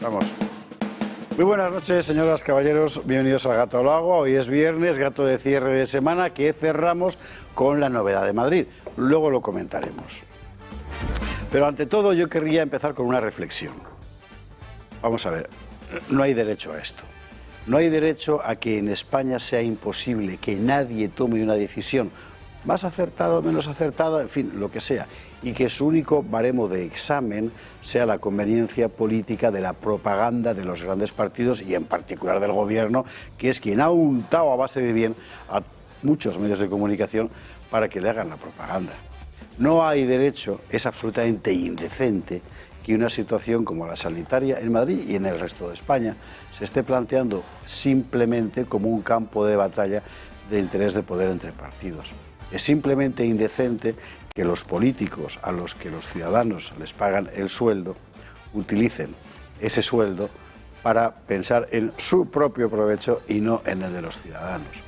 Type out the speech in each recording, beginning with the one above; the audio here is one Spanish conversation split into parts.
Vamos. Muy buenas noches, señoras, caballeros. Bienvenidos al Gato al Agua. Hoy es viernes, gato de cierre de semana, que cerramos con la novedad de Madrid. Luego lo comentaremos. Pero ante todo yo querría empezar con una reflexión. Vamos a ver, no hay derecho a esto. No hay derecho a que en España sea imposible que nadie tome una decisión, más acertada o menos acertada, en fin, lo que sea, y que su único baremo de examen sea la conveniencia política de la propaganda de los grandes partidos y en particular del gobierno, que es quien ha untado a base de bien a muchos medios de comunicación para que le hagan la propaganda. No hay derecho, es absolutamente indecente que una situación como la sanitaria en Madrid y en el resto de España se esté planteando simplemente como un campo de batalla de interés de poder entre partidos. Es simplemente indecente que los políticos a los que los ciudadanos les pagan el sueldo utilicen ese sueldo para pensar en su propio provecho y no en el de los ciudadanos.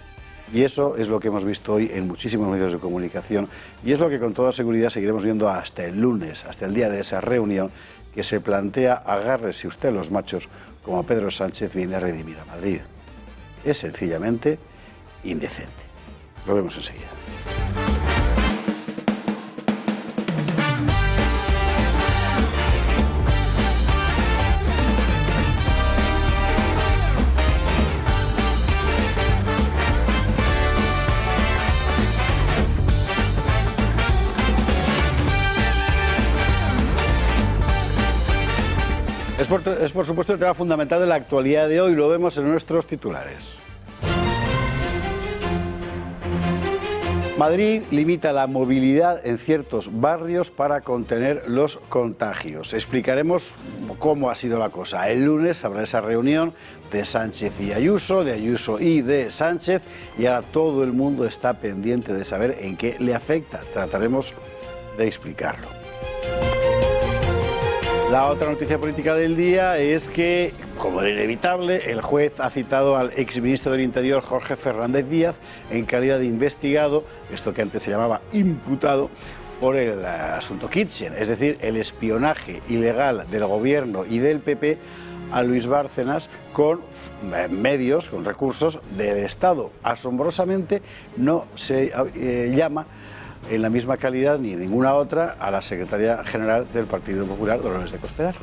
Y eso es lo que hemos visto hoy en muchísimos medios de comunicación y es lo que con toda seguridad seguiremos viendo hasta el lunes, hasta el día de esa reunión que se plantea agárrese usted los machos como Pedro Sánchez viene a redimir a Madrid. Es sencillamente indecente. Lo vemos enseguida. Es por supuesto el tema fundamental de la actualidad de hoy, lo vemos en nuestros titulares. Madrid limita la movilidad en ciertos barrios para contener los contagios. Explicaremos cómo ha sido la cosa. El lunes habrá esa reunión de Sánchez y Ayuso, de Ayuso y de Sánchez, y ahora todo el mundo está pendiente de saber en qué le afecta. Trataremos de explicarlo. La otra noticia política del día es que, como era inevitable, el juez ha citado al exministro del Interior, Jorge Fernández Díaz, en calidad de investigado, esto que antes se llamaba imputado, por el asunto Kitchen, es decir, el espionaje ilegal del gobierno y del PP a Luis Bárcenas con medios, con recursos del Estado. Asombrosamente no se llama en la misma calidad ni en ninguna otra a la secretaria general del Partido Popular, Dolores de Cospedal.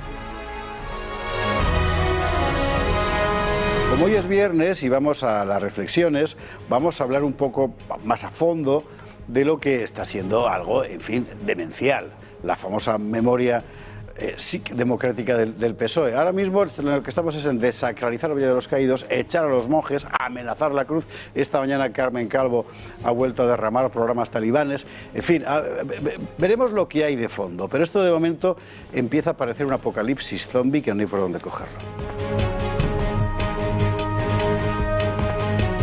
Como hoy es viernes y vamos a las reflexiones, vamos a hablar un poco más a fondo de lo que está siendo algo, en fin, demencial, la famosa memoria democrática del PSOE. Ahora mismo lo que estamos es en desacralizar el Valle de los Caídos, echar a los monjes, amenazar la cruz. Esta mañana Carmen Calvo ha vuelto a derramar programas talibanes. En fin, veremos lo que hay de fondo, pero esto de momento empieza a parecer un apocalipsis zombie que no hay por dónde cogerlo.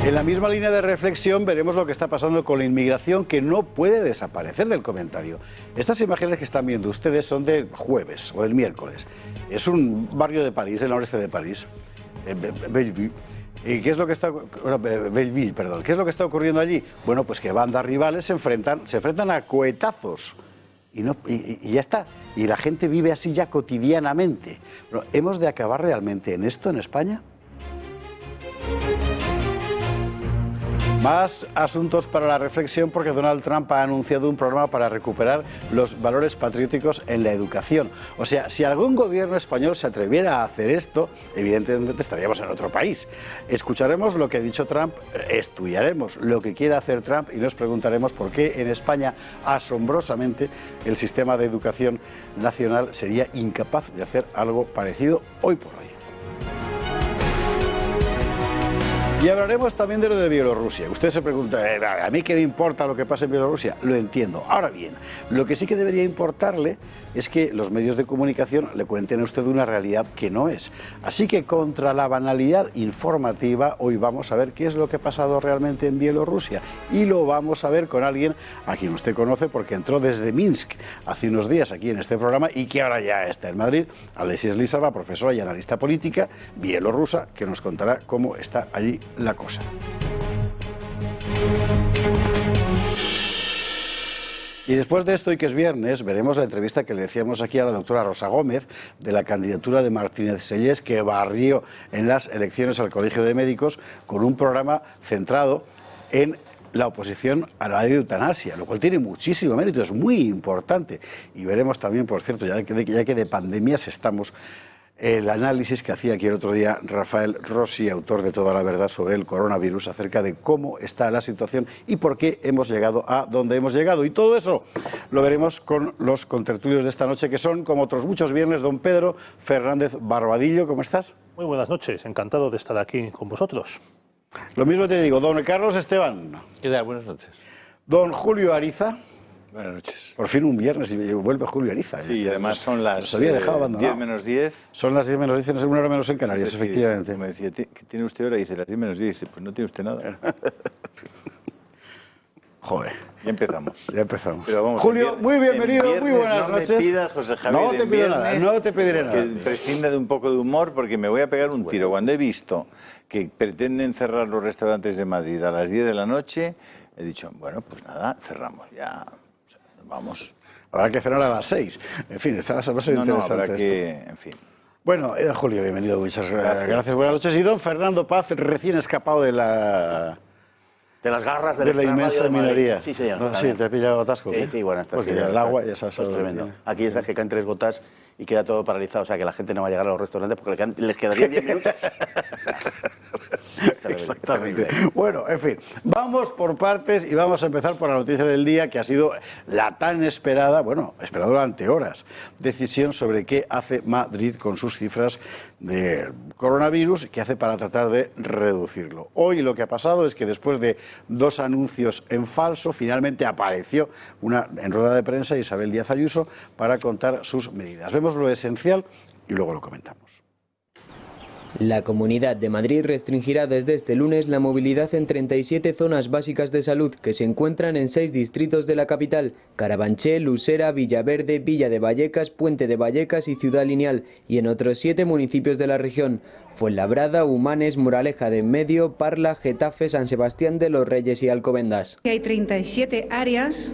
En la misma línea de reflexión veremos lo que está pasando con la inmigración, que no puede desaparecer del comentario. Estas imágenes que están viendo ustedes son del jueves o del miércoles. Es un barrio de París, del noreste de París, Belleville. ¿Y qué es lo que está, Belleville, perdón? ¿Qué es lo que está ocurriendo allí? Bueno, pues que bandas rivales se enfrentan a cohetazos. Y ya está. Y la gente vive así ya cotidianamente. Pero, ¿hemos de acabar realmente en esto en España? Más asuntos para la reflexión porque Donald Trump ha anunciado un programa para recuperar los valores patrióticos en la educación. O sea, si algún gobierno español se atreviera a hacer esto, evidentemente estaríamos en otro país. Escucharemos lo que ha dicho Trump, estudiaremos lo que quiere hacer Trump y nos preguntaremos por qué en España, asombrosamente, el sistema de educación nacional sería incapaz de hacer algo parecido hoy por hoy. Y hablaremos también de lo de Bielorrusia. Usted se pregunta, ¿a mí qué me importa lo que pasa en Bielorrusia? Lo entiendo. Ahora bien, lo que sí que debería importarle es que los medios de comunicación le cuenten a usted una realidad que no es. Así que contra la banalidad informativa, hoy vamos a ver qué es lo que ha pasado realmente en Bielorrusia. Y lo vamos a ver con alguien a quien usted conoce porque entró desde Minsk hace unos días aquí en este programa y que ahora ya está en Madrid. Alesia Slizava, profesora y analista política bielorrusa, que nos contará cómo está allí la cosa. Y después de esto, y que es viernes, veremos la entrevista que le decíamos aquí a la doctora Rosa Gómez de la candidatura de Martínez Sellés, que barrió en las elecciones al Colegio de Médicos con un programa centrado en la oposición a la ley de eutanasia, lo cual tiene muchísimo mérito, es muy importante. Y veremos también, por cierto, ya que de pandemias estamos, el análisis que hacía aquí el otro día Rafael Rossi, autor de Toda la Verdad sobre el coronavirus, acerca de cómo está la situación y por qué hemos llegado a donde hemos llegado. Y todo eso lo veremos con los contertulios de esta noche, que son, como otros muchos viernes, don Pedro Fernández Barbadillo. ¿Cómo estás? Muy buenas noches, encantado de estar aquí con vosotros. Lo mismo te digo, don Carlos Esteban. ¿Qué tal? Buenas noches. Don Julio Ariza. Buenas noches. Por fin un viernes y vuelve Julio Ariza. Sí, y además son las 10 menos 10. Son las 10 menos 10, una hora menos en Canarias, Es decir, efectivamente. Me decía, ¿qué tiene usted ahora? Dice, las 10 menos 10. Dice, pues no tiene usted nada. Joder. Ya empezamos. Ya empezamos. Pero vamos, Julio, muy bienvenido, muy buenas no noches. Me pidas, José Javier, no te pido nada, no te pediré nada. Que prescinda de un poco de humor porque me voy a pegar un tiro. Cuando he visto que pretenden cerrar los restaurantes de Madrid a las 10 de la noche, he dicho, bueno, pues nada, cerramos, ya vamos. Habrá que cenar a las 6. En fin, va a ser interesante habrá que, esto. en fin. Bueno, Julio, bienvenido, muchas gracias. Buenas noches. Y don Fernando Paz, recién escapado de la garras de la inmensa minoría. Sí, señor. No, sí, te he pillado atasco. Sí, bueno, está porque sí, el agua ya sabes. es tremendo. Aquí es que caen 3 gotas y queda todo paralizado, o sea que la gente no va a llegar a los restaurantes porque les quedarían 10 minutos. Exactamente. Bueno, en fin, vamos por partes y vamos a empezar por la noticia del día, que ha sido la tan esperada, esperada durante horas, decisión sobre qué hace Madrid con sus cifras de coronavirus, qué hace para tratar de reducirlo. Hoy lo que ha pasado es que después de 2 anuncios en falso, finalmente apareció en rueda de prensa Isabel Díaz Ayuso para contar sus medidas. Vemos lo esencial y luego lo comentamos. La Comunidad de Madrid restringirá desde este lunes la movilidad en 37 zonas básicas de salud que se encuentran en 6 distritos de la capital: Carabanchel, Usera, Villaverde, Villa de Vallecas, Puente de Vallecas y Ciudad Lineal, y en otros 7 municipios de la región: Fuenlabrada, Humanes, Moraleja de Enmedio, Parla, Getafe, San Sebastián de los Reyes y Alcobendas. Hay 37 áreas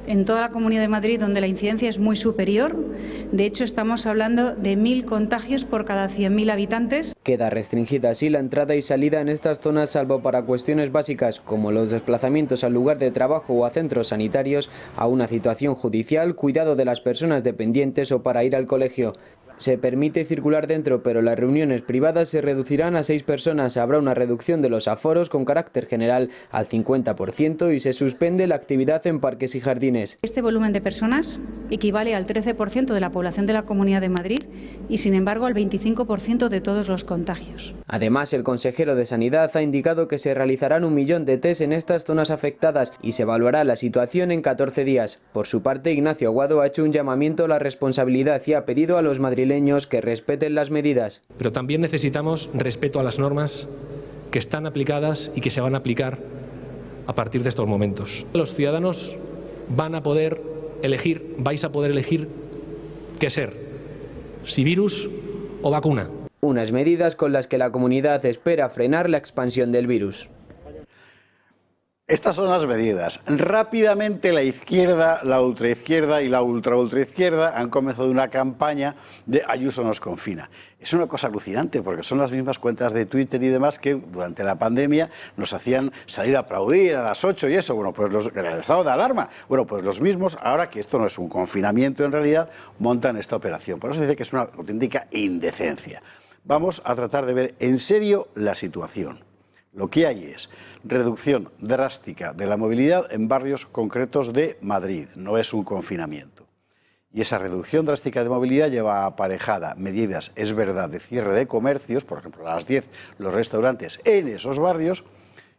en toda la Comunidad de Madrid donde la incidencia es muy superior. De hecho, estamos hablando de 1.000 contagios por cada 100.000 habitantes. Queda restringida así la entrada y salida en estas zonas, salvo para cuestiones básicas como los desplazamientos al lugar de trabajo o a centros sanitarios, a una situación judicial, cuidado de las personas dependientes o para ir al colegio. Se permite circular dentro, pero las reuniones privadas se reducirán a 6 personas. Habrá una reducción de los aforos con carácter general al 50% y se suspende la actividad en parques y jardines. Este volumen de personas equivale al 13% de la población de la Comunidad de Madrid y, sin embargo, al 25% de todos los contagios. Además, el consejero de Sanidad ha indicado que se realizarán 1 millón de test en estas zonas afectadas y se evaluará la situación en 14 días. Por su parte, Ignacio Aguado ha hecho un llamamiento a la responsabilidad y ha pedido a los madrileños que respeten las medidas. Pero también necesitamos respeto a las normas que están aplicadas y que se van a aplicar a partir de estos momentos. Los ciudadanos van a poder elegir, vais a poder elegir qué ser, si virus o vacuna. Unas medidas con las que la comunidad espera frenar la expansión del virus. Estas son las medidas. Rápidamente la izquierda, la ultraizquierda y la ultraizquierda han comenzado una campaña de Ayuso nos confina. Es una cosa alucinante porque son las mismas cuentas de Twitter y demás que durante la pandemia nos hacían salir a aplaudir a las 8 y eso. Bueno, pues en el estado de alarma. Bueno, pues los mismos, ahora que esto no es un confinamiento en realidad, montan esta operación. Por eso dice que es una auténtica indecencia. Vamos a tratar de ver en serio la situación. Lo que hay es reducción drástica de la movilidad en barrios concretos de Madrid, no es un confinamiento. Y esa reducción drástica de movilidad lleva aparejada medidas, es verdad, de cierre de comercios, por ejemplo, a las 10 los restaurantes en esos barrios,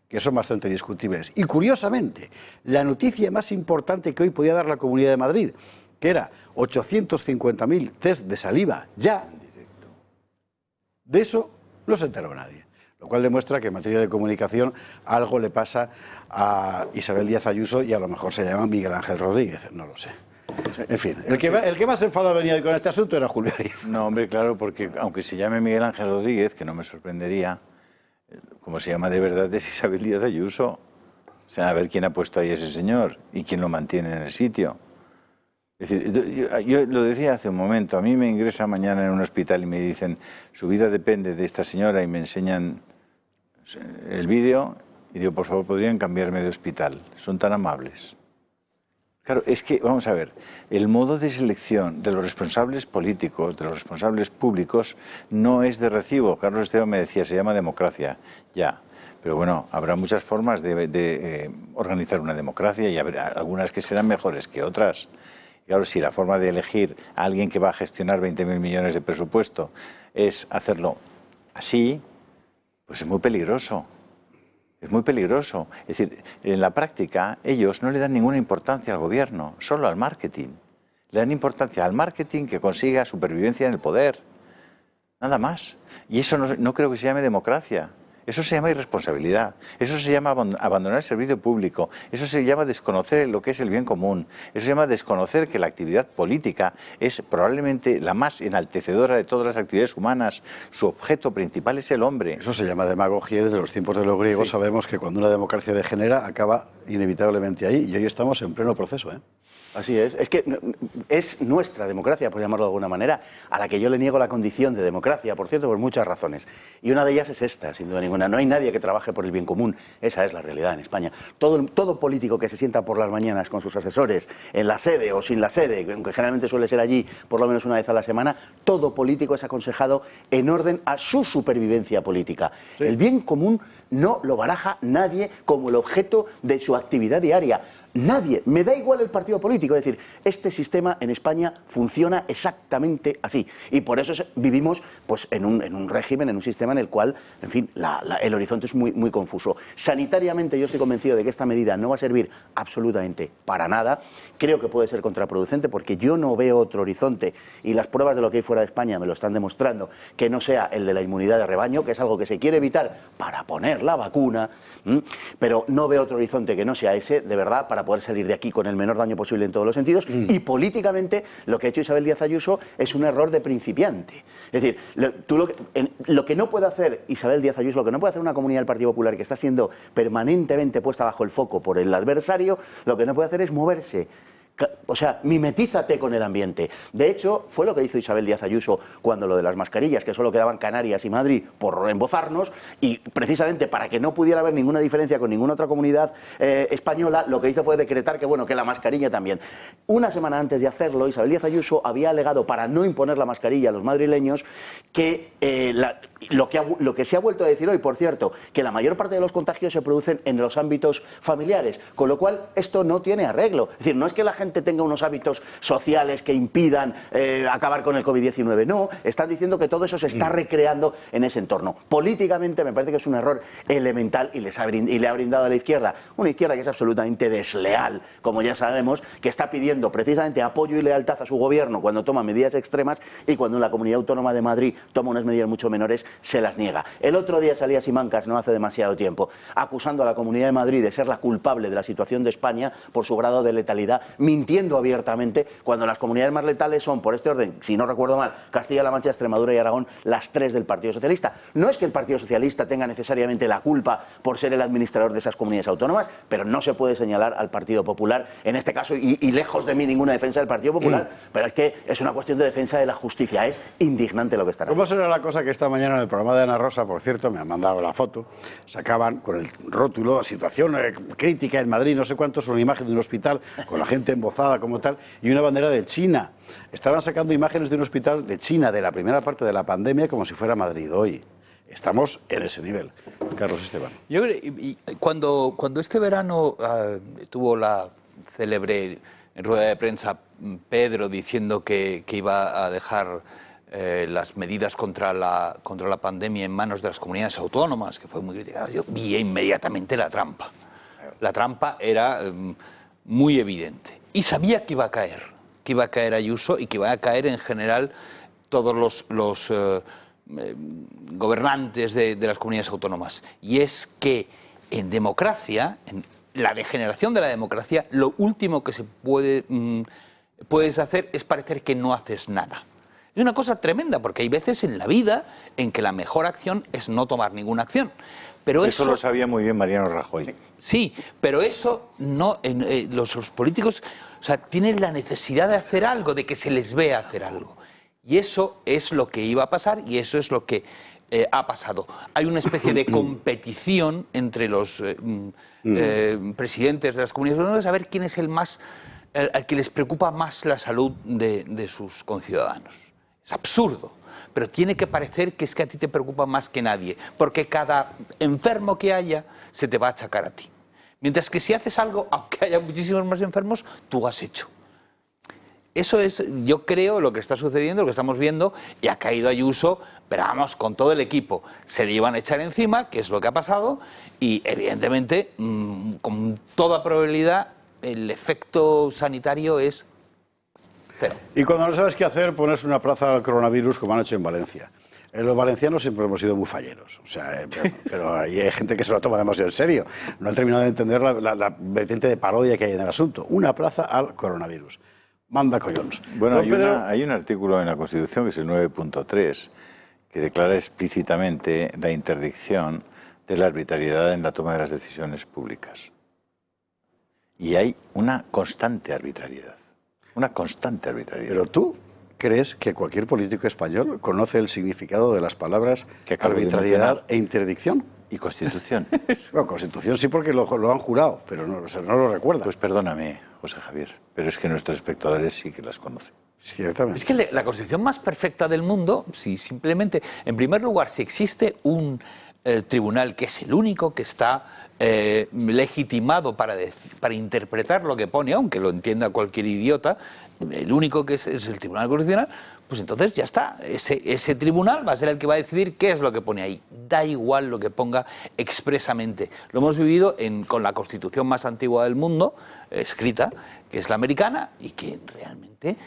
que son bastante discutibles. Y curiosamente, la noticia más importante que hoy podía dar la Comunidad de Madrid, que era 850.000 test de saliva ya, de eso no se enteró nadie. Lo cual demuestra que en materia de comunicación algo le pasa a Isabel Díaz Ayuso y a lo mejor se llama Miguel Ángel Rodríguez, no lo sé. En fin, el que más enfadado ha venido con este asunto era Julio Ariza. No, hombre, claro, porque aunque se llame Miguel Ángel Rodríguez, que no me sorprendería, como se llama de verdad es Isabel Díaz Ayuso. O sea, a ver quién ha puesto ahí a ese señor y quién lo mantiene en el sitio. Es decir, yo lo decía hace un momento, a mí me ingresa mañana en un hospital y me dicen, su vida depende de esta señora, y me enseñan el vídeo y digo, por favor, ¿podrían cambiarme de hospital? Son tan amables. Claro, es que, vamos a ver, el modo de selección de los responsables políticos, de los responsables públicos, no es de recibo. Carlos Esteban me decía, se llama democracia, ya. Pero bueno, habrá muchas formas de organizar una democracia y habrá algunas que serán mejores que otras. Y claro, si la forma de elegir a alguien que va a gestionar 20.000 millones de presupuesto es hacerlo así, pues es muy peligroso. Es muy peligroso. Es decir, en la práctica ellos no le dan ninguna importancia al gobierno, solo al marketing. Le dan importancia al marketing que consiga supervivencia en el poder. Nada más. Y eso no creo que se llame democracia. Eso se llama irresponsabilidad, eso se llama abandonar el servicio público, eso se llama desconocer lo que es el bien común, eso se llama desconocer que la actividad política es probablemente la más enaltecedora de todas las actividades humanas, su objeto principal es el hombre. Eso se llama demagogia y desde los tiempos de los griegos sabemos que cuando una democracia degenera acaba inevitablemente ahí y hoy estamos en pleno proceso, ¿eh? Así es que es nuestra democracia, por llamarlo de alguna manera, a la que yo le niego la condición de democracia, por cierto, por muchas razones. Y una de ellas es esta, sin duda ninguna. No hay nadie que trabaje por el bien común. Esa es la realidad en España. Todo político que se sienta por las mañanas con sus asesores, en la sede o sin la sede, aunque generalmente suele ser allí por lo menos una vez a la semana, todo político es aconsejado en orden a su supervivencia política. Sí. El bien común no lo baraja nadie como el objeto de su actividad diaria. Nadie, me da igual el partido político, es decir, este sistema en España funciona exactamente así y por eso vivimos pues, en un régimen, en un sistema en el cual, en fin, el horizonte es muy confuso. Sanitariamente yo estoy convencido de que esta medida no va a servir absolutamente para nada, creo que puede ser contraproducente porque yo no veo otro horizonte y las pruebas de lo que hay fuera de España me lo están demostrando, que no sea el de la inmunidad de rebaño, que es algo que se quiere evitar para poner la vacuna, pero no veo otro horizonte que no sea ese, de verdad, para poder salir de aquí con el menor daño posible en todos los sentidos y políticamente lo que ha hecho Isabel Díaz Ayuso es un error de principiante. Es decir, lo que no puede hacer Isabel Díaz Ayuso, lo que no puede hacer una comunidad del Partido Popular que está siendo permanentemente puesta bajo el foco por el adversario, lo que no puede hacer es moverse. O sea, mimetízate con el ambiente. De hecho, fue lo que hizo Isabel Díaz Ayuso cuando lo de las mascarillas, que solo quedaban Canarias y Madrid por embozarnos, y precisamente para que no pudiera haber ninguna diferencia con ninguna otra comunidad española, lo que hizo fue decretar que, bueno, que la mascarilla también. Una semana antes de hacerlo, Isabel Díaz Ayuso había alegado para no imponer la mascarilla a los madrileños que lo que se ha vuelto a decir hoy, por cierto, que la mayor parte de los contagios se producen en los ámbitos familiares, con lo cual esto no tiene arreglo. Es decir, no es que la gente tenga unos hábitos sociales que impidan acabar con el COVID-19, no, están diciendo que todo eso se está recreando en ese entorno. Políticamente me parece que es un error elemental y le ha brindado a la izquierda, una izquierda que es absolutamente desleal, como ya sabemos, que está pidiendo precisamente apoyo y lealtad a su gobierno cuando toma medidas extremas y cuando la Comunidad Autónoma de Madrid toma unas medidas mucho menores, se las niega. El otro día salía Simancas, no hace demasiado tiempo, acusando a la Comunidad de Madrid de ser la culpable de la situación de España por su grado de letalidad, mintiendo abiertamente, cuando las comunidades más letales son, por este orden, si no recuerdo mal, Castilla-La Mancha, Extremadura y Aragón, las 3 del Partido Socialista. No es que el Partido Socialista tenga necesariamente la culpa por ser el administrador de esas comunidades autónomas, pero no se puede señalar al Partido Popular, en este caso, y lejos de mí ninguna defensa del Partido Popular, pero es que es una cuestión de defensa de la justicia, es indignante lo que están haciendo. ¿Cómo será la cosa que esta mañana en el programa de Ana Rosa, por cierto, me han mandado la foto, sacaban con el rótulo, situación crítica en Madrid, no sé cuántos, una imagen de un hospital con la gente embozada como tal, y una bandera de China. Estaban sacando imágenes de un hospital de China de la primera parte de la pandemia como si fuera Madrid hoy. Estamos en ese nivel. Carlos Esteban. Yo creo, cuando este verano tuvo la célebre rueda de prensa Pedro diciendo que iba a dejar las medidas contra la pandemia en manos de las comunidades autónomas, que fue muy criticado, yo vi inmediatamente la trampa. La trampa era muy evidente. Y sabía que iba a caer Ayuso y que iba a caer en general todos los gobernantes de las comunidades autónomas. Y es que en democracia, en la degeneración de la democracia, lo último que se puedes hacer es parecer que no haces nada. Es una cosa tremenda, porque hay veces en la vida en que la mejor acción es no tomar ninguna acción. Pero eso lo sabía muy bien Mariano Rajoy. Sí, pero eso no, los políticos, o sea, tienen la necesidad de hacer algo, de que se les vea hacer algo. Y eso es lo que iba a pasar y eso es lo que ha pasado. Hay una especie de competición entre los presidentes de las comunidades autónomas a ver quién es el más, al que les preocupa más la salud de sus conciudadanos. Es absurdo, pero tiene que parecer que es que a ti te preocupa más que nadie, porque cada enfermo que haya se te va a achacar a ti. Mientras que si haces algo, aunque haya muchísimos más enfermos, tú has hecho. Eso es, yo creo, lo que está sucediendo, lo que estamos viendo, y ha caído Ayuso, pero vamos, con todo el equipo. Se le iban a echar encima, que es lo que ha pasado, y evidentemente, con toda probabilidad, el efecto sanitario es cero. Y cuando no sabes qué hacer, pones una plaza al coronavirus, como han hecho en Valencia. Los valencianos siempre hemos sido muy falleros, o sea, pero hay gente que se lo toma demasiado en serio. No han terminado de entender la vertiente de parodia que hay en el asunto. Una plaza al coronavirus. Manda collons. Bueno, hay un artículo en la Constitución, que es el 9.3, que declara explícitamente la interdicción de la arbitrariedad en la toma de las decisiones públicas. Y hay una constante arbitrariedad. Una constante arbitrariedad. Pero tú crees que cualquier político español conoce el significado de las palabras arbitrariedad e interdicción. Y Constitución. Bueno, Constitución sí, porque lo han jurado, pero no lo recuerda. Pues perdóname, José Javier, pero es que nuestros espectadores sí que las conocen. Ciertamente. Es que la Constitución más perfecta del mundo, si simplemente, en primer lugar, si existe un tribunal que es el único que está legitimado para interpretar lo que pone, aunque lo entienda cualquier idiota, el único que es el Tribunal Constitucional, pues entonces ya está. Ese tribunal va a ser el que va a decidir qué es lo que pone ahí. Da igual lo que ponga expresamente. Lo hemos vivido con la Constitución más antigua del mundo, escrita, que es la americana, y que realmente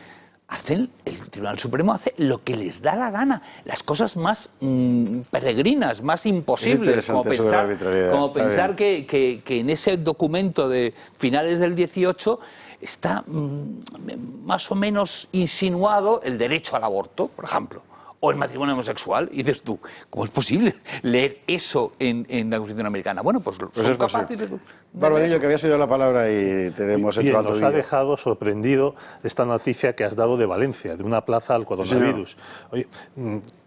el Tribunal Supremo hace lo que les da la gana, las cosas más peregrinas, más imposibles, como pensar que en ese documento de finales del 18 está más o menos insinuado el derecho al aborto, por ejemplo, o el matrimonio homosexual. Y dices tú, ¿cómo es posible leer eso en la Constitución americana? Bueno, pues son capaces de... Barbadillo, que habías oído la palabra y tenemos Bien, nos ha dejado sorprendido esta noticia que has dado de Valencia, de una plaza al coronavirus. Sí, oye,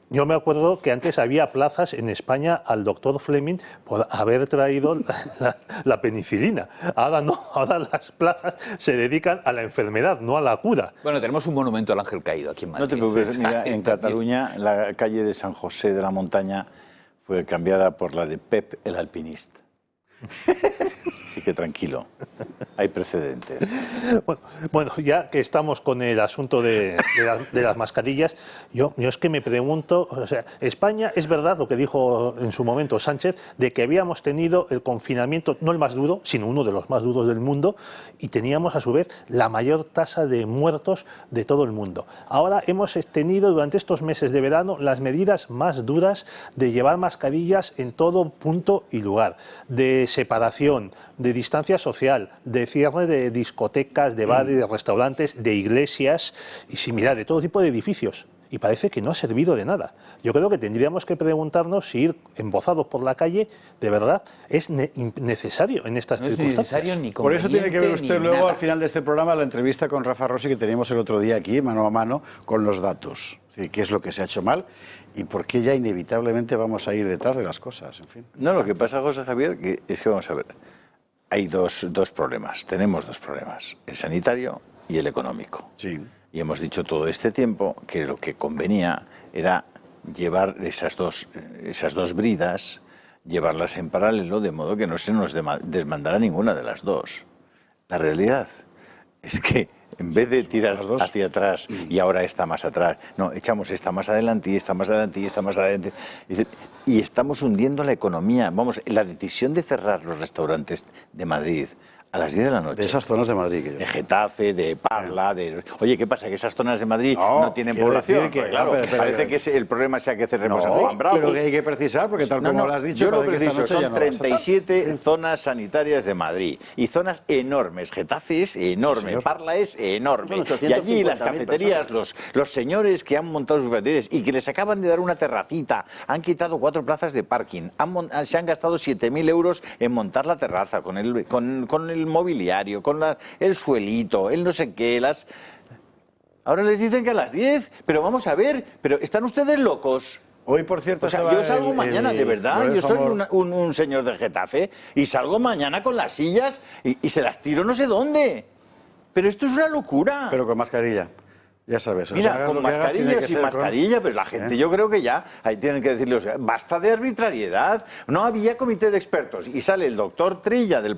yo me acuerdo que antes había plazas en España al doctor Fleming por haber traído la penicilina. Ahora no, ahora las plazas se dedican a la enfermedad, no a la cura. Bueno, tenemos un monumento al ángel caído aquí en Madrid. No te preocupes, mira, en Cataluña la calle de San José de la Montaña fue cambiada por la de Pep el alpinista. Así que tranquilo, hay precedentes. Bueno, ya que estamos con el asunto de las mascarillas, yo es que me pregunto, o sea, España, es verdad lo que dijo en su momento Sánchez, de que habíamos tenido el confinamiento, no el más duro, sino uno de los más duros del mundo, y teníamos a su vez la mayor tasa de muertos de todo el mundo. Ahora hemos tenido durante estos meses de verano las medidas más duras de llevar mascarillas en todo punto y lugar, de separación, de distancia social, de cierre de discotecas, de bares, de restaurantes, de iglesias y similar, de todo tipo de edificios. Y parece que no ha servido de nada. Yo creo que tendríamos que preguntarnos si ir embozados por la calle, de verdad, es necesario en estas circunstancias. Por eso tiene que ver usted luego, al final de este programa, la entrevista con Rafa Rossi que teníamos el otro día aquí, mano a mano, con los datos. ¿Qué es lo que se ha hecho mal y por qué ya inevitablemente vamos a ir detrás de las cosas? En fin. No, lo que pasa, José Javier, es que vamos a ver, hay dos problemas, tenemos dos problemas, el sanitario y el económico. Sí. Y hemos dicho todo este tiempo que lo que convenía era llevar esas dos bridas, llevarlas en paralelo, de modo que no se nos desmandara ninguna de las dos. La realidad es que en vez de tirar hacia atrás y ahora esta más atrás, no, echamos esta más adelante y esta más adelante y esta más adelante. Y estamos hundiendo la economía. Vamos, la decisión de cerrar los restaurantes de Madrid A las 10 de la noche. De esas zonas de Madrid. Que yo... De Getafe, de Parla, de... Oye, ¿qué pasa? Que esas zonas de Madrid no tienen población. Que, pues claro, parece que el problema sea que cerremos a no, Juan Bravo. pero que hay que precisar, porque tal como lo has dicho... Yo lo preciso, son ya no 37 zonas sanitarias de Madrid. Y zonas enormes. Getafe es enorme, sí, Parla es enorme. Y allí las cafeterías, los señores que han montado sus cafeterías y que les acaban de dar una terracita, han quitado 4 plazas de parking, se han gastado 7.000 euros en montar la terraza, con el mobiliario, con el suelito, el no sé qué, Ahora les dicen que a las 10, pero vamos a ver, pero están ustedes locos. Hoy, por cierto, o sea, yo salgo mañana, de verdad, yo soy un señor de Getafe y salgo mañana con las sillas y se las tiro no sé dónde. Pero esto es una locura. Pero con mascarilla. Ya sabes. Mira, o sea, con mascarilla, sin mascarilla, pero la gente yo creo que ya, ahí tienen que decirle, o sea, basta de arbitrariedad. No había comité de expertos y sale el doctor Trilla del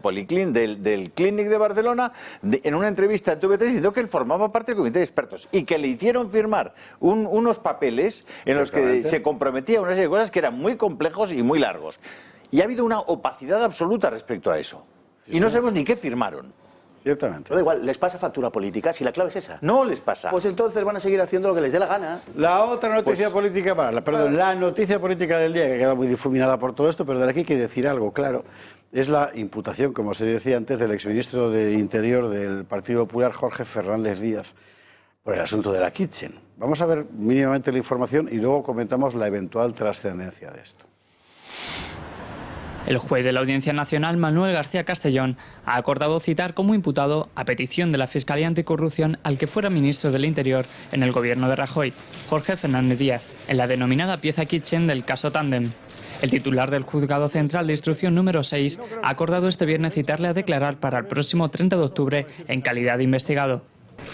del Clínic de Barcelona en una entrevista en TV3 diciendo que él formaba parte del comité de expertos y que le hicieron firmar unos papeles en los que se comprometía a una serie de cosas que eran muy complejos y muy largos. Y ha habido una opacidad absoluta respecto a eso. Sí, y no sabemos ni qué firmaron. Ciertamente. Pero da igual, ¿les pasa factura política si la clave es esa? No les pasa. Pues entonces van a seguir haciendo lo que les dé la gana. La otra noticia política, la noticia política del día, que queda muy difuminada por todo esto, pero de aquí hay que decir algo, claro, es la imputación, como se decía antes, del exministro de Interior del Partido Popular, Jorge Fernández Díaz, por el asunto de la Kitchen. Vamos a ver mínimamente la información y luego comentamos la eventual trascendencia de esto. El juez de la Audiencia Nacional, Manuel García Castellón, ha acordado citar como imputado, a petición de la Fiscalía Anticorrupción, al que fuera ministro del Interior en el gobierno de Rajoy, Jorge Fernández Díaz, en la denominada pieza Kitchen del caso Tándem. El titular del Juzgado Central de Instrucción número 6 ha acordado este viernes citarle a declarar para el próximo 30 de octubre en calidad de investigado.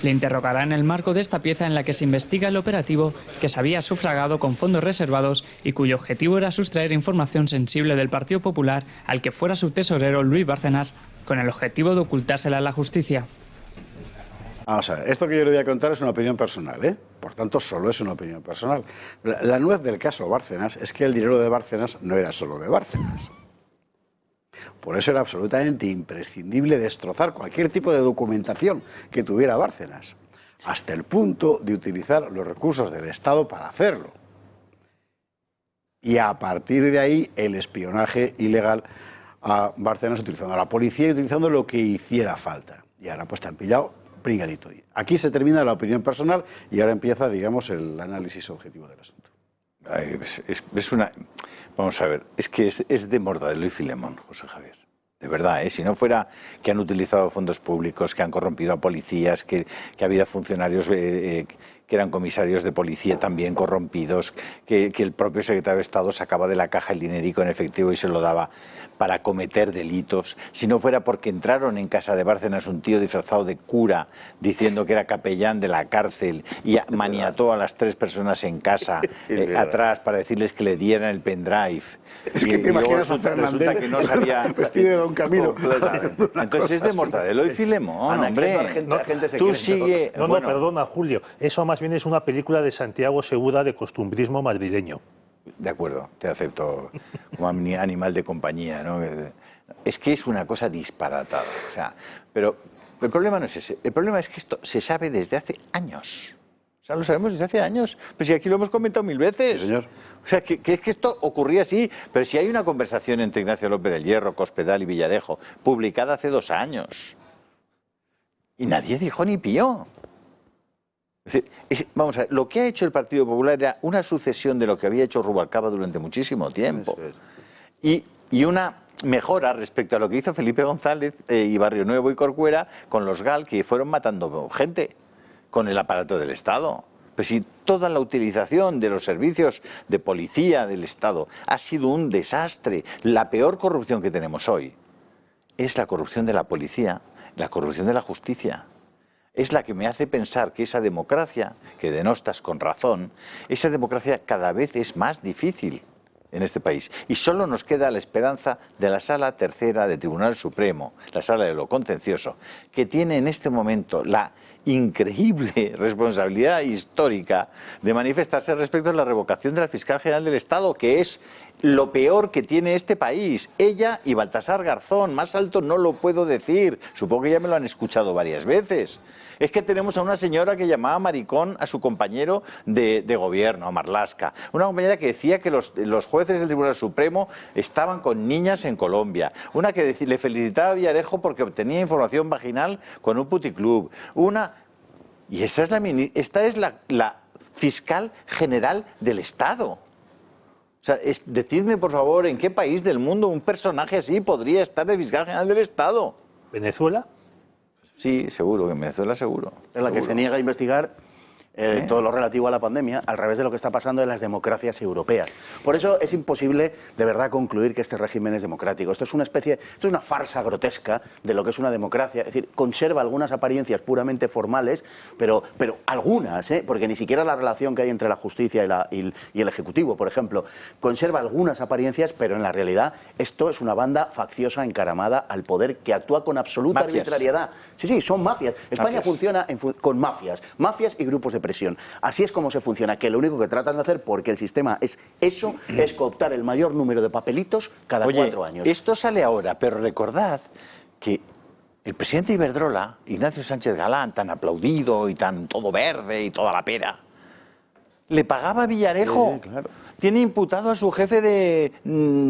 Le interrogará en el marco de esta pieza en la que se investiga el operativo que se había sufragado con fondos reservados y cuyo objetivo era sustraer información sensible del Partido Popular al que fuera su tesorero Luis Bárcenas, con el objetivo de ocultársela a la justicia. Vamos a ver, esto que yo le voy a contar es una opinión personal, ¿eh? Por tanto, solo es una opinión personal. La nuez del caso Bárcenas es que el dinero de Bárcenas no era solo de Bárcenas. Por eso era absolutamente imprescindible destrozar cualquier tipo de documentación que tuviera Bárcenas, hasta el punto de utilizar los recursos del Estado para hacerlo. Y a partir de ahí, el espionaje ilegal a Bárcenas utilizando a la policía y utilizando lo que hiciera falta. Y ahora pues te han pillado pringadito. Aquí se termina la opinión personal y ahora empieza, digamos, el análisis objetivo del asunto. Ay, es una... Vamos a ver, es que es de Mortadelo y Filemón, José Javier. De verdad, si no fuera que han utilizado fondos públicos, que han corrompido a policías, que ha habido funcionarios que eran comisarios de policía también corrompidos, que el propio secretario de Estado sacaba de la caja el dinerico en efectivo y se lo daba para cometer delitos, si no fuera porque entraron en casa de Bárcenas un tío disfrazado de cura diciendo que era capellán de la cárcel y maniató a las 3 personas en casa atrás para decirles que le dieran el pendrive. Es que te imaginas a Fernández que no sabía vestido de Don Camilo. Entonces es de Mortadelo y Filemón, hombre. Tú sigue... No, perdona, Julio. Eso más bien es una película de Santiago Segura de costumbrismo madrileño. De acuerdo, te acepto como animal de compañía, ¿no? Es que es una cosa disparatada, o sea, pero el problema no es ese, el problema es que esto se sabe desde hace años. O sea, lo sabemos desde hace años, pero si aquí lo hemos comentado 1000 veces. Sí, señor. O sea, que esto ocurría así, pero si hay una conversación entre Ignacio López del Hierro, Cospedal y Villarejo, publicada hace 2 años, y nadie dijo ni pío. Es decir, vamos a ver, lo que ha hecho el Partido Popular era una sucesión de lo que había hecho Rubalcaba durante muchísimo tiempo. Y una mejora respecto a lo que hizo Felipe González y Barrio Nuevo y Corcuera con los GAL, que fueron matando gente con el aparato del Estado. Pues si toda la utilización de los servicios de policía del Estado ha sido un desastre, la peor corrupción que tenemos hoy es la corrupción de la policía, la corrupción de la justicia. Es la que me hace pensar que esa democracia, que denostas con razón, esa democracia cada vez es más difícil en este país. Y solo nos queda la esperanza de la Sala Tercera del Tribunal Supremo, la Sala de lo Contencioso, que tiene en este momento la increíble responsabilidad histórica de manifestarse respecto a la revocación de la Fiscal General del Estado, que es lo peor que tiene este país. Ella y Baltasar Garzón, más alto no lo puedo decir. Supongo que ya me lo han escuchado varias veces. Es que tenemos a una señora que llamaba maricón a su compañero de gobierno, a Marlaska. Una compañera que decía que los jueces del Tribunal Supremo estaban con niñas en Colombia. Una que le felicitaba a Villarejo porque obtenía información vaginal con un puticlub. Y esta es la fiscal general del Estado. O sea, decidme, por favor, ¿en qué país del mundo un personaje así podría estar de fiscal general del Estado? ¿Venezuela? Sí, seguro, que en Venezuela seguro. Es la que se niega a investigar todo lo relativo a la pandemia al revés de lo que está pasando en las democracias europeas. Por eso es imposible de verdad concluir que este régimen es democrático. Esto es una farsa grotesca de lo que es una democracia. Es decir, conserva algunas apariencias puramente formales, pero algunas, porque ni siquiera la relación que hay entre la justicia y el Ejecutivo, por ejemplo, conserva algunas apariencias, pero en la realidad esto es una banda facciosa encaramada al poder que actúa con absoluta arbitrariedad. Sí, son mafias. España funciona con mafias y grupos de presión. Así es como se funciona, que lo único que tratan de hacer, porque el sistema es eso, es cooptar el mayor número de papelitos cada 4 años. Esto sale ahora, pero recordad que el presidente Iberdrola, Ignacio Sánchez Galán, tan aplaudido y tan todo verde y toda la pera, le pagaba a Villarejo. Sí, claro. Tiene imputado a su jefe de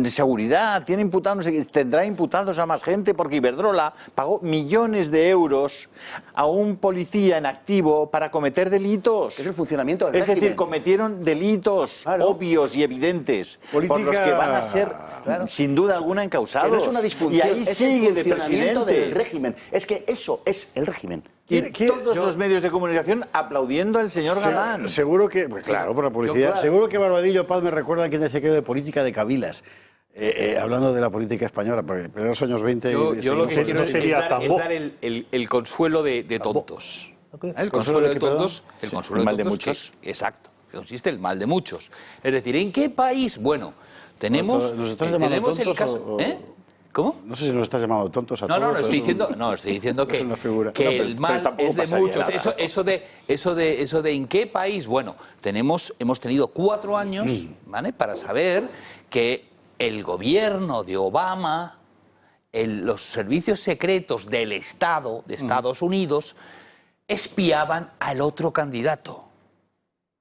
seguridad, tendrá imputados a más gente porque Iberdrola pagó millones de euros a un policía en activo para cometer delitos. Es el funcionamiento del régimen. Es decir, régimen. Cometieron delitos obvios y evidentes por los que van a ser, sin duda alguna, encausados. Que no es una disfunción, y ahí es sigue el de funcionamiento presidente. del régimen. Es que eso es el régimen. Y todos los medios de comunicación aplaudiendo al señor Galán. Seguro que, pues claro, por la publicidad. Seguro que Barbadillo Paz me recuerda a quien decía que de política de Cabilas. Hablando de la política española, porque en los años 20... Yo lo que quiero es dar el consuelo de tontos. El consuelo de tontos. El consuelo el mal de de tontos. muchos. Exacto. Que consiste en el mal de muchos. Es decir, ¿en qué país? Bueno, tenemos el caso... ¿Cómo? No sé si nos estás llamando tontos a todos. No, estoy diciendo que el mal es de muchos. Eso de en qué país, bueno, hemos tenido 4 años, ¿vale?, para saber que el gobierno de Obama, los servicios secretos del Estado, de Estados Unidos, espiaban al otro candidato,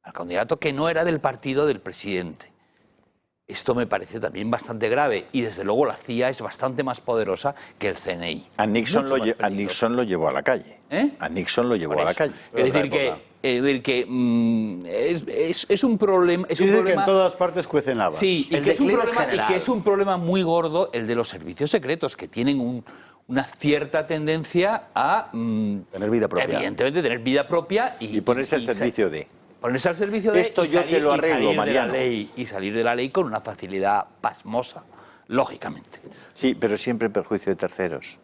al candidato que no era del partido del presidente. Esto me parece también bastante grave y desde luego la CIA es bastante más poderosa que el CNI. A Nixon lo llevó a la calle. A Nixon lo llevó a la calle. Es decir que es un problema. Es un problema que en todas partes cuecen habas. Sí, y que es un problema muy gordo el de los servicios secretos, que tienen una cierta tendencia a tener vida propia. Evidentemente, tener vida propia y ponerse al servicio de. Ponerse al servicio de esto yo te lo arreglo, Mariano. Y salir de la ley con una facilidad pasmosa, lógicamente. Sí, pero siempre en perjuicio de terceros.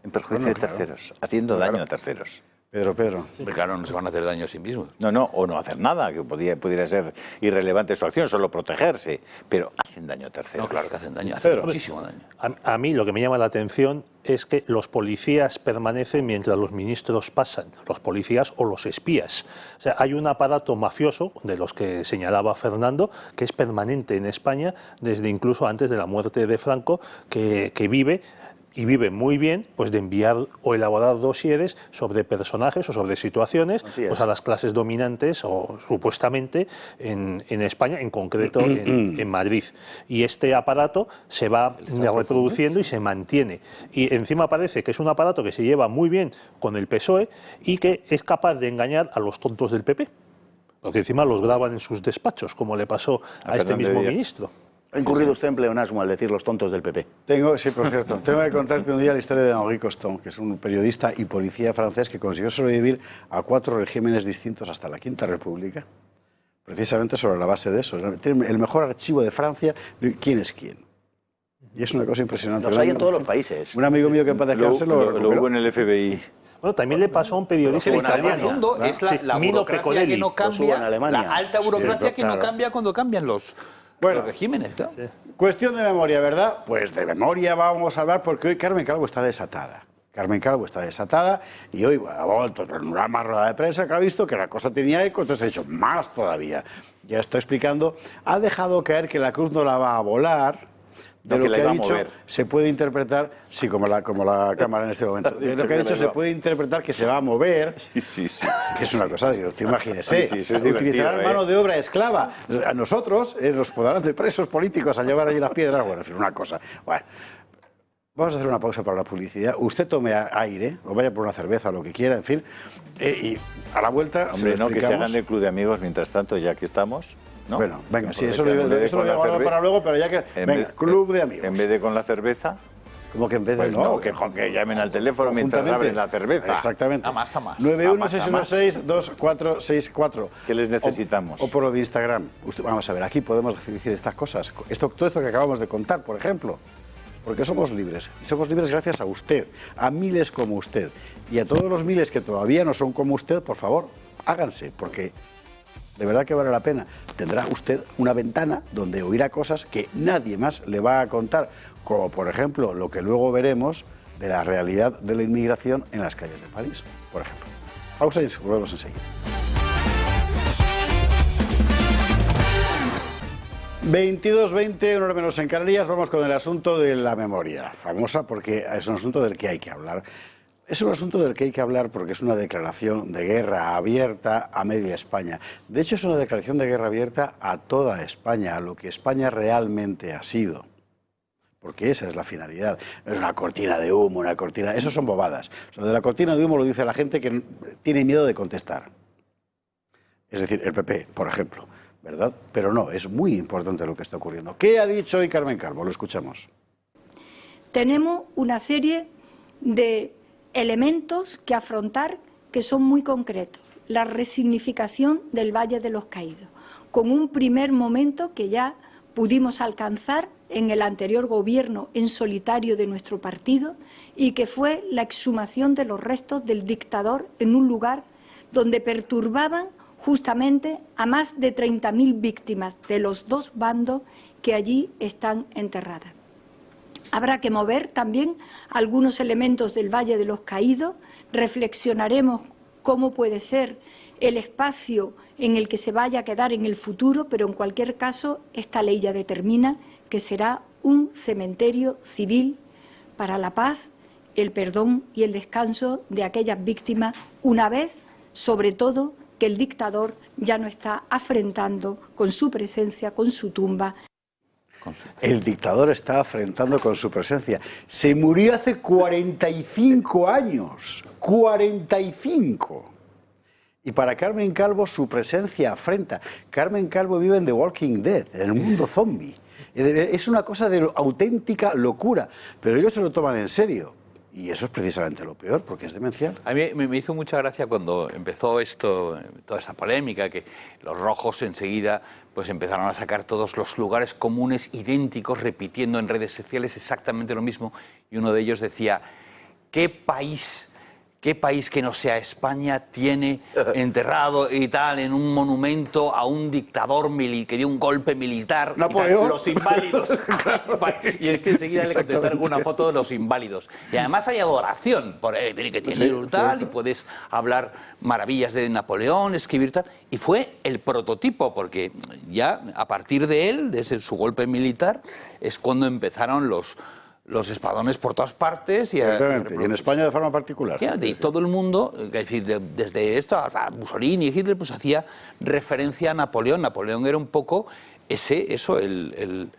En perjuicio de terceros, haciendo daño a terceros. Pedro. Sí. Claro, no se van a hacer daño a sí mismos. O no hacer nada, que pudiera ser irrelevante su acción, solo protegerse, pero hacen daño a terceros. No, claro que hacen daño, hacen muchísimo daño. A mí lo que me llama la atención es que los policías permanecen mientras los ministros pasan, los policías o los espías. O sea, hay un aparato mafioso, de los que señalaba Fernando, que es permanente en España, desde incluso antes de la muerte de Franco, que vive... Y vive muy bien pues de enviar o elaborar dosieres sobre personajes o sobre situaciones pues a las clases dominantes o supuestamente en España, en concreto en Madrid. Y este aparato se va reproduciendo y se mantiene. Y encima parece que es un aparato que se lleva muy bien con el PSOE y que es capaz de engañar a los tontos del PP. Porque encima los graban en sus despachos, como le pasó a este mismo ministro. Ha incurrido usted en pleonasmo al decir los tontos del PP. Sí, por cierto. Tengo que contarte un día la historia de Henri Coston, que es un periodista y policía francés que consiguió sobrevivir a 4 regímenes distintos hasta la Quinta República, precisamente sobre la base de eso. Tiene el mejor archivo de Francia de quién es quién. Y es una cosa impresionante. Los hay en todos los países. Un amigo mío que en paz descanse lo hubo en el FBI. Bueno, también le pasó a un periodista italiano. Es la burocracia que no cambia, la alta burocracia que no cambia cuando cambian los regímenes. Claro. Cuestión de memoria, ¿verdad? Pues de memoria vamos a hablar porque hoy Carmen Calvo está desatada. Carmen Calvo está desatada y hoy ha vuelto en una más rueda de prensa que ha visto que la cosa tenía eco, entonces ha dicho más todavía. Ya estoy explicando, ha dejado caer que la cruz no la va a volar. De No, lo que ha va a dicho mover. se puede interpretar, sí, como la cámara en este momento. De lo que ha dicho se puede interpretar que se va a mover, que es una cosa, digo, imagínese, eso es utilizarán divertido, mano de obra esclava. A nosotros nos podrán hacer presos políticos a llevar allí las piedras, bueno, en fin, una cosa. Bueno, vamos a hacer una pausa para la publicidad. Usted tome aire, o vaya por una cerveza o lo que quiera, en fin, y a la vuelta Hombre, se lo no, que se explicamos. hagan del club de amigos mientras tanto, ya que estamos. ¿No? Bueno, venga, sí, eso Aprovechamos, lo voy a guardar para luego, pero ya que... Venga, club de amigos. En vez de con la cerveza, Como que en vez de... pues no, que llamen al teléfono mientras abren la cerveza. Exactamente. A más. 916162464. ¿Qué les necesitamos? O por lo de Instagram. Vamos a ver, aquí podemos decir estas cosas. Todo esto que acabamos de contar, por ejemplo. Porque somos libres. Y somos libres gracias a usted, a miles como usted. Y a todos los miles que todavía no son como usted, por favor, háganse, porque... de verdad que vale la pena. Tendrá usted una ventana donde oirá cosas que nadie más le va a contar, como por ejemplo lo que luego veremos de la realidad de la inmigración en las calles de París, por ejemplo. Pausa y volvemos enseguida. 22:20, una hora menos en Canarias. Vamos con el asunto de la memoria, famosa porque es un asunto del que hay que hablar. Es un asunto del que hay que hablar porque es una declaración de guerra abierta a media España. De hecho, es una declaración de guerra abierta a toda España, a lo que España realmente ha sido. Porque esa es la finalidad. No es una cortina de humo, una cortina... Eso son bobadas. Lo de la cortina de humo lo dice la gente que tiene miedo de contestar. Es decir, el PP, por ejemplo, ¿verdad? Pero no, es muy importante lo que está ocurriendo. ¿Qué ha dicho hoy Carmen Calvo? Lo escuchamos. Tenemos una serie de elementos que afrontar que son muy concretos. La resignificación del Valle de los Caídos, con un primer momento que ya pudimos alcanzar en el anterior gobierno en solitario de nuestro partido y que fue la exhumación de los restos del dictador en un lugar donde perturbaban justamente a más de 30.000 víctimas de los dos bandos que allí están enterradas. Habrá que mover también algunos elementos del Valle de los Caídos, reflexionaremos cómo puede ser el espacio en el que se vaya a quedar en el futuro, pero en cualquier caso esta ley ya determina que será un cementerio civil para la paz, el perdón y el descanso de aquellas víctimas, una vez, sobre todo, que el dictador ya no está afrentando con su presencia, con su tumba. El dictador está afrentando con su presencia. Se murió hace 45 años. 45. Y para Carmen Calvo su presencia afrenta. Carmen Calvo vive en The Walking Dead, en el mundo zombie. Es una cosa de auténtica locura. Pero ellos se lo toman en serio. Y eso es precisamente lo peor, porque es demencial. A mí me hizo mucha gracia cuando empezó esto, toda esta polémica, que los rojos enseguida pues empezaron a sacar todos los lugares comunes idénticos, repitiendo en redes sociales exactamente lo mismo. Y uno de ellos decía, ¿qué país que no sea España tiene enterrado y tal en un monumento a un dictador que dio un golpe militar? Napoleón. Los inválidos. Y es que enseguida le contestaron con una foto de los inválidos. Y además hay adoración por él, que tiene tal, y puedes hablar maravillas de Napoleón, escribir tal. Y fue el prototipo, porque ya a partir de él, desde su golpe militar, es cuando empezaron los espadones por todas partes. Y en España de forma particular. Y todo el mundo, es decir, desde esto hasta Mussolini y Hitler, pues hacía referencia a Napoleón. Napoleón era un poco el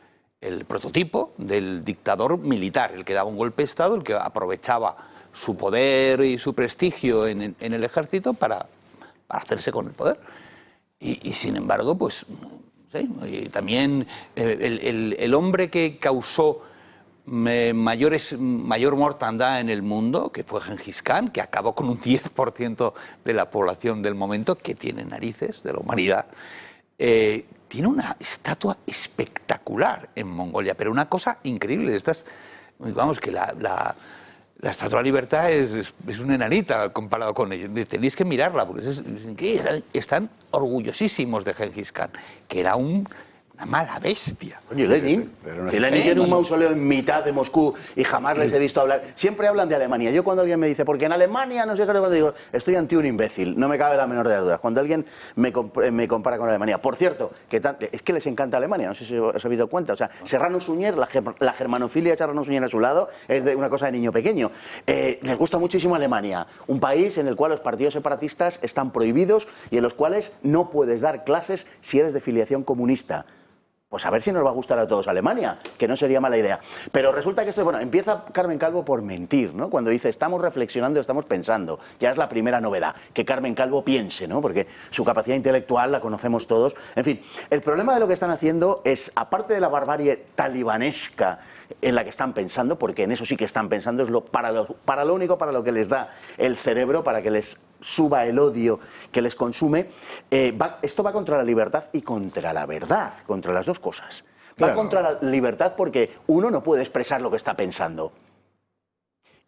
prototipo del dictador militar, el que daba un golpe de Estado, el que aprovechaba su poder y su prestigio en el ejército para hacerse con el poder. Y sin embargo, pues, ¿sí? Y también el hombre que causó mayor mortandad en el mundo, que fue Gengis Khan, que acabó con un 10% de la población del momento, que tiene narices de la humanidad, tiene una estatua espectacular en Mongolia, pero una cosa increíble. Vamos, que la Estatua de la Libertad es una enanita comparado con ellos. Tenéis que mirarla, porque están orgullosísimos de Gengis Khan, que era una Una mala bestia. Oye, Lenin. Y Lenin tiene un mausoleo en mitad de Moscú y jamás les he visto hablar. Siempre hablan de Alemania. Yo cuando alguien me dice, porque en Alemania no sé qué, cuando digo, estoy ante un imbécil, no me cabe la menor de las dudas. Cuando alguien me compara con Alemania. Por cierto, es que les encanta Alemania, no sé si os habéis dado cuenta. O sea, Serrano Suñer, la germanofilia de Serrano Suñer a su lado, es de una cosa de niño pequeño. Les gusta muchísimo Alemania, un país en el cual los partidos separatistas están prohibidos y en los cuales no puedes dar clases si eres de filiación comunista. Pues a ver si nos va a gustar a todos Alemania, que no sería mala idea. Pero resulta que empieza Carmen Calvo por mentir, ¿no? Cuando dice, estamos reflexionando, estamos pensando. Ya es la primera novedad, que Carmen Calvo piense, ¿no? Porque su capacidad intelectual la conocemos todos. En fin, el problema de lo que están haciendo es, aparte de la barbarie talibanesca en la que están pensando, porque en eso sí que están pensando, es para lo único para lo que les da el cerebro, para que les suba el odio que les consume, esto va contra la libertad y contra la verdad, contra las dos cosas. Va contra la libertad porque uno no puede expresar lo que está pensando.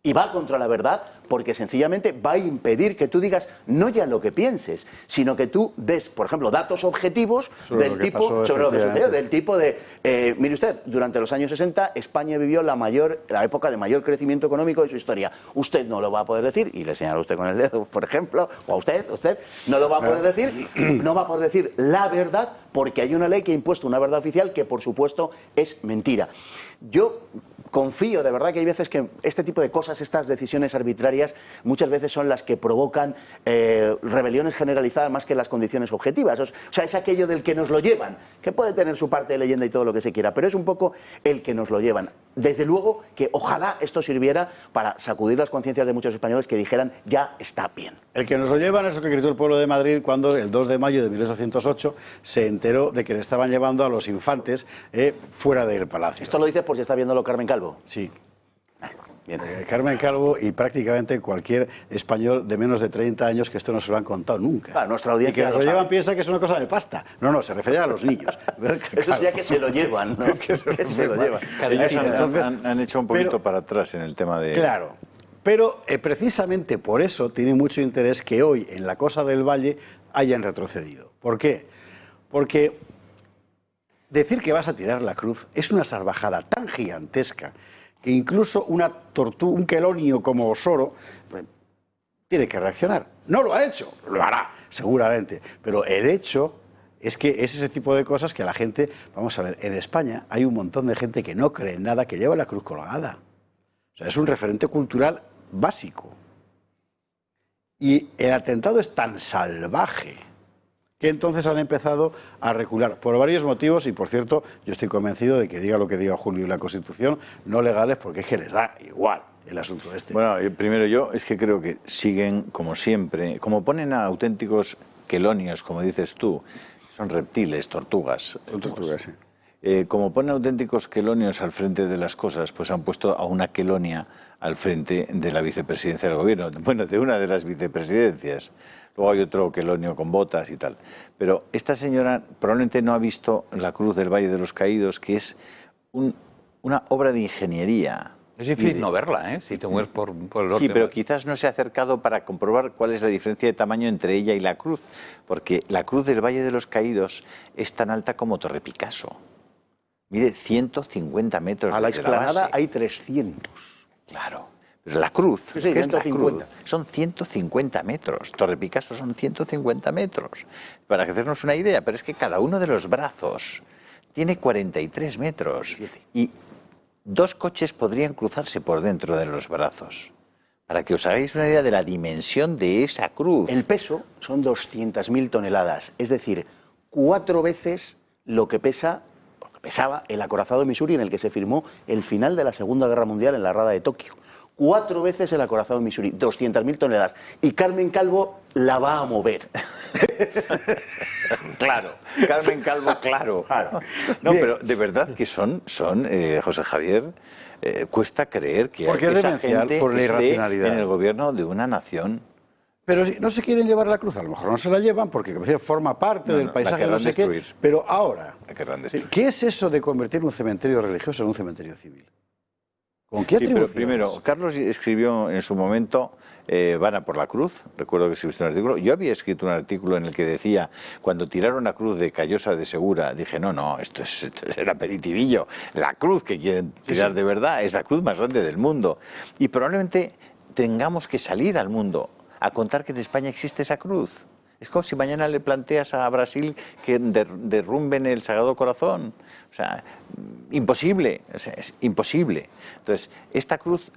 Y va contra la verdad porque sencillamente va a impedir que tú digas no ya lo que pienses, sino que tú des, por ejemplo, datos objetivos del tipo, sobre lo que sucedió, del tipo de, mire usted, durante los años 60 España vivió la época de mayor crecimiento económico de su historia. Usted no lo va a poder decir, y le señala usted con el dedo, por ejemplo, o a usted no lo va a poder decir, no va a poder decir la verdad porque hay una ley que ha impuesto una verdad oficial que, por supuesto, es mentira. Yo confío, de verdad, que hay veces que este tipo de cosas, estas decisiones arbitrarias, muchas veces son las que provocan rebeliones generalizadas más que las condiciones objetivas. O sea, es aquello del que nos lo llevan, que puede tener su parte de leyenda y todo lo que se quiera, pero es un poco el que nos lo llevan. Desde luego que ojalá esto sirviera para sacudir las conciencias de muchos españoles que dijeran, ya está bien. El que nos lo llevan es lo que gritó el pueblo de Madrid cuando el 2 de mayo de 1808 se enteró de que le estaban llevando a los infantes fuera del palacio. ¿Esto lo dices por si está viéndolo Carmen Calvo? Sí. Bien. Carmen Calvo y prácticamente cualquier español de menos de 30 años que esto no se lo han contado nunca. Claro, nuestra audiencia y que nos lo llevan piensa que es una cosa de pasta. No, se refería a los niños. Eso sería que se lo llevan, ¿no? que se lo llevan. Ellos han hecho un poquito para atrás en el tema de... Claro. Pero precisamente por eso tiene mucho interés que hoy en la cosa del Valle hayan retrocedido. ¿Por qué? Porque decir que vas a tirar la cruz es una salvajada tan gigantesca que incluso un quelonio como Osoro tiene que reaccionar. No lo ha hecho, lo hará seguramente, pero el hecho es que es ese tipo de cosas que la gente, vamos a ver, en España hay un montón de gente que no cree en nada, que lleva la cruz colgada. O sea, es un referente cultural básico. Y el atentado es tan salvaje que entonces han empezado a recular por varios motivos y, por cierto, yo estoy convencido de que diga lo que diga Julio y la Constitución, no legales, porque es que les da igual el asunto este. Bueno, primero yo es que creo que siguen, como siempre, como ponen a auténticos quelonios, como dices tú, son reptiles, tortugas. Son tortugas, sí. Como ponen auténticos quelonios al frente de las cosas, pues han puesto a una quelonia al frente de la vicepresidencia del gobierno, bueno, de una de las vicepresidencias. Luego hay otro quelonio con botas y tal. Pero esta señora probablemente no ha visto la Cruz del Valle de los Caídos, que es una obra de ingeniería. Es difícil no verla, ¿eh? Si te mueves por el norte. Sí, pero quizás no se ha acercado para comprobar cuál es la diferencia de tamaño entre ella y la cruz, porque la Cruz del Valle de los Caídos es tan alta como Torre Picasso. Mide 150 metros. A la explanada hay 300. Claro. Pero la cruz, sí, ¿qué es la 150? cruz? Son 150 metros. Torre Picasso son 150 metros. Para hacernos una idea, pero es que cada uno de los brazos tiene 43 metros. Y 2 coches podrían cruzarse por dentro de los brazos. Para que os hagáis una idea de la dimensión de esa cruz. El peso son 200.000 toneladas. Es decir, 4 veces lo que pesaba el acorazado Missouri en el que se firmó el final de la Segunda Guerra Mundial en la Rada de Tokio. 4 veces el acorazado Missouri, 200.000 toneladas. Y Carmen Calvo la va a mover. Claro, Carmen Calvo, claro. No, bien. Pero de verdad que son José Javier, cuesta creer que esa gente por la esté irracionalidad en el gobierno de una nación. Pero si no se quieren llevar la cruz, a lo mejor no se la llevan porque como decía, forma parte del paisaje, no sé qué. Pero ahora, ¿qué es eso de convertir un cementerio religioso en un cementerio civil? ¿Con qué Sí, pero atribuciones? primero, Carlos escribió en su momento Van a por la cruz, recuerdo que escribiste un artículo. Yo había escrito un artículo en el que decía, cuando tiraron la cruz de Callosa de Segura, dije, no, esto es el aperitivillo. La cruz que quieren tirar de verdad es la cruz más grande del mundo. Y probablemente tengamos que salir al mundo a contar que en España existe esa cruz. Es como si mañana le planteas a Brasil que derrumben el Sagrado Corazón. O sea, imposible, o sea, es imposible. Entonces, esta cruz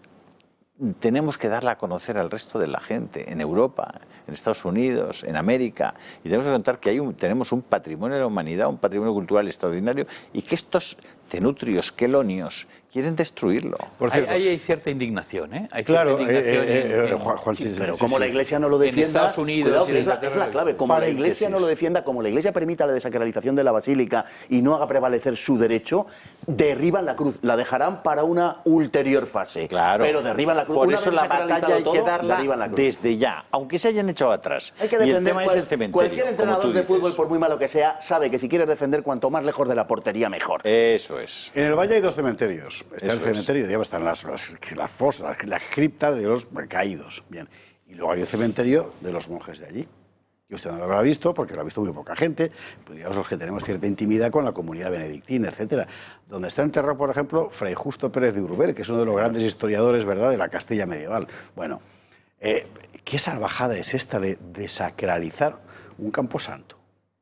tenemos que darla a conocer al resto de la gente, en Europa, en Estados Unidos, en América, y tenemos que contar que tenemos un patrimonio de la humanidad, un patrimonio cultural extraordinario, y que estos cenutrios, quelonios, quieren destruirlo. Por cierto, ahí hay cierta indignación, ¿eh? Hay claro, cierta indignación Juan, sí, pero como la Iglesia no lo defienda, en Estados Unidos, cuidado, es la clave, como la Iglesia no lo defienda, como la Iglesia permita la desacralización de la Basílica y no haga prevalecer su derecho, derriban la cruz, la dejarán para una ulterior fase. Claro. Pero derriban la cruz. Por Una eso vez la batalla hay que darla la cruz. desde ya, aunque se hayan echado atrás. Hay que y el defender tema es el cementerio. Cualquier entrenador de fútbol, por muy malo que sea, sabe que si quieres defender cuanto más lejos de la portería, mejor. Eso es. En el Valle hay dos cementerios. Está el cementerio, digamos, están las fosas, la cripta de los caídos. Bien. Y luego hay el cementerio de los monjes de allí. Y usted no lo habrá visto, porque lo ha visto muy poca gente, pues digamos los que tenemos cierta intimidad con la comunidad benedictina, etcétera. Donde está enterrado, por ejemplo, Fray Justo Pérez de Urbel, que es uno de los grandes historiadores, ¿verdad?, de la Castilla medieval. Bueno, ¿qué salvajada es esta de desacralizar un camposanto?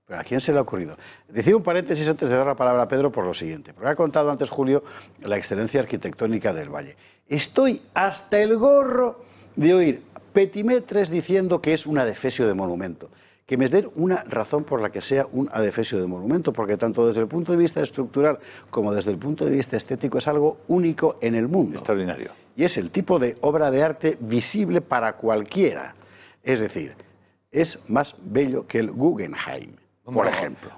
¿Pero a quién se le ha ocurrido? Decía un paréntesis antes de dar la palabra a Pedro por lo siguiente, porque ha contado antes Julio la excelencia arquitectónica del Valle. Estoy hasta el gorro de oír petimetres diciendo que es un adefesio de monumento. Que me den una razón por la que sea un adefesio de monumento, porque tanto desde el punto de vista estructural como desde el punto de vista estético es algo único en el mundo. Extraordinario. Y es el tipo de obra de arte visible para cualquiera. Es decir, es más bello que el Guggenheim, por ejemplo.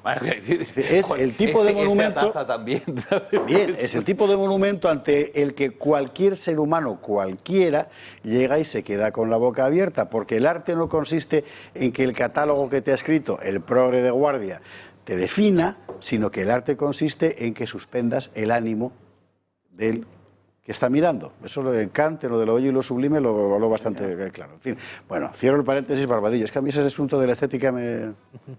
Es el tipo de monumento. También, bien, es el tipo de monumento ante el que cualquier ser humano, cualquiera, llega y se queda con la boca abierta, porque el arte no consiste en que el catálogo que te ha escrito el progre de guardia te defina, sino que el arte consiste en que suspendas el ánimo del que está mirando. Eso lo de Kant, lo de lo bello y lo sublime, lo habló bastante claro. En fin, bueno, cierro el paréntesis, Barbadillo. Es que a mí ese asunto de la estética me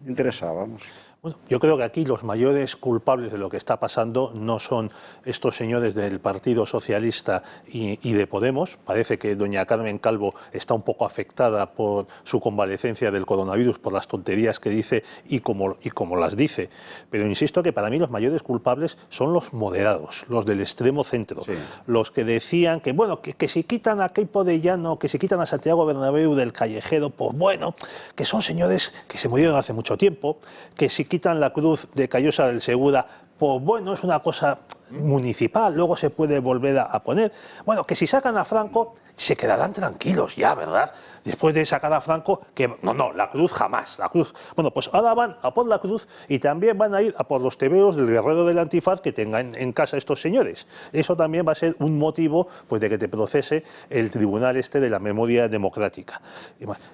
interesaba, vamos. Bueno, yo creo que aquí los mayores culpables de lo que está pasando no son estos señores del Partido Socialista y de Podemos. Parece que doña Carmen Calvo está un poco afectada por su convalecencia del coronavirus, por las tonterías que dice y como las dice. Pero insisto que para mí los mayores culpables son los moderados, los del extremo centro. Sí. Los que decían que, bueno, que si quitan a Queipo de Llano, que si quitan a Santiago Bernabéu del callejero, pues bueno, que son señores que se murieron hace mucho tiempo, que si quitan la cruz de Callosa del Segura, pues bueno, es una cosa municipal, luego se puede volver a poner. Bueno, que si sacan a Franco, se quedarán tranquilos ya, ¿verdad? Después de sacar a Franco, que no, la cruz jamás, la cruz. Bueno, pues ahora van a por la cruz y también van a ir a por los tebeos del guerrero del antifaz que tengan en casa estos señores. Eso también va a ser un motivo, pues, de que te procese el tribunal de la memoria democrática.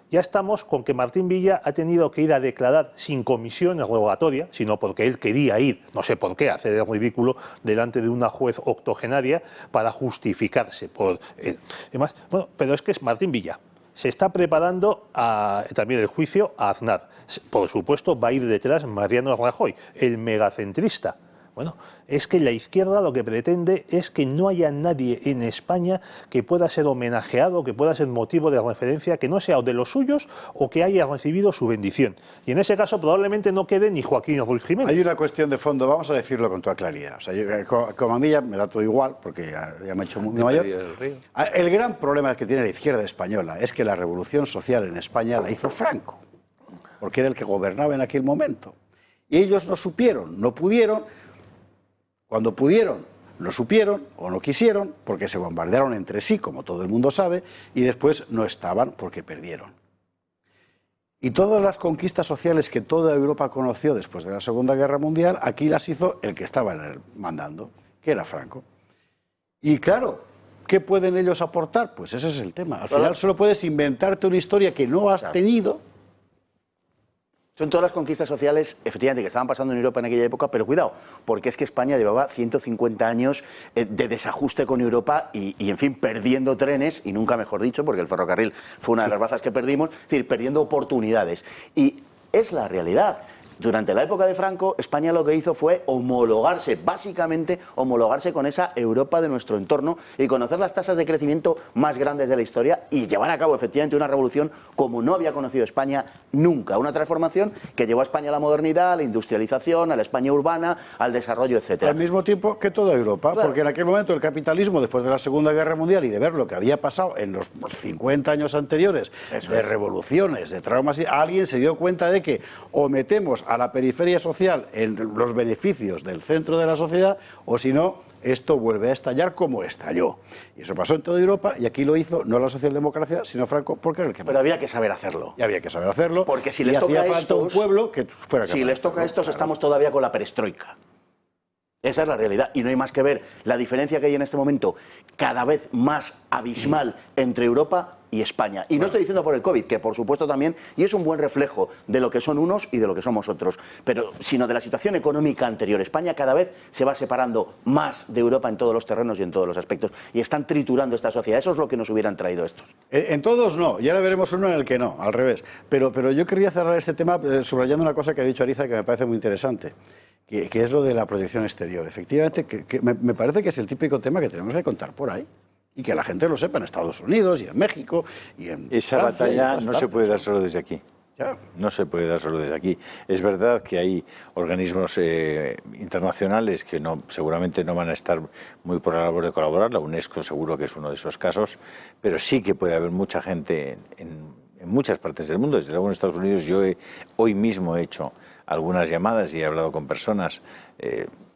Ya estamos con que Martín Villa ha tenido que ir a declarar sin comisión rogatoria, sino porque él quería ir, no sé por qué, hacer el ridículo delante de una juez octogenaria para justificarse por él. Además, bueno, pero es que es Martín Villa. Se está preparando también el juicio a Aznar. Por supuesto, va a ir detrás Mariano Rajoy, el megacentrista. Bueno, es que la izquierda lo que pretende es que no haya nadie en España que pueda ser homenajeado, que pueda ser motivo de referencia, que no sea o de los suyos o que haya recibido su bendición. Y en ese caso probablemente no quede ni Joaquín Ruiz Jiménez. Hay una cuestión de fondo, vamos a decirlo con toda claridad. O sea, como a mí ya me da todo igual, porque ya me ha hecho muy mayor. El gran problema que tiene la izquierda española es que la revolución social en España la hizo Franco, porque era el que gobernaba en aquel momento. Y ellos no supieron, no pudieron. Cuando pudieron, no supieron o no quisieron, porque se bombardearon entre sí, como todo el mundo sabe, y después no estaban porque perdieron. Y todas las conquistas sociales que toda Europa conoció después de la Segunda Guerra Mundial, aquí las hizo el que estaba mandando, que era Franco. Y claro, ¿qué pueden ellos aportar? Pues ese es el tema. Al final solo puedes inventarte una historia que no has tenido. Son todas las conquistas sociales, efectivamente, que estaban pasando en Europa en aquella época, pero cuidado, porque es que España llevaba 150 años de desajuste con Europa y, en fin, perdiendo trenes, y nunca mejor dicho, porque el ferrocarril fue una de las bazas que perdimos, es decir, perdiendo oportunidades. Y es la realidad. Durante la época de Franco, España lo que hizo fue homologarse, básicamente homologarse con esa Europa de nuestro entorno y conocer las tasas de crecimiento más grandes de la historia y llevar a cabo efectivamente una revolución como no había conocido España nunca. Una transformación que llevó a España a la modernidad, a la industrialización, a la España urbana, al desarrollo, etcétera. Al mismo tiempo que toda Europa, claro. Porque en aquel momento el capitalismo, después de la Segunda Guerra Mundial y de ver lo que había pasado en los 50 años anteriores, revoluciones, de traumas, alguien se dio cuenta de que o metemos a la periferia social en los beneficios del centro de la sociedad, o si no, esto vuelve a estallar como estalló. Y eso pasó en toda Europa, y aquí lo hizo no la socialdemocracia, sino Franco, porque era el que... Pero había que saber hacerlo. Y había que saber hacerlo, porque si les toca a estos, un pueblo que fuera capaz. Si les toca a estos, estamos todavía con la perestroika. Esa es la realidad, y no hay más que ver la diferencia que hay en este momento, cada vez más abismal entre Europa y España. Y no estoy diciendo por el COVID, que por supuesto también, y es un buen reflejo de lo que son unos y de lo que somos otros, pero sino de la situación económica anterior. España cada vez se va separando más de Europa en todos los terrenos y en todos los aspectos, y están triturando esta sociedad. Eso es lo que nos hubieran traído estos. En todos no, y ahora veremos uno en el que no, al revés. Pero yo quería cerrar este tema subrayando una cosa que ha dicho Ariza que me parece muy interesante. Que es lo de la proyección exterior. Efectivamente, me parece que es el típico tema que tenemos que contar por ahí. Y que la gente lo sepa en Estados Unidos y en México y en Esa Francia, batalla no se puede dar solo desde aquí. Ya. No se puede dar solo desde aquí. Es verdad que hay organismos internacionales que seguramente no van a estar muy por la labor de colaborar. La UNESCO seguro que es uno de esos casos, pero sí que puede haber mucha gente en muchas partes del mundo. Desde luego en Estados Unidos yo hoy mismo he hecho algunas llamadas y he hablado con personas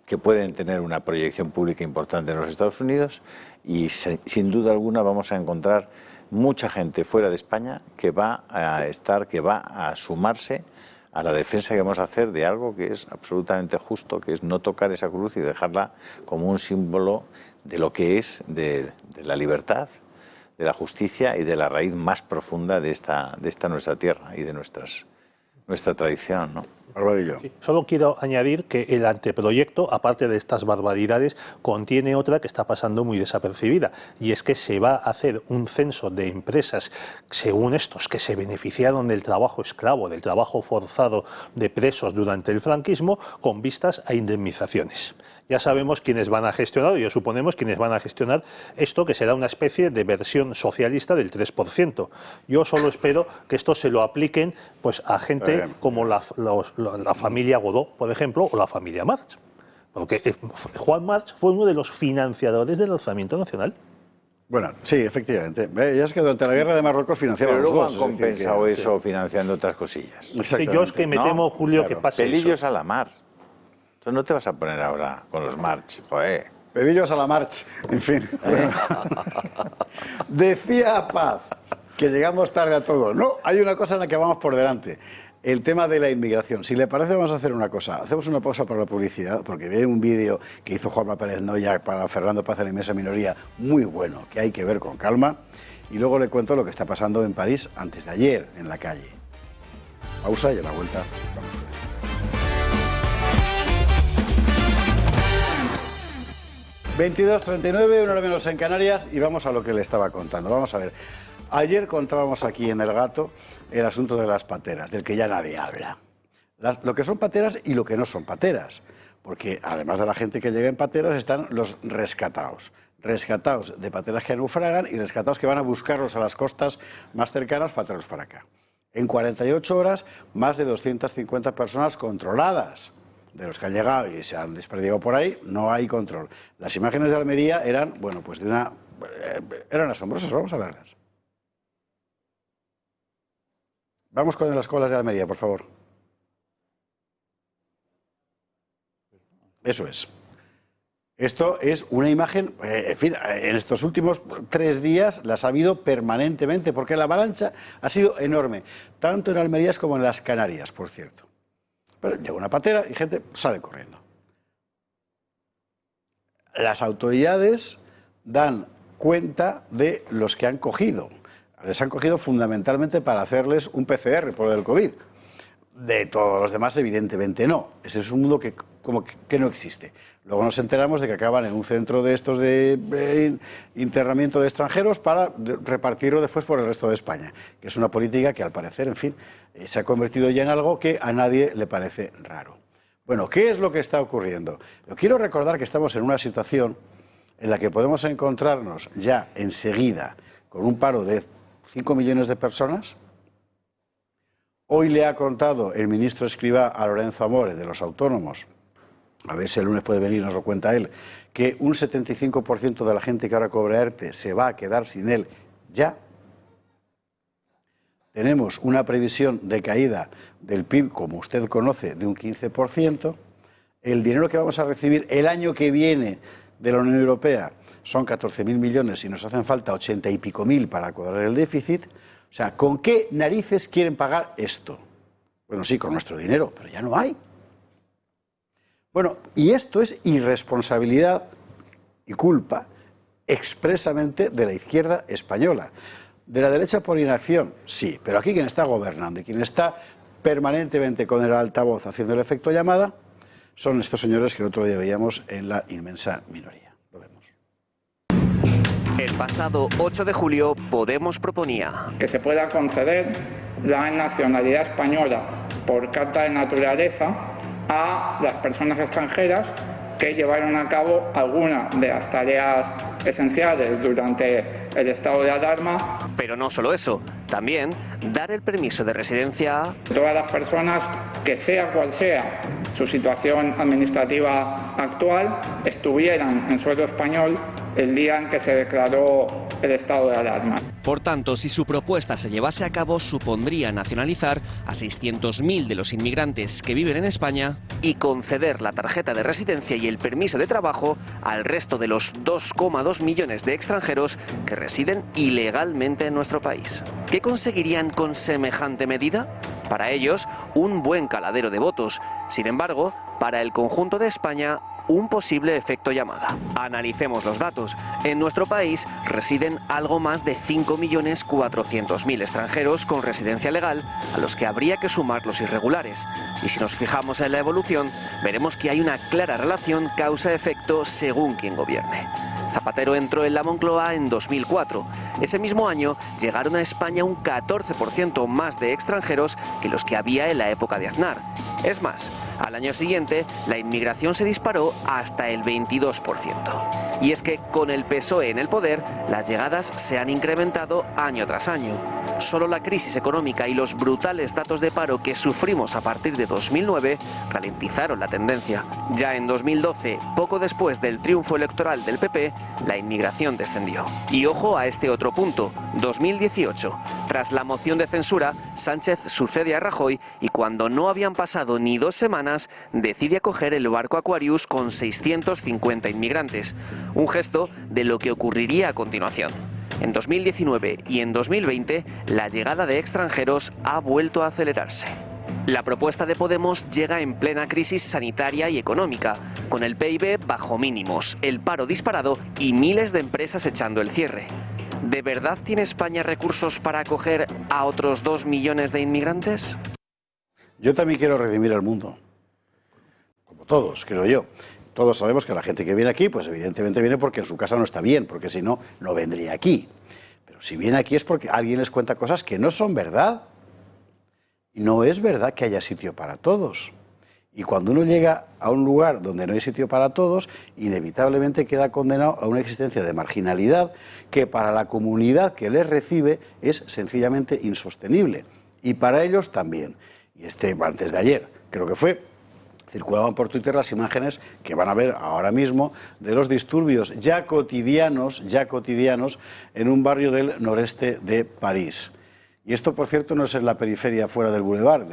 que pueden tener una proyección pública importante en los Estados Unidos, y sin duda alguna vamos a encontrar mucha gente fuera de España que va a sumarse a la defensa que vamos a hacer de algo que es absolutamente justo, que es no tocar esa cruz y dejarla como un símbolo de lo que es de la libertad, de la justicia y de la raíz más profunda de esta nuestra tierra y de nuestra tradición, ¿no? Sí, solo quiero añadir que el anteproyecto, aparte de estas barbaridades, contiene otra que está pasando muy desapercibida, y es que se va a hacer un censo de empresas, según estos, que se beneficiaron del trabajo esclavo, del trabajo forzado de presos durante el franquismo, con vistas a indemnizaciones. Ya sabemos quiénes van a gestionar, o ya suponemos quiénes van a gestionar esto, que será una especie de versión socialista del 3%. Yo solo espero que esto se lo apliquen pues a gente como la familia Godó, por ejemplo, o la familia March. Porque Juan March fue uno de los financiadores del alzamiento nacional. Bueno, sí, efectivamente. Ya es que durante la guerra de Marruecos financiaban los dos. Pero luego han compensado eso financiando otras cosillas. Sí, yo es que me temo, Julio, que pase Pelillos eso. a la mar. Entonces no te vas a poner ahora con los March, joder. Pelillos a la March, en fin. Decía Paz que llegamos tarde a todo. No, hay una cosa en la que vamos por delante. El tema de la inmigración. Si le parece, vamos a hacer una cosa. Hacemos una pausa para la publicidad, porque viene un vídeo que hizo Juanma Pérez Noya para Fernando Paz en la inmensa minoría, muy bueno, que hay que ver con calma. Y luego le cuento lo que está pasando en París antes de ayer, en la calle. Pausa y a la vuelta vamos con esto. 22:39, una hora menos en Canarias, y vamos a lo que le estaba contando. Vamos a ver. Ayer contábamos aquí en El Gato el asunto de las pateras, del que ya nadie habla. Lo que son pateras y lo que no son pateras. Porque además de la gente que llega en pateras están los rescatados. Rescatados de pateras que naufragan y rescatados que van a buscarlos a las costas más cercanas para traerlos para acá. En 48 horas, más de 250 personas controladas. De los que han llegado y se han desperdigado por ahí, no hay control. Las imágenes de Almería eran, bueno, pues eran asombrosas. Vamos a verlas. Vamos con las colas de Almería, por favor. Eso es. Esto es una imagen, en fin, en estos últimos 3 días las ha habido permanentemente, porque la avalancha ha sido enorme, tanto en Almería como en las Canarias, por cierto. Pero llega una patera y gente sale corriendo. Las autoridades dan cuenta de los que han cogido. Les han cogido fundamentalmente para hacerles un PCR por el COVID. De todos los demás, evidentemente no. Ese es un mundo que no existe. Luego nos enteramos de que acaban en un centro de estos de internamiento de extranjeros para repartirlo después por el resto de España, que es una política que al parecer, en fin, se ha convertido ya en algo que a nadie le parece raro. Bueno, ¿qué es lo que está ocurriendo? Yo quiero recordar que estamos en una situación en la que podemos encontrarnos ya enseguida con un paro de 5 millones de personas. Hoy le ha contado el ministro Escrivá a Lorenzo Amore de los autónomos, a ver si el lunes puede venir y nos lo cuenta él, que un 75% de la gente que ahora cobra ERTE se va a quedar sin él ya. Tenemos una previsión de caída del PIB, como usted conoce, de un 15%. El dinero que vamos a recibir el año que viene de la Unión Europea son 14.000 millones y nos hacen falta 80 y pico mil para cuadrar el déficit. O sea, ¿con qué narices quieren pagar esto? Bueno, sí, con nuestro dinero, pero ya no hay. Bueno, y esto es irresponsabilidad y culpa expresamente de la izquierda española. De la derecha por inacción, sí, pero aquí quien está gobernando y quien está permanentemente con el altavoz haciendo el efecto llamada son estos señores que el otro día veíamos en la inmensa minoría. Lo vemos. El pasado 8 de julio, Podemos proponía que se pueda conceder la nacionalidad española por carta de naturaleza a las personas extranjeras que llevaron a cabo alguna de las tareas esenciales durante el estado de alarma. Pero no solo eso, también dar el permiso de residencia a todas las personas que, sea cual sea su situación administrativa actual, estuvieran en suelo español el día en que se declaró el estado de alarma. Por tanto, si su propuesta se llevase a cabo, supondría nacionalizar a 600.000 de los inmigrantes que viven en España y conceder la tarjeta de residencia y el permiso de trabajo al resto de los 2,2 millones de extranjeros que residen ilegalmente en nuestro país. ¿Qué conseguirían con semejante medida? Para ellos, un buen caladero de votos. Sin embargo, para el conjunto de España, un posible efecto llamada. Analicemos los datos. En nuestro país residen algo más de 5.400.000 extranjeros con residencia legal, a los que habría que sumar los irregulares. Y si nos fijamos en la evolución, veremos que hay una clara relación causa-efecto según quien gobierne. Zapatero entró en la Moncloa en 2004. Ese mismo año llegaron a España un 14% más de extranjeros que los que había en la época de Aznar. Es más, al año siguiente la inmigración se disparó hasta el 22%. Y es que con el PSOE en el poder, las llegadas se han incrementado año tras año. Solo la crisis económica y los brutales datos de paro que sufrimos a partir de 2009 ralentizaron la tendencia. Ya en 2012, poco después del triunfo electoral del PP, la inmigración descendió. Y ojo a este otro punto, 2018. Tras la moción de censura, Sánchez sucede a Rajoy y cuando no habían pasado ni 2 semanas, decide acoger el barco Aquarius con 650 inmigrantes. Un gesto de lo que ocurriría a continuación. En 2019 y en 2020, la llegada de extranjeros ha vuelto a acelerarse. La propuesta de Podemos llega en plena crisis sanitaria y económica, con el PIB bajo mínimos, el paro disparado y miles de empresas echando el cierre. ¿De verdad tiene España recursos para acoger a otros 2 millones de inmigrantes? Yo también quiero redimir al mundo, como todos, creo yo. Todos sabemos que la gente que viene aquí, pues evidentemente viene porque en su casa no está bien, porque si no, no vendría aquí. Pero si viene aquí es porque alguien les cuenta cosas que no son verdad. Y no es verdad que haya sitio para todos. Y cuando uno llega a un lugar donde no hay sitio para todos, inevitablemente queda condenado a una existencia de marginalidad que para la comunidad que les recibe es sencillamente insostenible. Y para ellos también. Y antes de ayer, creo que fue, circulaban por Twitter las imágenes que van a ver ahora mismo de los disturbios ya cotidianos en un barrio del noreste de París. Y esto, por cierto, no es en la periferia fuera del Boulevard.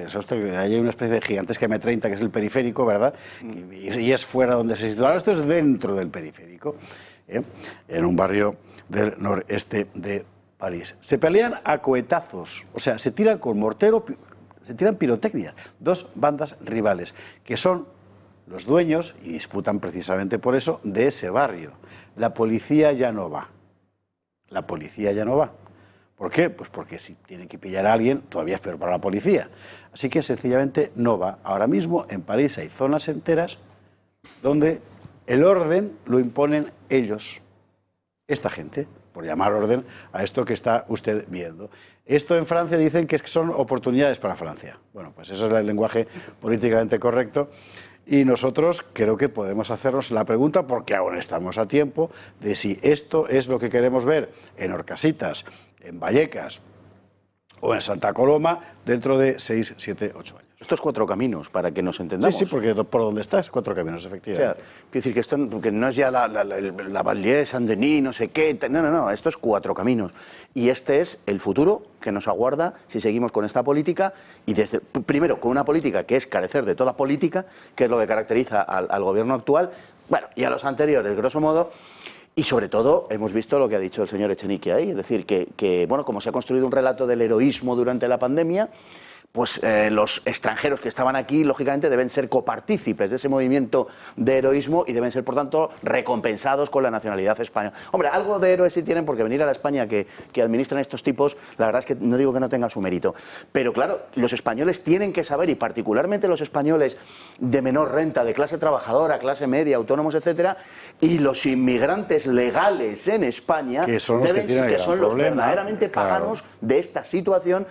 Hay una especie de gigantesca M30 que es el periférico, ¿verdad? Y es fuera donde se sitúa. Ahora esto es dentro del periférico, en un barrio del noreste de París. Se pelean a cohetazos, o sea, se tiran con mortero, se tiran pirotecnia, 2 bandas rivales, que son los dueños, y disputan precisamente por eso, de ese barrio. La policía ya no va. La policía ya no va. ¿Por qué? Pues porque si tienen que pillar a alguien, todavía es peor para la policía. Así que sencillamente no va. Ahora mismo en París hay zonas enteras donde el orden lo imponen ellos, esta gente, por llamar orden a esto que está usted viendo. Esto en Francia dicen que son oportunidades para Francia. Bueno, pues eso es el lenguaje políticamente correcto. Y nosotros creo que podemos hacernos la pregunta, porque aún estamos a tiempo, de si esto es lo que queremos ver en Orcasitas, en Vallecas o en Santa Coloma dentro de 6, 7, 8 años. Estos 4 caminos, para que nos entendamos. Sí, sí, porque por donde estás, 4 caminos, efectivamente. O sea, quiero decir que esto que no es ya la Banlieue, Saint-Denis, no sé qué. No, esto es 4 caminos. Y este es el futuro que nos aguarda si seguimos con esta política. Y primero, con una política que es carecer de toda política, que es lo que caracteriza al gobierno actual, bueno, y a los anteriores, grosso modo. Y sobre todo, hemos visto lo que ha dicho el señor Echenique ahí, es decir, que bueno, como se ha construido un relato del heroísmo durante la pandemia, pues los extranjeros que estaban aquí, lógicamente, deben ser copartícipes de ese movimiento de heroísmo y deben ser, por tanto, recompensados con la nacionalidad española. Hombre, algo de héroes sí tienen, porque venir a la España que administran estos tipos, la verdad es que no digo que no tenga su mérito. Pero claro, los españoles tienen que saber, y particularmente los españoles de menor renta, de clase trabajadora, clase media, autónomos, etcétera, y los inmigrantes legales en España, que son los verdaderamente paganos de esta situación,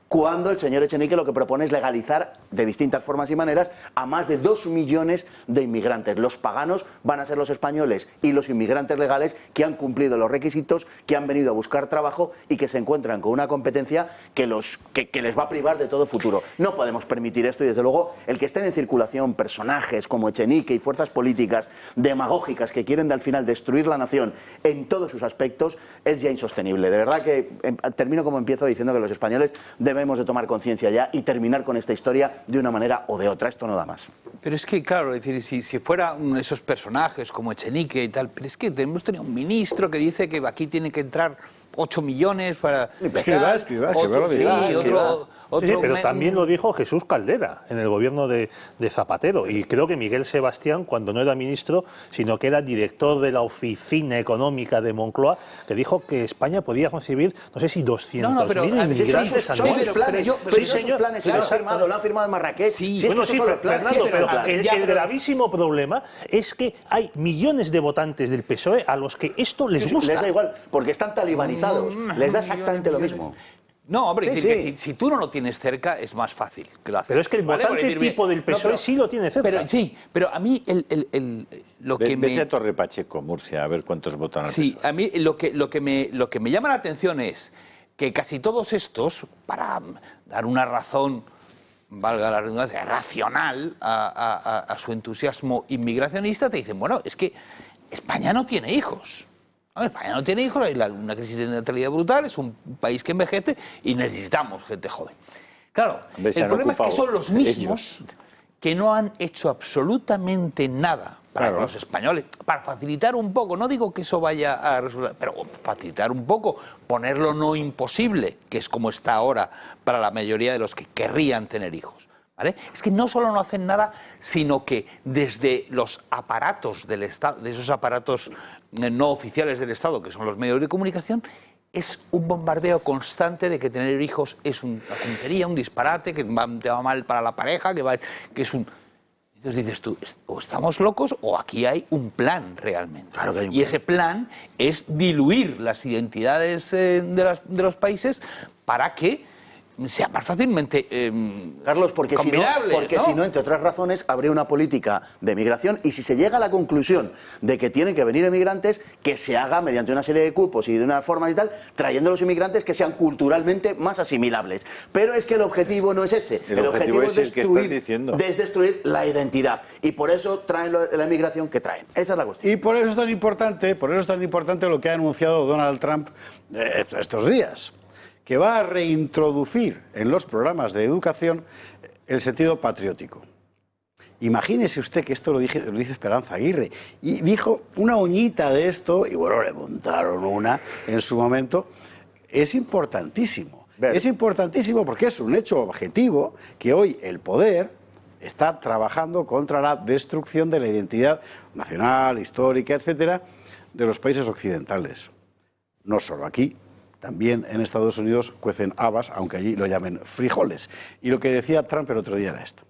cuando el señor Echenique lo que propone es legalizar de distintas formas y maneras a más de 2 millones de inmigrantes. Los paganos van a ser los españoles y los inmigrantes legales que han cumplido los requisitos, que han venido a buscar trabajo y que se encuentran con una competencia que les va a privar de todo futuro. No podemos permitir esto y, desde luego, el que estén en circulación personajes como Echenique y fuerzas políticas demagógicas que quieren al final destruir la nación en todos sus aspectos es ya insostenible. De verdad que termino como empiezo diciendo que los españoles debemos de tomar conciencia ya y terminar con esta historia de una manera o de otra. Esto no da más. Pero es que, claro, es decir, si fuera esos personajes como Echenique y tal, pero es que hemos tenido un ministro que dice que aquí tiene que entrar 8 millones para... Pero también lo dijo Jesús Caldera en el gobierno de Zapatero, y creo que Miguel Sebastián, cuando no era ministro, sino que era director de la Oficina Económica de Moncloa, que dijo que España podía recibir, no sé si 200.000 inmigrantes anuales. Esos planes lo han firmado en Marrakech. Sí, bueno, sí, Fernando, pero el gravísimo problema es que hay millones de votantes del PSOE a los que esto les gusta. Les da igual, porque están talibanizados. Les da exactamente lo mismo. No, hombre, sí, decir que si tú no lo tienes cerca es más fácil que lo haces. Pero es que el votante tipo del PSOE sí lo tiene cerca. Pero, sí, pero a mí lo que me... Vete a Torre Pacheco, Murcia, a ver cuántos votan al PSOE. Sí, a mí lo que me llama la atención es que casi todos estos, para dar una razón, valga la redundancia, racional a su entusiasmo inmigracionista, te dicen, bueno, es que España no tiene hijos. No, España no tiene hijos, hay una crisis de natalidad brutal, es un país que envejece y necesitamos gente joven. Claro, el problema es que son los mismos que no han hecho absolutamente nada para los españoles, para facilitar un poco, no digo que eso vaya a resolver, pero facilitar un poco, ponerlo no imposible, que es como está ahora para la mayoría de los que querrían tener hijos. ¿Vale? Es que no solo no hacen nada, sino que desde los aparatos del Estado, de esos aparatos no oficiales del Estado, que son los medios de comunicación, es un bombardeo constante de que tener hijos es una tontería, un disparate, que te va mal para la pareja, que es un... Entonces dices tú, o estamos locos o aquí hay un plan realmente. Claro que hay un plan. Y ese plan es diluir las identidades de los países para que sea más fácilmente Carlos, porque si no, entre otras razones, habría una política de migración, y si se llega a la conclusión de que tienen que venir emigrantes, que se haga mediante una serie de cupos y de unas formas y tal, trayendo a los inmigrantes que sean culturalmente más asimilables. Pero es que el objetivo no es ese. El objetivo es destruir la identidad. Y por eso traen la inmigración que traen. Esa es la cuestión. Y por eso es tan importante, lo que ha anunciado Donald Trump estos días, que va a reintroducir en los programas de educación el sentido patriótico. Imagínese usted que esto lo dice Esperanza Aguirre, y dijo una uñita de esto, y bueno, le montaron una en su momento. Es importantísimo. Es importantísimo porque es un hecho objetivo que hoy el poder está trabajando contra la destrucción de la identidad nacional, histórica, etcétera, de los países occidentales. No solo aquí, también en Estados Unidos cuecen habas, aunque allí lo llamen frijoles. Y lo que decía Trump el otro día era esto.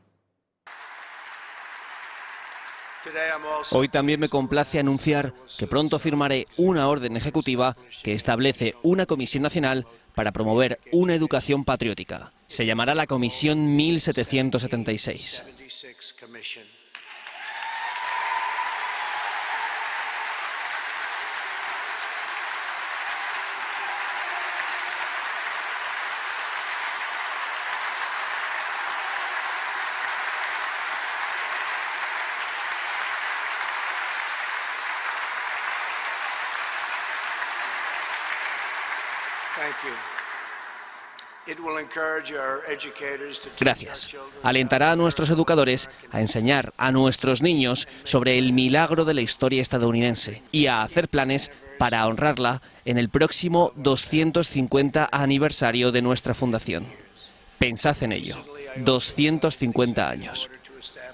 Hoy también me complace anunciar que pronto firmaré una orden ejecutiva que establece una comisión nacional para promover una educación patriótica. Se llamará la Comisión 1776. Gracias. Alentará a nuestros educadores a enseñar a nuestros niños sobre el milagro de la historia estadounidense y a hacer planes para honrarla en el próximo 250 aniversario de nuestra fundación. Pensad en ello. 250 años.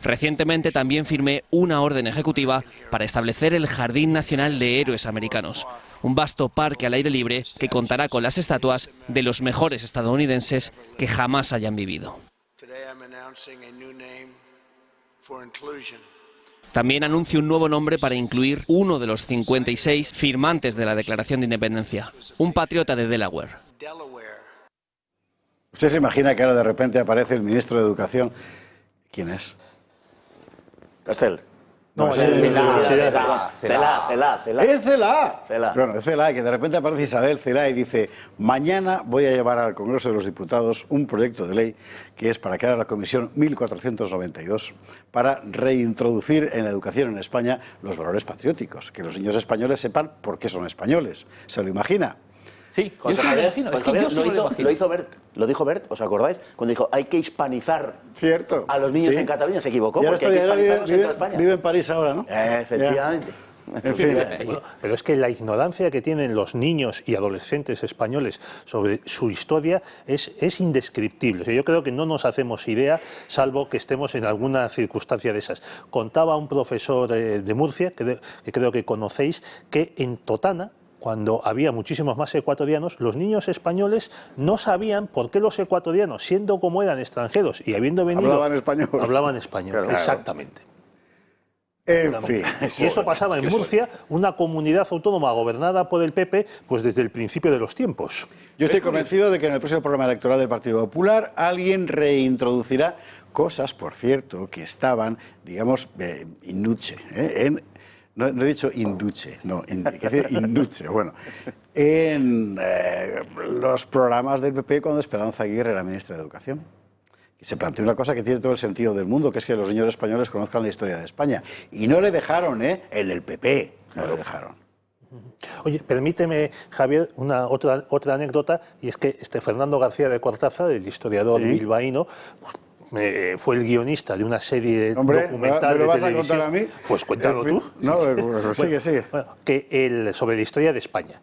Recientemente también firmé una orden ejecutiva para establecer el Jardín Nacional de Héroes Americanos, un vasto parque al aire libre que contará con las estatuas de los mejores estadounidenses que jamás hayan vivido. También anuncio un nuevo nombre para incluir uno de los 56 firmantes de la Declaración de Independencia, un patriota de Delaware. ¿Usted se imagina que ahora de repente aparece el ministro de Educación? ¿Quién es? Castel. No, es Celaá. Es Celaá. Bueno, es Celaá, que de repente aparece Isabel Celaá y dice: mañana voy a llevar al Congreso de los Diputados un proyecto de ley que es para crear la Comisión 1492 para reintroducir en la educación en España los valores patrióticos, que los niños españoles sepan por qué son españoles. ¿Se lo imagina? Sí, yo sí me lo imagino. Es que yo sí me lo imagino. Lo hizo Bert, lo dijo Bert, ¿os acordáis? Cuando dijo, hay que hispanizar a los niños en Cataluña, se equivocó, porque hay que hispanizarlos en toda España. Vive en París ahora, ¿no? Efectivamente. En fin. Pero es que la ignorancia que tienen los niños y adolescentes españoles sobre su historia es indescriptible. O sea, yo creo que no nos hacemos idea, salvo que estemos en alguna circunstancia de esas. Contaba un profesor de Murcia, que creo que conocéis, que en Totana, cuando había muchísimos más ecuatorianos, los niños españoles no sabían por qué los ecuatorianos, siendo como eran extranjeros y habiendo venido... Hablaban español, claro. Exactamente. En fin. Y eso pasaba en Murcia, una comunidad autónoma gobernada por el PP, pues desde el principio de los tiempos. Yo estoy convencido de que en el próximo programa electoral del Partido Popular alguien reintroducirá cosas, por cierto, que estaban, digamos, in nuce, no he dicho induce, no, hay que decir induce, bueno, en los programas del PP cuando Esperanza Aguirre era ministra de Educación. Y se planteó una cosa que tiene todo el sentido del mundo, que es que los niños españoles conozcan la historia de España. Y no le dejaron, en el PP, no le dejaron. Oye, permíteme, Javier, otra anécdota, y es que Fernando García de Cortázar, el historiador bilbaíno, fue el guionista de una serie documental ¿me lo vas de televisión. A contar a mí? Pues cuéntalo tú. No, sigue. Bueno, sobre la historia de España.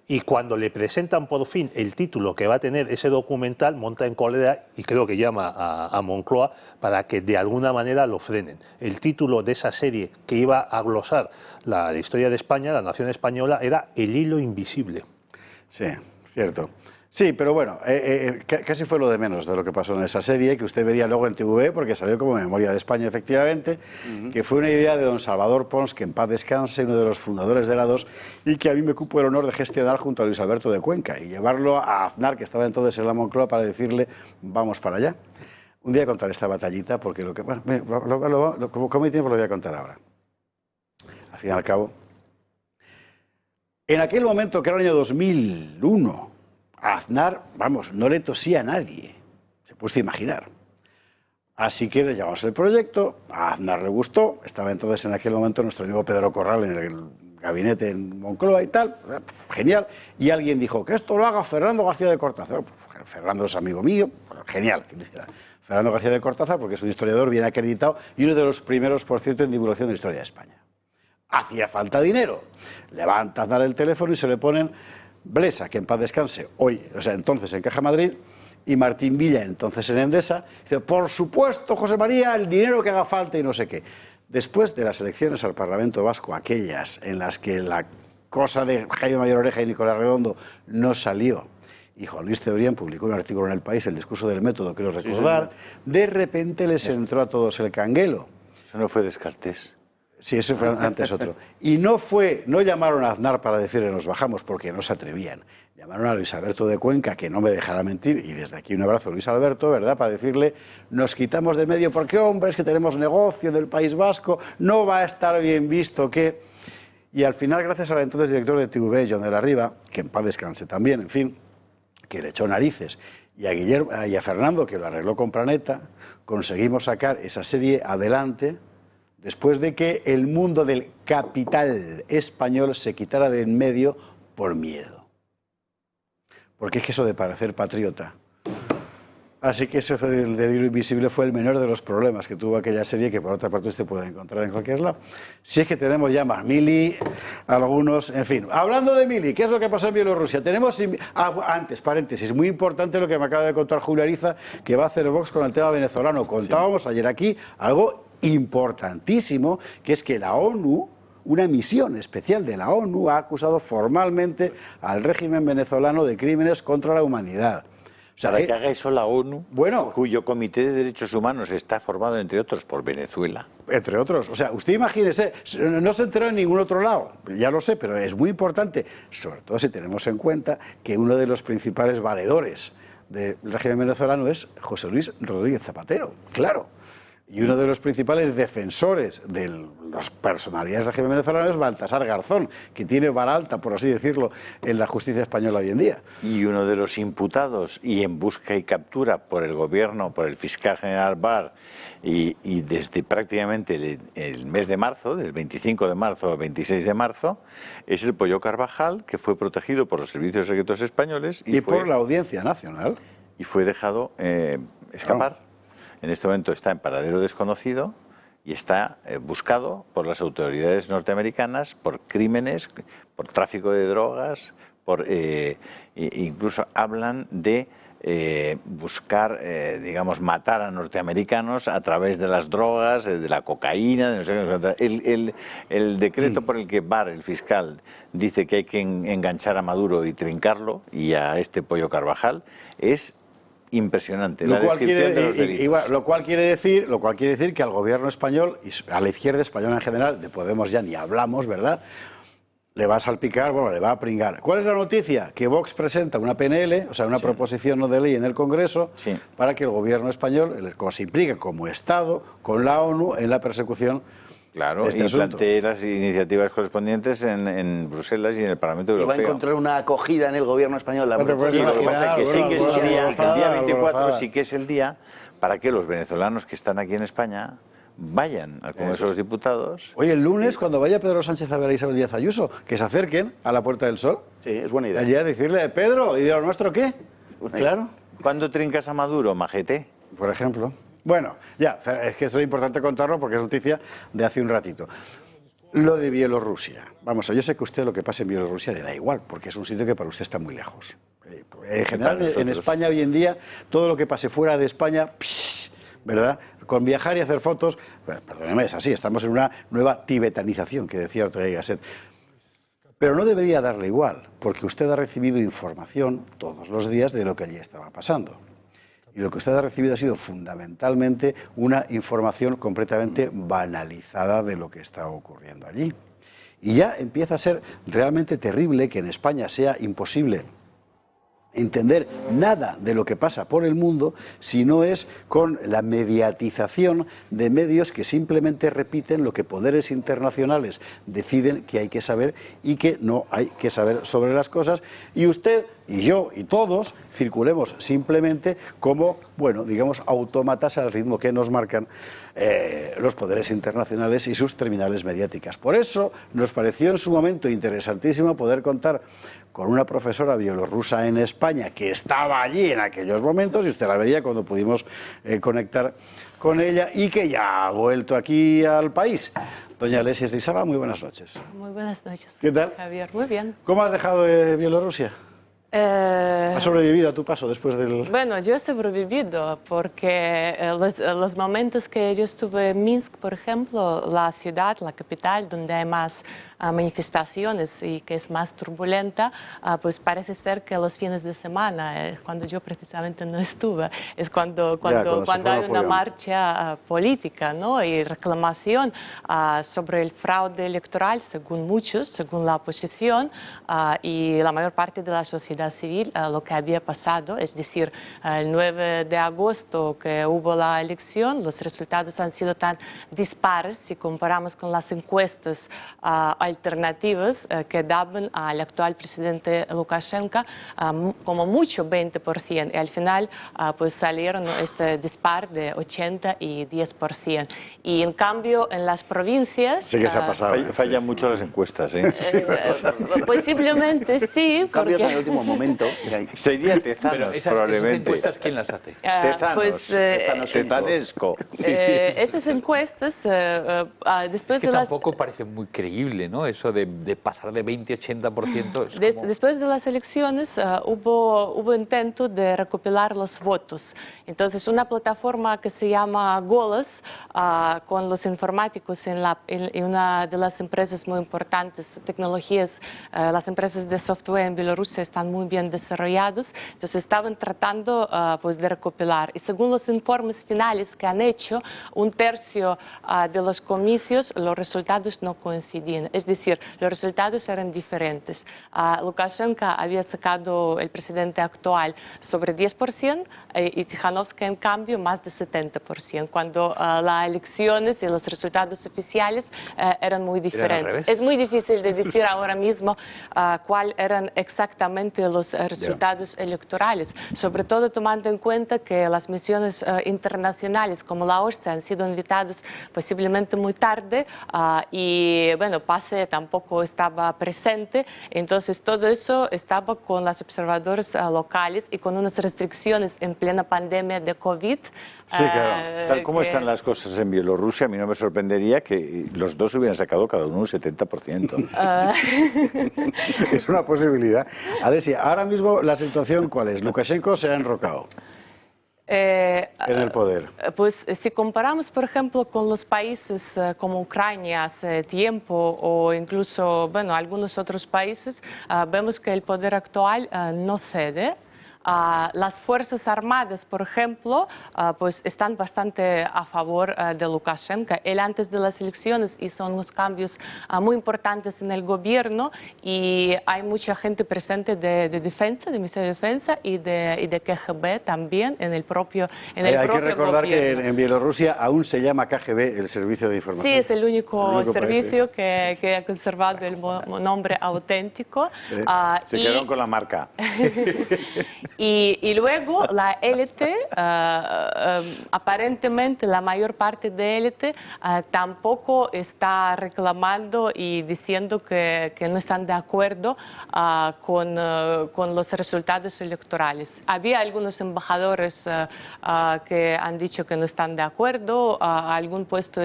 Y cuando le presentan por fin el título que va a tener ese documental, monta en cólera y creo que llama a Moncloa para que de alguna manera lo frenen. El título de esa serie que iba a glosar la historia de España, la nación española, era El hilo invisible. Sí, cierto. Sí, pero bueno, casi fue lo de menos de lo que pasó en esa serie, que usted vería luego en TV, porque salió como Memoria de España, efectivamente, que fue una idea de don Salvador Pons, que en paz descanse, uno de los fundadores de la 2, y que a mí me cupo el honor de gestionar junto a Luis Alberto de Cuenca, y llevarlo a Aznar, que estaba entonces en la Moncloa, para decirle, vamos para allá. Un día contaré esta batallita, porque como hay tiempo lo voy a contar ahora. Al fin y al cabo, en aquel momento, que era el año 2001, a Aznar, vamos, no le tosía a nadie, se puede imaginar. Así que le llamamos el proyecto, a Aznar le gustó, estaba entonces en aquel momento nuestro amigo Pedro Corral en el gabinete en Moncloa y tal, genial, y alguien dijo que esto lo haga Fernando García de Cortázar. Fernando es amigo mío, genial que lo hiciera Fernando García de Cortázar, porque es un historiador bien acreditado y uno de los primeros, por cierto, en divulgación de la historia de España. Hacía falta dinero, levanta Aznar el teléfono y se le ponen Blesa, que en paz descanse, hoy, o sea, entonces en Caja Madrid, y Martín Villa, entonces en Endesa, dice, por supuesto, José María, el dinero que haga falta y no sé qué. Después de las elecciones al Parlamento Vasco, aquellas en las que la cosa de Jaime Mayor Oreja y Nicolás Redondo no salió, y Juan Luis Cebrián publicó un artículo en El País, El discurso del método, creo recordar, de repente les entró a todos el canguelo. Eso no fue Descartes. Sí, eso fue antes otro. Y no llamaron a Aznar para decirle nos bajamos, porque no se atrevían. Llamaron a Luis Alberto de Cuenca, que no me dejará mentir, y desde aquí un abrazo a Luis Alberto, ¿verdad?, para decirle nos quitamos de medio porque, hombre, es que tenemos negocio del País Vasco, no va a estar bien visto que... Y al final, gracias al entonces director de TV, John de la Riva, que en paz descanse también, en fin, que le echó narices, y a Fernando, que lo arregló con Planeta, conseguimos sacar esa serie adelante, después de que el mundo del capital español se quitara de en medio por miedo. Porque es que eso de parecer patriota. Así que eso del delirio invisible fue el menor de los problemas que tuvo aquella serie, que por otra parte usted puede encontrar en cualquier lado. Si es que tenemos ya más Mili, algunos, en fin. Hablando de Mili, ¿qué es lo que pasó en Bielorrusia? Tenemos, antes, paréntesis, muy importante lo que me acaba de contar Julio Ariza, que va a hacer Vox con el tema venezolano. Contábamos ayer aquí algo importantísimo, que es que la ONU, una misión especial de la ONU, ha acusado formalmente al régimen venezolano de crímenes contra la humanidad. O sea, para que haga eso la ONU, cuyo Comité de Derechos Humanos está formado, entre otros, por Venezuela. Entre otros. O sea, usted imagínese, no se enteró en ningún otro lado, ya lo sé, pero es muy importante, sobre todo si tenemos en cuenta que uno de los principales valedores del régimen venezolano es José Luis Rodríguez Zapatero, claro. Y uno de los principales defensores de las personalidades del régimen venezolano es Baltasar Garzón, que tiene vara alta, por así decirlo, en la justicia española hoy en día. Y uno de los imputados y en busca y captura por el gobierno, por el fiscal general Barr, y desde prácticamente el mes de marzo, del 25 de marzo al 26 de marzo, es el Pollo Carvajal, que fue protegido por los servicios secretos españoles. Y por la Audiencia Nacional. Y fue dejado escapar. En este momento está en paradero desconocido y está buscado por las autoridades norteamericanas por crímenes, por tráfico de drogas, incluso hablan de buscar, digamos, matar a norteamericanos a través de las drogas, de la cocaína, de no sé qué. El decreto por el que Barr, el fiscal, dice que hay que enganchar a Maduro y trincarlo, y a este Pollo Carvajal, es impresionante. Lo cual quiere decir que al gobierno español y a la izquierda española en general, de Podemos ya ni hablamos, ¿verdad?, le va a salpicar, bueno, le va a pringar. ¿Cuál es la noticia? Que Vox presenta una PNL, o sea, una proposición no de ley en el Congreso, para que el gobierno español se implique como Estado con la ONU en la persecución. Claro, y plantee las iniciativas correspondientes en Bruselas y en el Parlamento Europeo. Y va a encontrar una acogida en el gobierno español. Sí, lo que pasa es que sí que es el día 24 sí que es el día para que los venezolanos que están aquí en España vayan al Congreso de los Diputados. Oye, el lunes, cuando vaya Pedro Sánchez a ver a Isabel Díaz Ayuso, que se acerquen a la Puerta del Sol. Sí, es buena idea. Allí a decirle, Pedro, ¿y de lo nuestro qué? Claro. ¿Cuándo trincas a Maduro, majete? Por ejemplo. Bueno, ya, es que esto es importante contarlo porque es noticia de hace un ratito. Lo de Bielorrusia. Vamos, yo sé que a usted lo que pasa en Bielorrusia le da igual, porque es un sitio que para usted está muy lejos. En general, en España hoy en día, todo lo que pase fuera de España, ¿verdad? Con viajar y hacer fotos, perdóneme, es así, estamos en una nueva tibetanización, que decía Ortega y Gasset. Pero no debería darle igual, porque usted ha recibido información todos los días de lo que allí estaba pasando. Y lo que usted ha recibido ha sido fundamentalmente una información completamente banalizada de lo que está ocurriendo allí. Y ya empieza a ser realmente terrible que en España sea imposible entender nada de lo que pasa por el mundo si no es con la mediatización de medios que simplemente repiten lo que poderes internacionales deciden que hay que saber y que no hay que saber sobre las cosas, y usted y yo y todos circulemos simplemente como, bueno, digamos, autómatas al ritmo que nos marcan los poderes internacionales y sus terminales mediáticas. Por eso nos pareció en su momento interesantísimo poder contar con una profesora bielorrusa en España que estaba allí en aquellos momentos, y usted la vería cuando pudimos conectar con ella, y que ya ha vuelto aquí al país. Doña Alesia Slizava, muy buenas noches. Muy buenas noches. ¿Qué tal? Javier, muy bien. ¿Cómo has dejado Bielorrusia? ¿Has sobrevivido a tu paso después del...? Bueno, yo he sobrevivido porque los momentos que yo estuve en Minsk, por ejemplo, la ciudad, la capital, donde hay más manifestaciones y que es más turbulenta, pues parece ser que los fines de semana, cuando yo precisamente no estuve, es cuando hay una marcha política, ¿no? Y reclamación sobre el fraude electoral, según muchos, según la oposición y la mayor parte de la sociedad civil, lo que había pasado, es decir, el 9 de agosto que hubo la elección, los resultados han sido tan dispares si comparamos con las encuestas alternativas que daban al actual presidente Lukashenko como mucho 20%, y al final pues salieron este dispar de 80 y 10%. Y en cambio en las provincias... Sí que se ha pasado. Fallan mucho las encuestas, ¿eh? Posiblemente sí, porque... Cambios en el último momento. Sería Tezanos, probablemente. ¿Esas encuestas quién las hace? Tezanos. Pues, Tetanesco. Esas encuestas, después que de las... tampoco parece muy creíble, ¿no? Eso de pasar de 20-80%. Después de las elecciones hubo intento de recopilar los votos. Entonces, una plataforma que se llama Golos, con los informáticos en una de las empresas muy importantes, tecnologías, las empresas de software en Bielorrusia están muy bien desarrollados, entonces estaban tratando pues de recopilar. Y según los informes finales que han hecho, un tercio de los comicios, los resultados no coincidían. Es decir, los resultados eran diferentes. Lukashenko había sacado, el presidente actual, sobre 10% y Tikhanovskaya, en cambio, más de 70%, cuando las elecciones y los resultados oficiales eran muy diferentes. Es muy difícil de decir ahora mismo cuáles eran exactamente los resultados electorales, sobre todo tomando en cuenta que las misiones internacionales como la OSCE han sido invitadas posiblemente muy tarde y bueno, PACE tampoco estaba presente, entonces todo eso estaba con los observadores locales y con unas restricciones en plena pandemia de COVID. Sí, claro. Tal como están las cosas en Bielorrusia, a mí no me sorprendería que los dos hubieran sacado cada uno un 70%. Es una posibilidad. Alesia, ahora mismo la situación, ¿cuál es? Lukashenko se ha enrocado en el poder. Pues si comparamos, por ejemplo, con los países como Ucrania hace tiempo o incluso, bueno, algunos otros países, vemos que el poder actual no cede. Las Fuerzas Armadas, por ejemplo, pues están bastante a favor de Lukashenko. Él antes de las elecciones hizo unos cambios muy importantes en el gobierno y hay mucha gente presente de defensa, de Ministerio de Defensa y de KGB también en el propio gobierno. Hay que recordar que en Bielorrusia aún se llama KGB, el Servicio de Información. Sí, es el único servicio que ha conservado el nombre auténtico. Se quedaron con la marca. Y luego la élite, aparentemente la mayor parte de élite tampoco está reclamando y diciendo que no están de acuerdo con los resultados electorales. Había algunos embajadores que han dicho que no están de acuerdo, algún puesto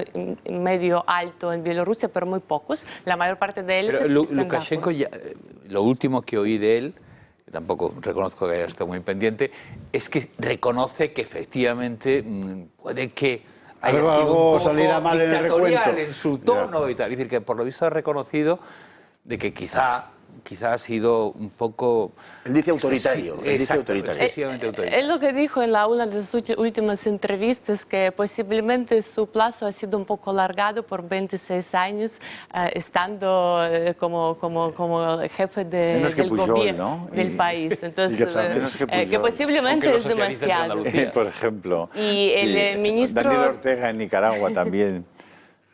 medio alto en Bielorrusia, pero muy pocos. La mayor parte de élite Pero Lukashenko, lo último que oí de él, tampoco reconozco que haya estado muy pendiente, es que reconoce que efectivamente puede que haya sido un poco dictatorial en su tono y tal. Es decir, que por lo visto ha reconocido de que quizá ha sido un poco... Él dice autoritario. Excesivamente autoritario. Él lo que dijo en una de sus últimas entrevistas, que posiblemente su plazo ha sido un poco alargado por 26 años, estando como jefe del gobierno, ¿no? Del país. Entonces, que posiblemente es demasiado. Por ejemplo. Y el ministro... Daniel Ortega en Nicaragua también.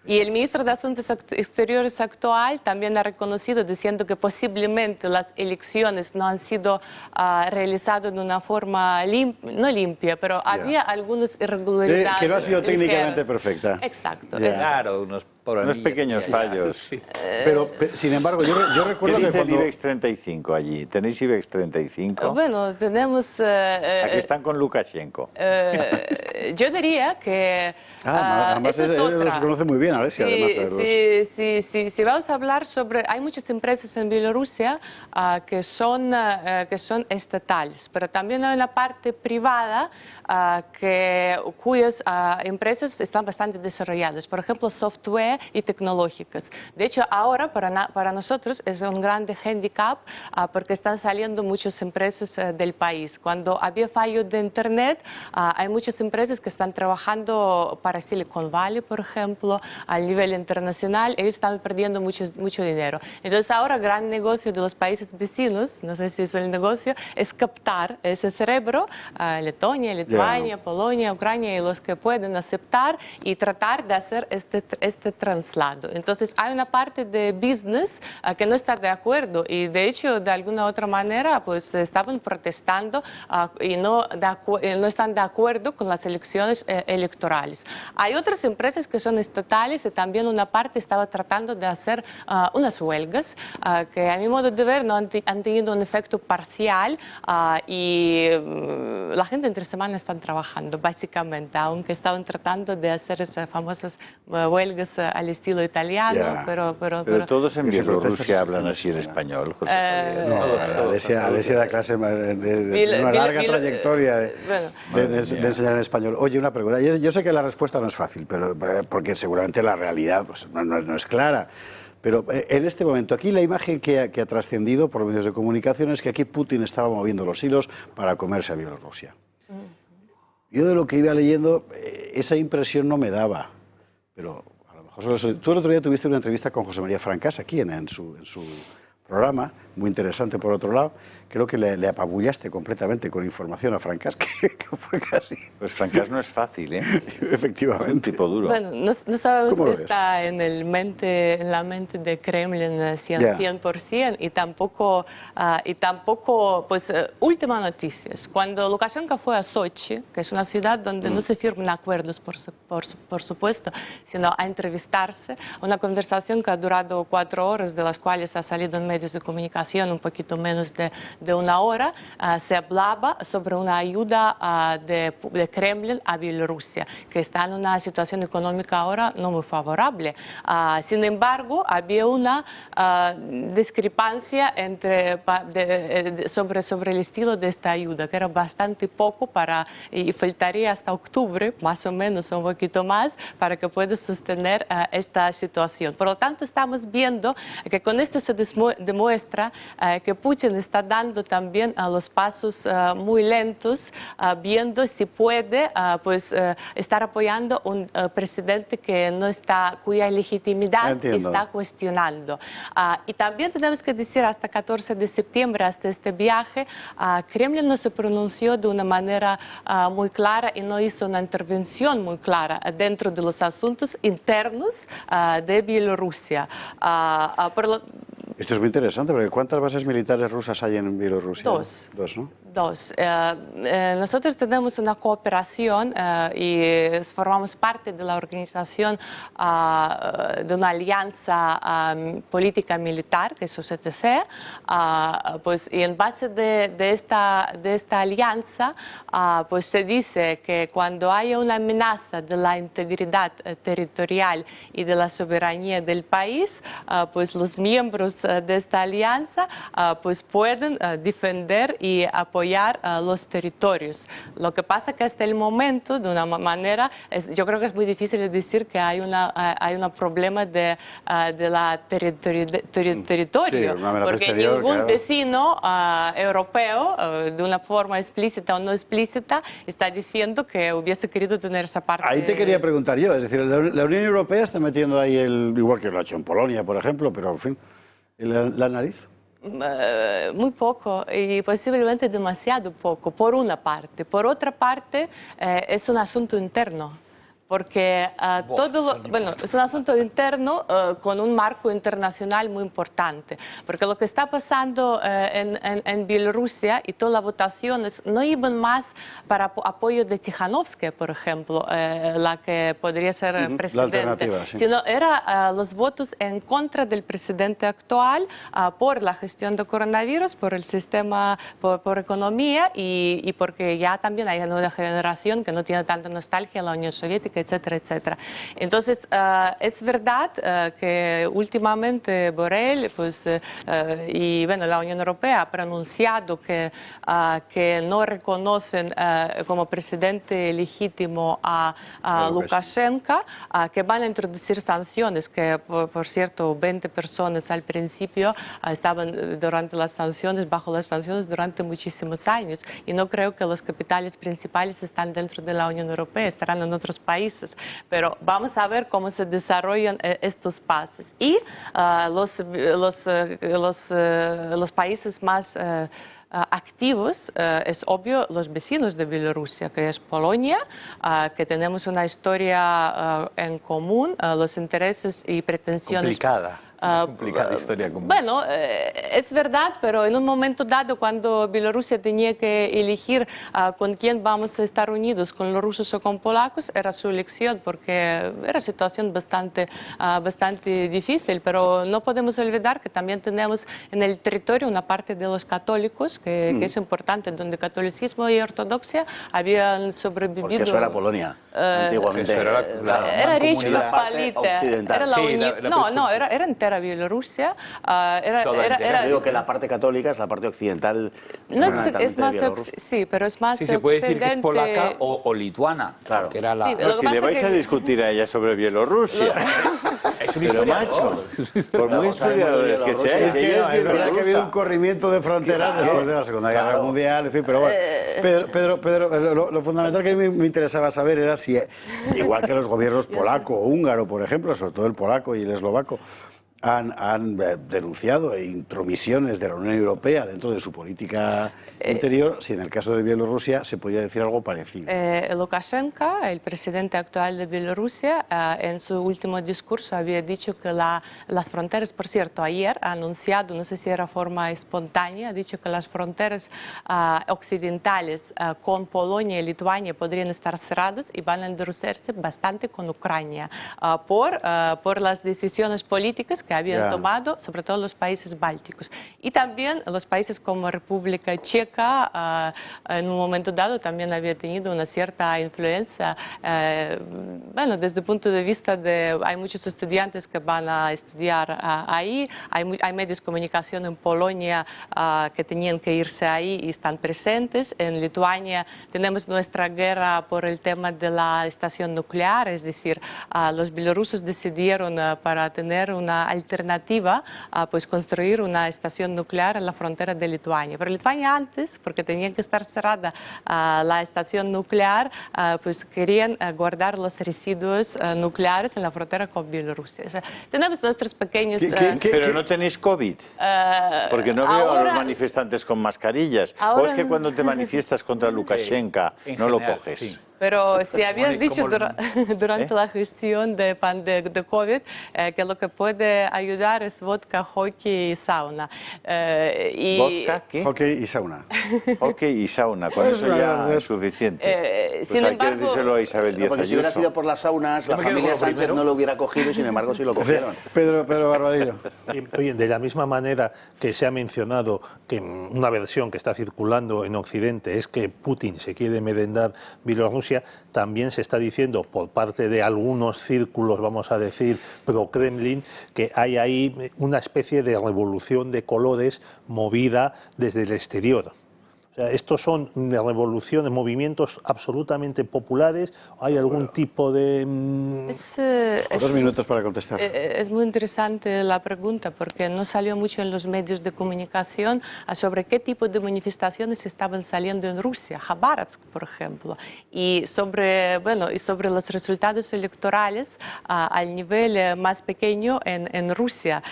Y el ministro de Asuntos Exteriores actual también ha reconocido, diciendo que posiblemente las elecciones no han sido realizadas de una forma no limpia, pero había algunas irregularidades. Que no ha sido técnicamente perfecta. Exacto. Claro, unos pequeños fallos. Sí. Pero, sin embargo, yo recuerdo ¿Qué dice que cuando... el IBEX 35 allí? ¿Tenéis IBEX 35? Bueno, tenemos... Aquí están con Lukashenko. Yo diría que... además, él se conoce muy bien Alesia, además de los... Sí, vamos a hablar sobre... Hay muchas empresas en Bielorrusia que son estatales, pero también hay una parte privada cuyas empresas están bastante desarrolladas, por ejemplo, software y tecnológicas. De hecho, ahora para nosotros es un grande handicap porque están saliendo muchas empresas del país. Cuando había fallo de Internet, hay muchas empresas que están trabajando para Silicon Valley, por ejemplo, a nivel internacional. Ellos están perdiendo mucho dinero. Entonces ahora el gran negocio de los países vecinos, no sé si es el negocio, es captar ese cerebro, Letonia, Lituania, Polonia, Ucrania y los que pueden aceptar y tratar de hacer este traslado. Entonces hay una parte de business que no está de acuerdo y de hecho de alguna otra manera pues estaban protestando y no están de acuerdo con las elecciones electorales. Hay otras empresas que son estatales y también una parte estaba tratando de hacer unas huelgas que a mi modo de ver no han tenido un efecto parcial y la gente entre semana están trabajando básicamente, aunque estaban tratando de hacer esas famosas huelgas al estilo italiano, pero todos en Bielorrusia hablan así el español, José Javier. No, Alesia da clase de una larga trayectoria de enseñar en español. Oye, una pregunta. Yo sé que la respuesta no es fácil, pero porque seguramente la realidad pues, no es clara. Pero en este momento, aquí la imagen que ha trascendido por medios de comunicación es que aquí Putin estaba moviendo los hilos para comerse a Bielorrusia. Yo de lo que iba leyendo, esa impresión no me daba. Pero a lo mejor tú el otro día tuviste una entrevista con José María Francas aquí en su programa, muy interesante por otro lado. Creo que le apabullaste completamente con información a Francas, que fue casi... Pues Francas no es fácil, ¿eh? Efectivamente. Un tipo duro. Bueno, no sabemos qué está en la mente de Kremlin 100% y tampoco, pues, última noticia. Cuando Lukashenko fue a Sochi, que es una ciudad donde no se firman acuerdos, por supuesto, sino a entrevistarse, una conversación que ha durado 4 horas, de las cuales ha salido en medios de comunicación un poquito menos de 1 hora, se hablaba sobre una ayuda de Kremlin a Bielorrusia, que está en una situación económica ahora no muy favorable. Sin embargo, había una discrepancia sobre el estilo de esta ayuda, que era bastante poco y faltaría hasta octubre, más o menos, un poquito más, para que pueda sostener esta situación. Por lo tanto, estamos viendo que con esto se demuestra que Putin está dando también los pasos muy lentos, viendo si puede estar apoyando un presidente cuya legitimidad está cuestionando. Y también tenemos que decir, hasta 14 de septiembre, hasta este viaje, Kremlin no se pronunció de una manera muy clara y no hizo una intervención muy clara dentro de los asuntos internos de Bielorrusia. Esto es muy interesante, porque ¿cuántas bases militares rusas hay en Bielorrusia? 2. 2, ¿no? 2. Nosotros tenemos una cooperación y formamos parte de la organización de una alianza política militar, que es OSCE, y en base de esta alianza, pues se dice que cuando haya una amenaza de la integridad territorial y de la soberanía del país, pues los miembros de esta alianza pues pueden defender y apoyar los territorios. Lo que pasa que hasta el momento, de una manera, yo creo que es muy difícil decir que hay un problema de la territorio, porque ningún vecino europeo, de una forma explícita o no explícita, está diciendo que hubiese querido tener esa parte. Ahí te quería preguntar yo, es decir, la Unión Europea está metiendo ahí, igual que lo ha hecho en Polonia, por ejemplo, pero en fin, la nariz. Muy poco y posiblemente demasiado poco, por una parte. Por otra parte, es un asunto interno. Porque es un asunto interno con un marco internacional muy importante. Porque lo que está pasando en Bielorrusia y todas las votaciones no iban más para apoyo de Tikhanovskaya, por ejemplo, la que podría ser presidente, sino eran los votos en contra del presidente actual por la gestión del coronavirus, por el sistema, por economía y porque ya también hay una nueva generación que no tiene tanta nostalgia a la Unión Soviética económica, etcétera, etcétera. Entonces, es verdad que últimamente Borrell y bueno, la Unión Europea ha pronunciado que no reconocen como presidente legítimo a Lukashenko, que van a introducir sanciones, que por cierto 20 personas al principio estaban bajo las sanciones durante muchísimos años, y no creo que los capitales principales están dentro de la Unión Europea, estarán en otros países, pero vamos a ver cómo se desarrollan estos pasos. Y los países más activos, es obvio, los vecinos de Bielorrusia, que es Polonia, que tenemos una historia en común, los intereses y pretensiones. Complicada historia común. Bueno, es verdad, pero en un momento dado, cuando Bielorrusia tenía que elegir con quién vamos a estar unidos, con los rusos o con polacos, era su elección, porque era una situación bastante difícil, pero no podemos olvidar que también tenemos en el territorio una parte de los católicos, que es importante, donde catolicismo y ortodoxia habían sobrevivido. Porque eso era Polonia, antiguamente. Era Reich Pospolita. Era la unión. No, era entera Bielorrusia. Digo que la parte católica es la parte occidental. No, es más, sí, pero es más. Sí, se puede decir que es polaca o lituana. Claro. Que era la... si le vais a discutir a ella sobre Bielorrusia. Es un pero historiador. Macho, por muy historiadores que seáis, es verdad que ha habido un corrimiento de fronteras después de la Segunda Guerra Mundial, en fin, pero bueno. Pedro, lo fundamental que a mí me interesaba saber era si, igual que los gobiernos polaco o húngaro, por ejemplo, sobre todo el polaco y el eslovaco, han denunciado intromisiones de la Unión Europea dentro de su política interior, si en el caso de Bielorrusia se podía decir algo parecido. Lukashenko, el presidente actual de Bielorrusia, en su último discurso había dicho que las fronteras, por cierto, ayer ha anunciado, no sé si era forma espontánea, ha dicho que las fronteras occidentales con Polonia y Lituania podrían estar cerradas y van a endurecerse bastante con Ucrania por las decisiones políticas que habían tomado, sobre todo los países bálticos. Y también los países como República Checa, en un momento dado, también había tenido una cierta influencia. Bueno, desde el punto de vista de... Hay muchos estudiantes que van a estudiar ahí, hay medios de comunicación en Polonia que tenían que irse ahí y están presentes. En Lituania tenemos nuestra guerra por el tema de la estación nuclear, es decir, los bielorrusos decidieron para tener una alternativa, pues construir una estación nuclear en la frontera de Lituania. Pero Lituania antes, porque tenía que estar cerrada la estación nuclear, pues querían guardar los residuos nucleares en la frontera con Bielorrusia. O sea, tenemos nuestros pequeños... Pero no tenéis COVID, porque no veo a los manifestantes con mascarillas. O es que cuando te manifiestas contra Lukashenko no lo coges. Sí. Pero se había dicho durante la gestión de COVID que lo que puede ayudar es vodka, hockey y sauna. ¿Vodka? ¿Qué? Hockey y sauna. Hockey y sauna, con eso ya es suficiente. Pues sin hay embargo, que decírselo a Isabel Díaz porque si hubiera sido por las saunas, la familia Sánchez no lo hubiera cogido y sin embargo sí lo cogieron. Pedro Barbadillo. Oye, de la misma manera que se ha mencionado que una versión que está circulando en Occidente es que Putin se quiere merendar Bielorrusia, también se está diciendo por parte de algunos círculos, vamos a decir, pro-Kremlin, que hay ahí una especie de revolución de colores movida desde el exterior. O sea, estos son revoluciones, movimientos absolutamente populares. ¿Hay algún tipo de...? 2 minutos para contestar. Es muy interesante la pregunta porque no salió mucho en los medios de comunicación sobre qué tipo de manifestaciones estaban saliendo en Rusia, Khabarovsk, por ejemplo, y sobre los resultados electorales al nivel más pequeño en Rusia.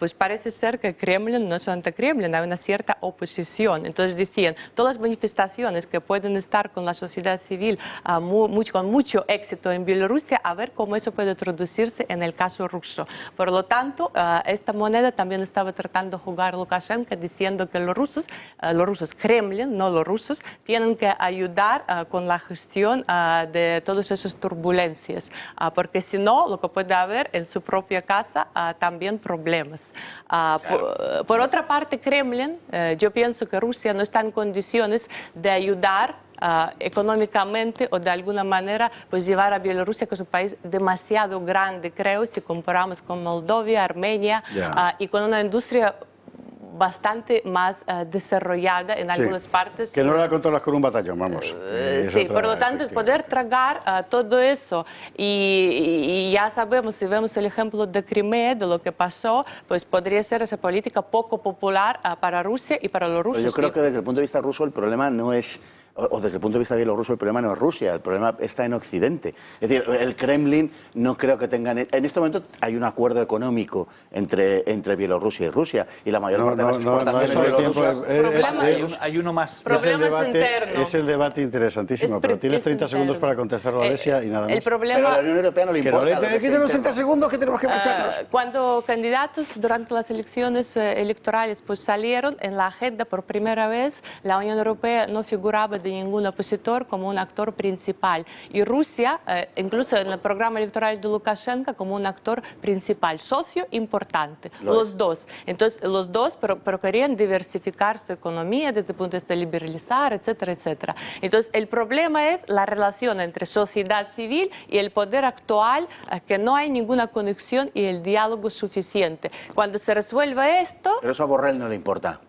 Pues parece ser que Kremlin no es anti-Kremlin, hay una cierta oposición. Entonces decían, todas las manifestaciones que pueden estar con la sociedad civil con mucho éxito en Bielorrusia, a ver cómo eso puede traducirse en el caso ruso. Por lo tanto, esta moneda también estaba tratando de jugar Lukashenko, diciendo que los rusos, Kremlin, no los rusos, tienen que ayudar con la gestión de todas esas turbulencias, porque si no, lo que puede haber en su propia casa también problemas. Por otra parte, Kremlin, yo pienso que Rusia no está en condiciones de ayudar económicamente o de alguna manera pues llevar a Bielorrusia, que es un país demasiado grande, creo, si comparamos con Moldavia, Armenia, y con una industria bastante más desarrollada en algunas partes. Que no la controlas con un batallón, vamos. Sí, por lo tanto, poder tragar todo eso y ya sabemos, si vemos el ejemplo de Crimea, de lo que pasó, pues podría ser esa política poco popular para Rusia y para los rusos. Pero yo creo que desde el punto de vista ruso el problema no es... O desde el punto de vista bielorruso el problema no es Rusia, el problema está en Occidente. Es decir, el Kremlin no creo que tengan... En este momento hay un acuerdo económico entre Bielorrusia y Rusia, y la mayor parte de las exportaciones bielorrusas... Hay uno más. Es el debate interesantísimo, pero tienes 30 segundos para contestarlo, Alesia, y nada más. El problema... Pero a la Unión Europea no le importa. Que tenemos 30 segundos, que tenemos que marcharnos. Cuando candidatos durante las elecciones electorales pues salieron en la agenda por primera vez, la Unión Europea no figuraba de ningún opositor como un actor principal. Y Rusia, incluso en el programa electoral de Lukashenko, como un actor principal, socio importante, los dos. Entonces, los dos pero querían diversificar su economía desde el punto de vista de liberalizar, etcétera, etcétera. Entonces, el problema es la relación entre sociedad civil y el poder actual, que no hay ninguna conexión y el diálogo suficiente. Cuando se resuelva esto... Pero eso a Borrell no le importa.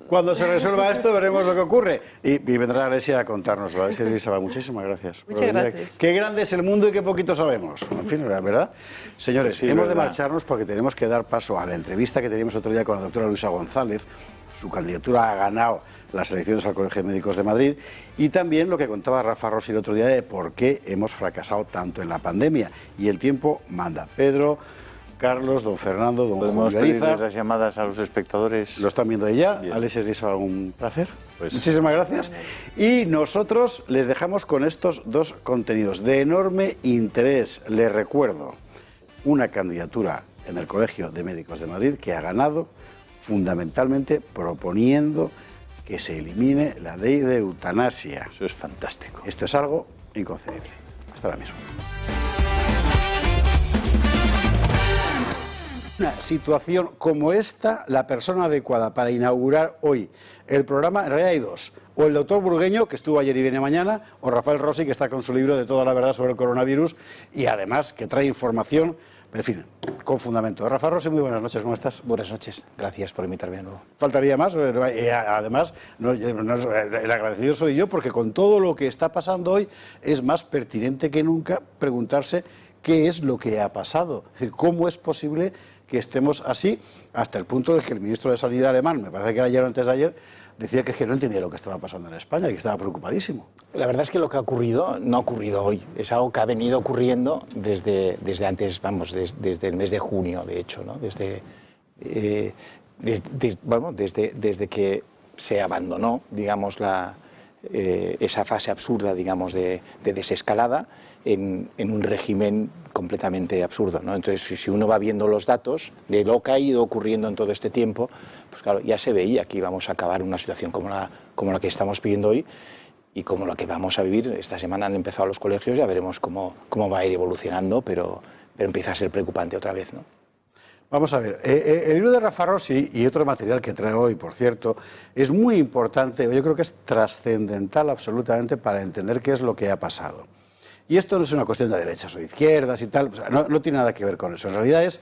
Cuando se resuelva esto veremos lo que ocurre. Y vendrá Alesia a contárnoslo. Alesia Elizabeth, muchísimas gracias. Muchas gracias. Qué grande es el mundo y qué poquito sabemos. En fin, ¿verdad? Señores, hemos de marcharnos porque tenemos que dar paso a la entrevista que teníamos otro día con la doctora Luisa González. Su candidatura ha ganado las elecciones al Colegio de Médicos de Madrid, y también lo que contaba Rafa Rossi el otro día de por qué hemos fracasado tanto en la pandemia. Y el tiempo manda. Pedro, Carlos, don Fernando, don ¿Podemos Julio pedirles las llamadas a los espectadores? Lo están viendo ya. Alex Elisa, un placer. Muchísimas gracias. Y nosotros les dejamos con estos dos contenidos de enorme interés. Les recuerdo una candidatura en el Colegio de Médicos de Madrid que ha ganado fundamentalmente proponiendo que se elimine la ley de eutanasia. Eso es fantástico. Esto es algo inconcebible. Hasta ahora mismo. Una situación como esta, la persona adecuada para inaugurar hoy el programa, en realidad hay dos. O el doctor Burgueño, que estuvo ayer y viene mañana, o Rafael Rossi, que está con su libro de Toda la verdad sobre el coronavirus, y además que trae información, en fin, con fundamento. Rafael Rossi, muy buenas noches, ¿cómo estás? Buenas noches, gracias por invitarme de nuevo. Faltaría más, además, el agradecido soy yo, porque con todo lo que está pasando hoy, es más pertinente que nunca preguntarse qué es lo que ha pasado. Es decir, cómo es posible que estemos así, hasta el punto de que el ministro de Sanidad alemán, me parece que era ayer o antes de ayer, decía que no entendía lo que estaba pasando en España y que estaba preocupadísimo. La verdad es que lo que ha ocurrido no ha ocurrido hoy, es algo que ha venido ocurriendo desde antes, vamos, desde el mes de junio, de hecho, ¿no? Desde que se abandonó, digamos, esa fase absurda, digamos, de desescalada en un régimen completamente absurdo, ¿no? Entonces, si uno va viendo los datos de lo que ha ido ocurriendo en todo este tiempo, pues claro, ya se veía que íbamos a acabar en una situación como la que estamos viviendo hoy y como la que vamos a vivir. Esta semana han empezado los colegios, ya veremos cómo va a ir evolucionando, pero empieza a ser preocupante otra vez, ¿no? Vamos a ver, el libro de Rafa Rossi y otro material que trae hoy, por cierto, es muy importante, yo creo que es trascendental absolutamente para entender qué es lo que ha pasado. Y esto no es una cuestión de derechas o de izquierdas y tal, o sea, no tiene nada que ver con eso. En realidad es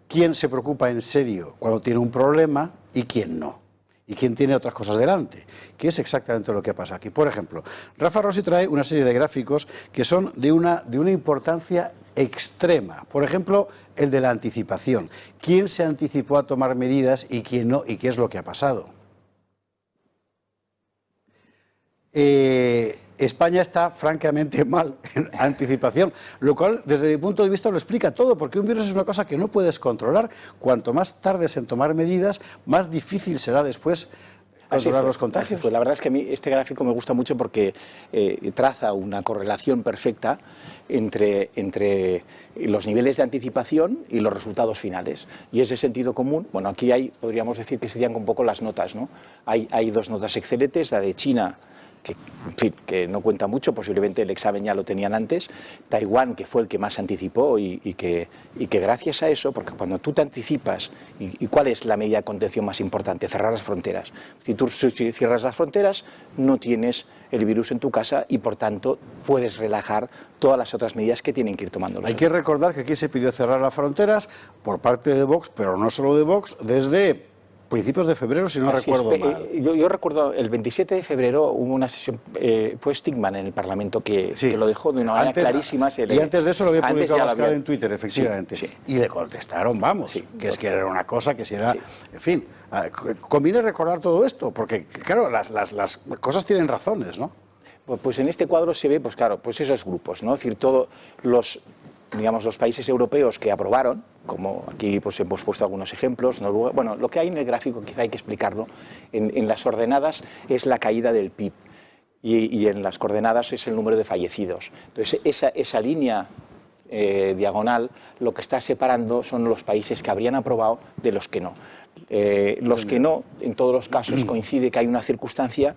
quién se preocupa en serio cuando tiene un problema y quién no. Y quién tiene otras cosas delante, que es exactamente lo que pasa aquí. Por ejemplo, Rafa Rossi trae una serie de gráficos que son de una importancia extrema. Por ejemplo, el de la anticipación. ¿Quién se anticipó a tomar medidas y quién no? ¿Y qué es lo que ha pasado? España está francamente mal en anticipación, lo cual desde mi punto de vista lo explica todo, porque un virus es una cosa que no puedes controlar. Cuanto más tardes en tomar medidas, más difícil será después controlar los contagios. La verdad es que a mí este gráfico me gusta mucho porque traza una correlación perfecta entre los niveles de anticipación y los resultados finales. Y ese sentido común, bueno, aquí podríamos decir que serían un poco las notas, ¿no? Hay dos notas excelentes, la de China, en fin, que no cuenta mucho, posiblemente el examen ya lo tenían antes, Taiwán, que fue el que más anticipó y que gracias a eso, porque cuando tú te anticipas, ¿y cuál es la medida de contención más importante? Cerrar las fronteras. Si tú cierras las fronteras, no tienes el virus en tu casa y por tanto puedes relajar todas las otras medidas que tienen que ir tomando. Hay que recordar que aquí se pidió cerrar las fronteras por parte de Vox, pero no solo de Vox, desde principios de febrero, si no recuerdo mal. Yo recuerdo, el 27 de febrero hubo una sesión, fue Stigman en el Parlamento que lo dejó de una manera clarísima. Y antes de eso lo había publicado Abascal en Twitter, efectivamente. Sí. Y le contestaron, vamos, que es que era una cosa que si era... En fin, conviene recordar todo esto, porque claro, las cosas tienen razones, ¿no? Pues en este cuadro se ve, pues claro, pues esos grupos, ¿no? Es decir, todos los países europeos que aprobaron, como aquí pues hemos puesto algunos ejemplos, Noruega, bueno, lo que hay en el gráfico quizá hay que explicarlo, en las ordenadas es la caída del PIB y en las coordenadas es el número de fallecidos. Entonces esa línea diagonal lo que está separando son los países que habrían aprobado de los que no. Los que no, en todos los casos coincide que hay una circunstancia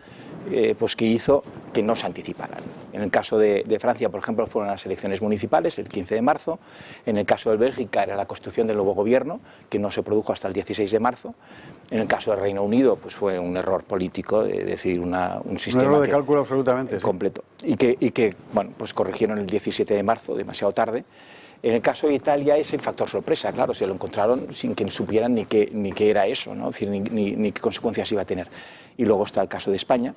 pues que hizo que no se anticiparan. En el caso de Francia, por ejemplo, fueron las elecciones municipales el 15 de marzo. En el caso de Bélgica era la constitución del nuevo gobierno, que no se produjo hasta el 16 de marzo. En el caso del Reino Unido, pues fue un error político de decidir un sistema... Un error de cálculo absolutamente. Completo. Y que bueno, pues corrigieron el 17 de marzo, demasiado tarde. En el caso de Italia es el factor sorpresa, claro, se lo encontraron sin que supieran ni qué era eso, ¿no? Es decir, ni qué consecuencias iba a tener. Y luego está el caso de España,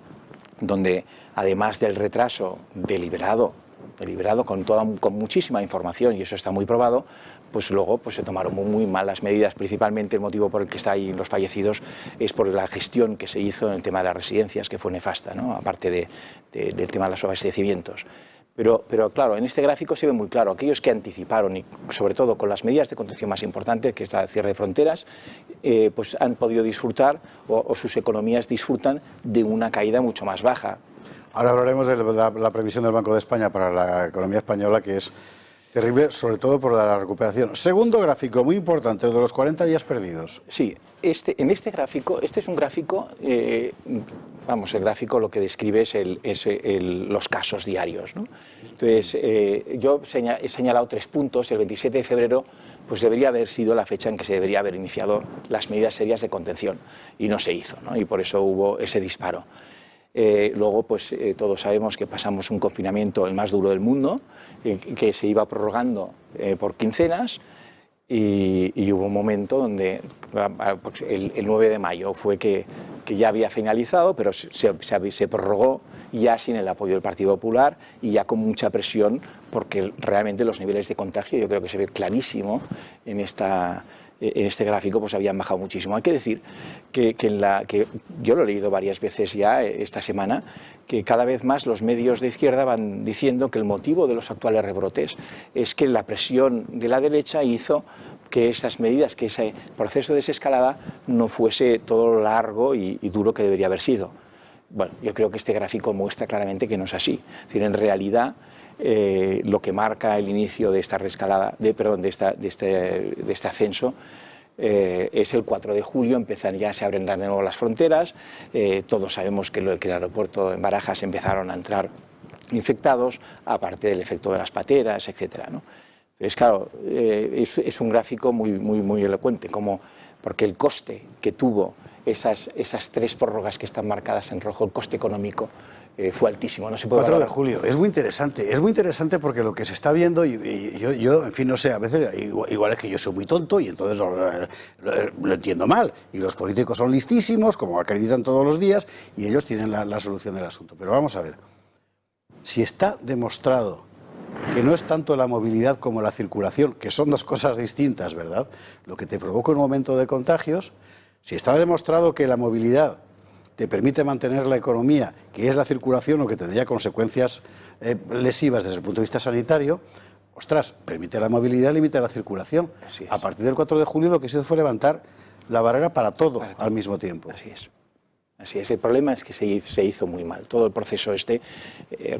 donde además del retraso deliberado con muchísima información, y eso está muy probado, pues luego pues se tomaron muy malas medidas. Principalmente el motivo por el que está ahí los fallecidos es por la gestión que se hizo en el tema de las residencias, que fue nefasta, ¿no? Aparte del tema de los abastecimientos. Pero claro, en este gráfico se ve muy claro, aquellos que anticiparon y sobre todo con las medidas de contención más importantes, que es la cierre de fronteras, pues han podido disfrutar o sus economías disfrutan de una caída mucho más baja. Ahora hablaremos de la previsión del Banco de España para la economía española, que es terrible, sobre todo por la recuperación. Segundo gráfico, muy importante, el de los 40 días perdidos. Sí, en este gráfico, este es un gráfico, vamos, el gráfico lo que describe es los casos diarios, ¿no? Entonces, yo he señalado 3 puntos. El 27 de febrero pues debería haber sido la fecha en que se debería haber iniciado las medidas serias de contención, y no se hizo, ¿no? Y por eso hubo ese disparo. Luego, pues todos sabemos que pasamos un confinamiento el más duro del mundo, que se iba prorrogando por quincenas, y hubo un momento donde el 9 de mayo fue que ya había finalizado, pero se prorrogó ya sin el apoyo del Partido Popular y ya con mucha presión, porque realmente los niveles de contagio, yo creo que se ve clarísimo en este gráfico, pues habían bajado muchísimo. Hay que decir que yo lo he leído varias veces ya esta semana, que cada vez más los medios de izquierda van diciendo que el motivo de los actuales rebrotes es que la presión de la derecha hizo que estas medidas, que ese proceso de desescalada no fuese todo lo largo y duro que debería haber sido. Bueno, yo creo que este gráfico muestra claramente que no es así. Es decir, en realidad lo que marca el inicio de esta reescalada, de este ascenso, es el 4 de julio, ya se abren de nuevo las fronteras, todos sabemos que el aeropuerto en Barajas empezaron a entrar infectados, aparte del efecto de las pateras, etcétera, ¿no? Entonces, claro, es un gráfico muy elocuente, porque el coste que tuvo esas 3 prórrogas que están marcadas en rojo, el coste económico, fue altísimo. No se puede 4 de julio, es muy interesante porque lo que se está viendo, y yo, en fin, no sé, a veces igual es que yo soy muy tonto y entonces lo entiendo mal, y los políticos son listísimos, como acreditan todos los días, y ellos tienen la solución del asunto. Pero vamos a ver, si está demostrado que no es tanto la movilidad como la circulación, que son 2 cosas distintas, ¿verdad?, lo que te provoca un aumento de contagios, si está demostrado que la movilidad te permite mantener la economía, que es la circulación, o que tendría consecuencias lesivas desde el punto de vista sanitario, ostras, permite la movilidad, limita la circulación. A partir del 4 de julio lo que se hizo fue levantar la barrera para todo al mismo tiempo. Así es. Así es, el problema es que se hizo muy mal. Todo el proceso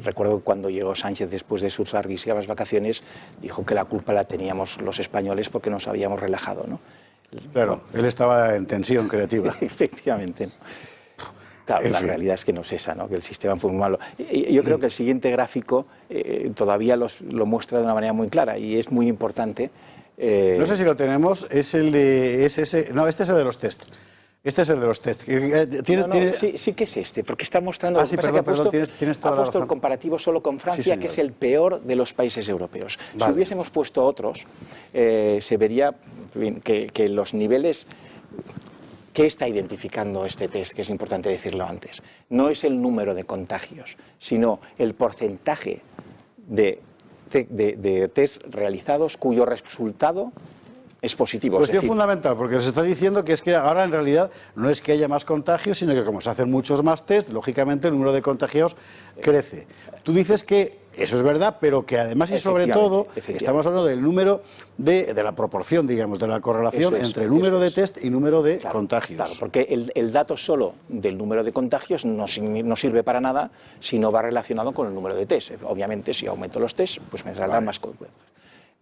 recuerdo cuando llegó Sánchez después de sus larguísimas vacaciones, dijo que la culpa la teníamos los españoles porque nos habíamos relajado, ¿no? Claro, él estaba en tensión creativa. Efectivamente. Claro, la realidad es que no es esa, ¿no? Que el sistema fue muy malo. Yo creo que el siguiente gráfico todavía lo muestra de una manera muy clara y es muy importante. No sé si lo tenemos, es el de ese. No, este es el de los test. Este es el de los test. Sí que es este, porque está mostrando... Ah, sí, perdón, tienes toda la razón. el comparativo solo con Francia, sí, que es el peor de los países europeos. Vale. Si hubiésemos puesto otros, se vería que los niveles... ¿Qué está identificando este test? Que es importante decirlo antes. No es el número de contagios, sino el porcentaje de test realizados cuyo resultado es positivo. Cuestión fundamental, porque se está diciendo que es que ahora en realidad no es que haya más contagios, sino que como se hacen muchos más test, lógicamente el número de contagiados crece. Tú dices que eso es verdad, pero que además y sobre todo estamos hablando del número de la proporción, digamos, de la correlación entre el número de test y número de contagios. Claro, porque el dato solo del número de contagios no sirve para nada si no va relacionado con el número de test. Obviamente, si aumento los test, pues me saldrán más contagios.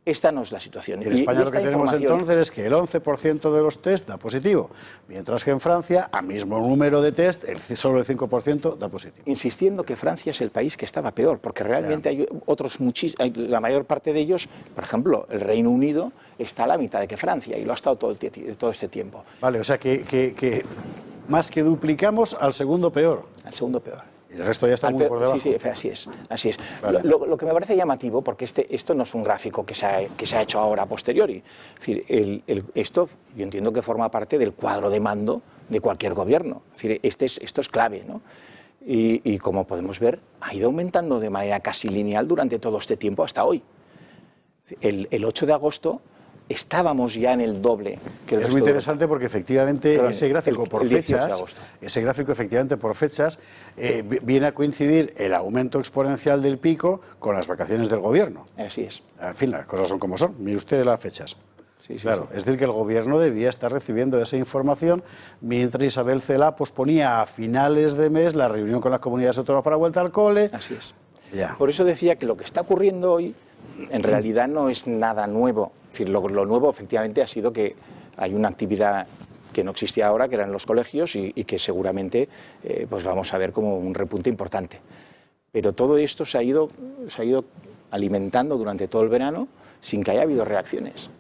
Esta no es la situación. Y en España lo que tenemos entonces es que el 11% de los test da positivo, mientras que en Francia, a mismo número de test, solo el 5% da positivo. Insistiendo que Francia es el país que estaba peor, porque realmente hay otros la mayor parte de ellos, por ejemplo, el Reino Unido está a la mitad de que Francia, y lo ha estado todo este tiempo. Vale, o sea que más que duplicamos al segundo peor. Al segundo peor. Y el resto ya está muy por debajo. Sí, así es. Vale. Lo que me parece llamativo, porque esto no es un gráfico que se ha hecho ahora a posteriori. Es decir, esto yo entiendo que forma parte del cuadro de mando de cualquier gobierno. Es decir, esto es clave, ¿no? Y como podemos ver, ha ido aumentando de manera casi lineal durante todo este tiempo hasta hoy. El 8 de agosto estábamos ya en el doble que el Es muy interesante porque efectivamente ese gráfico por fechas viene a coincidir el aumento exponencial del pico con las vacaciones del gobierno. Así es. En fin, las cosas son como son. Mire usted las fechas. Sí, claro, es decir, que el gobierno debía estar recibiendo esa información mientras Isabel Celaá posponía a finales de mes la reunión con las comunidades autónomas para vuelta al cole. Así es. Ya. Por eso decía que lo que está ocurriendo hoy en realidad no es nada nuevo. Es decir, lo nuevo efectivamente ha sido que hay una actividad que no existía ahora, que eran los colegios, y que seguramente pues vamos a ver como un repunte importante. Pero todo esto se ha ido alimentando durante todo el verano sin que haya habido reacciones.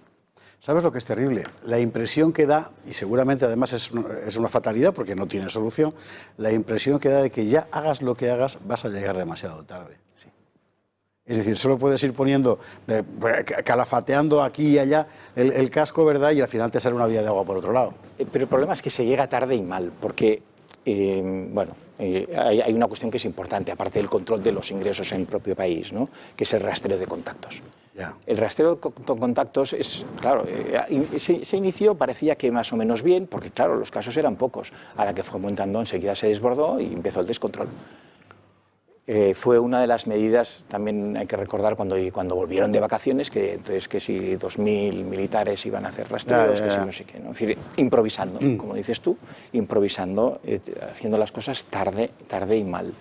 ¿Sabes lo que es terrible? La impresión que da, y seguramente además es una fatalidad porque no tiene solución, la impresión que da de que ya hagas lo que hagas vas a llegar demasiado tarde. Sí. Es decir, solo puedes ir poniendo, calafateando aquí y allá el casco, ¿verdad? Y al final te sale una vía de agua por otro lado. Pero el problema es que se llega tarde y mal, porque hay una cuestión que es importante, aparte del control de los ingresos en el propio país, ¿no? Que es el rastreo de contactos. Ya. El rastreo de contactos es, claro, se inició, parecía que más o menos bien, porque claro, los casos eran pocos. A la que fue aumentando, enseguida se desbordó y empezó el descontrol. Fue una de las medidas, también hay que recordar, cuando volvieron de vacaciones, que entonces que si 2.000 militares iban a hacer rastreos, que si no sé qué, ¿no? Es decir, improvisando, como dices tú, improvisando, haciendo las cosas tarde y mal.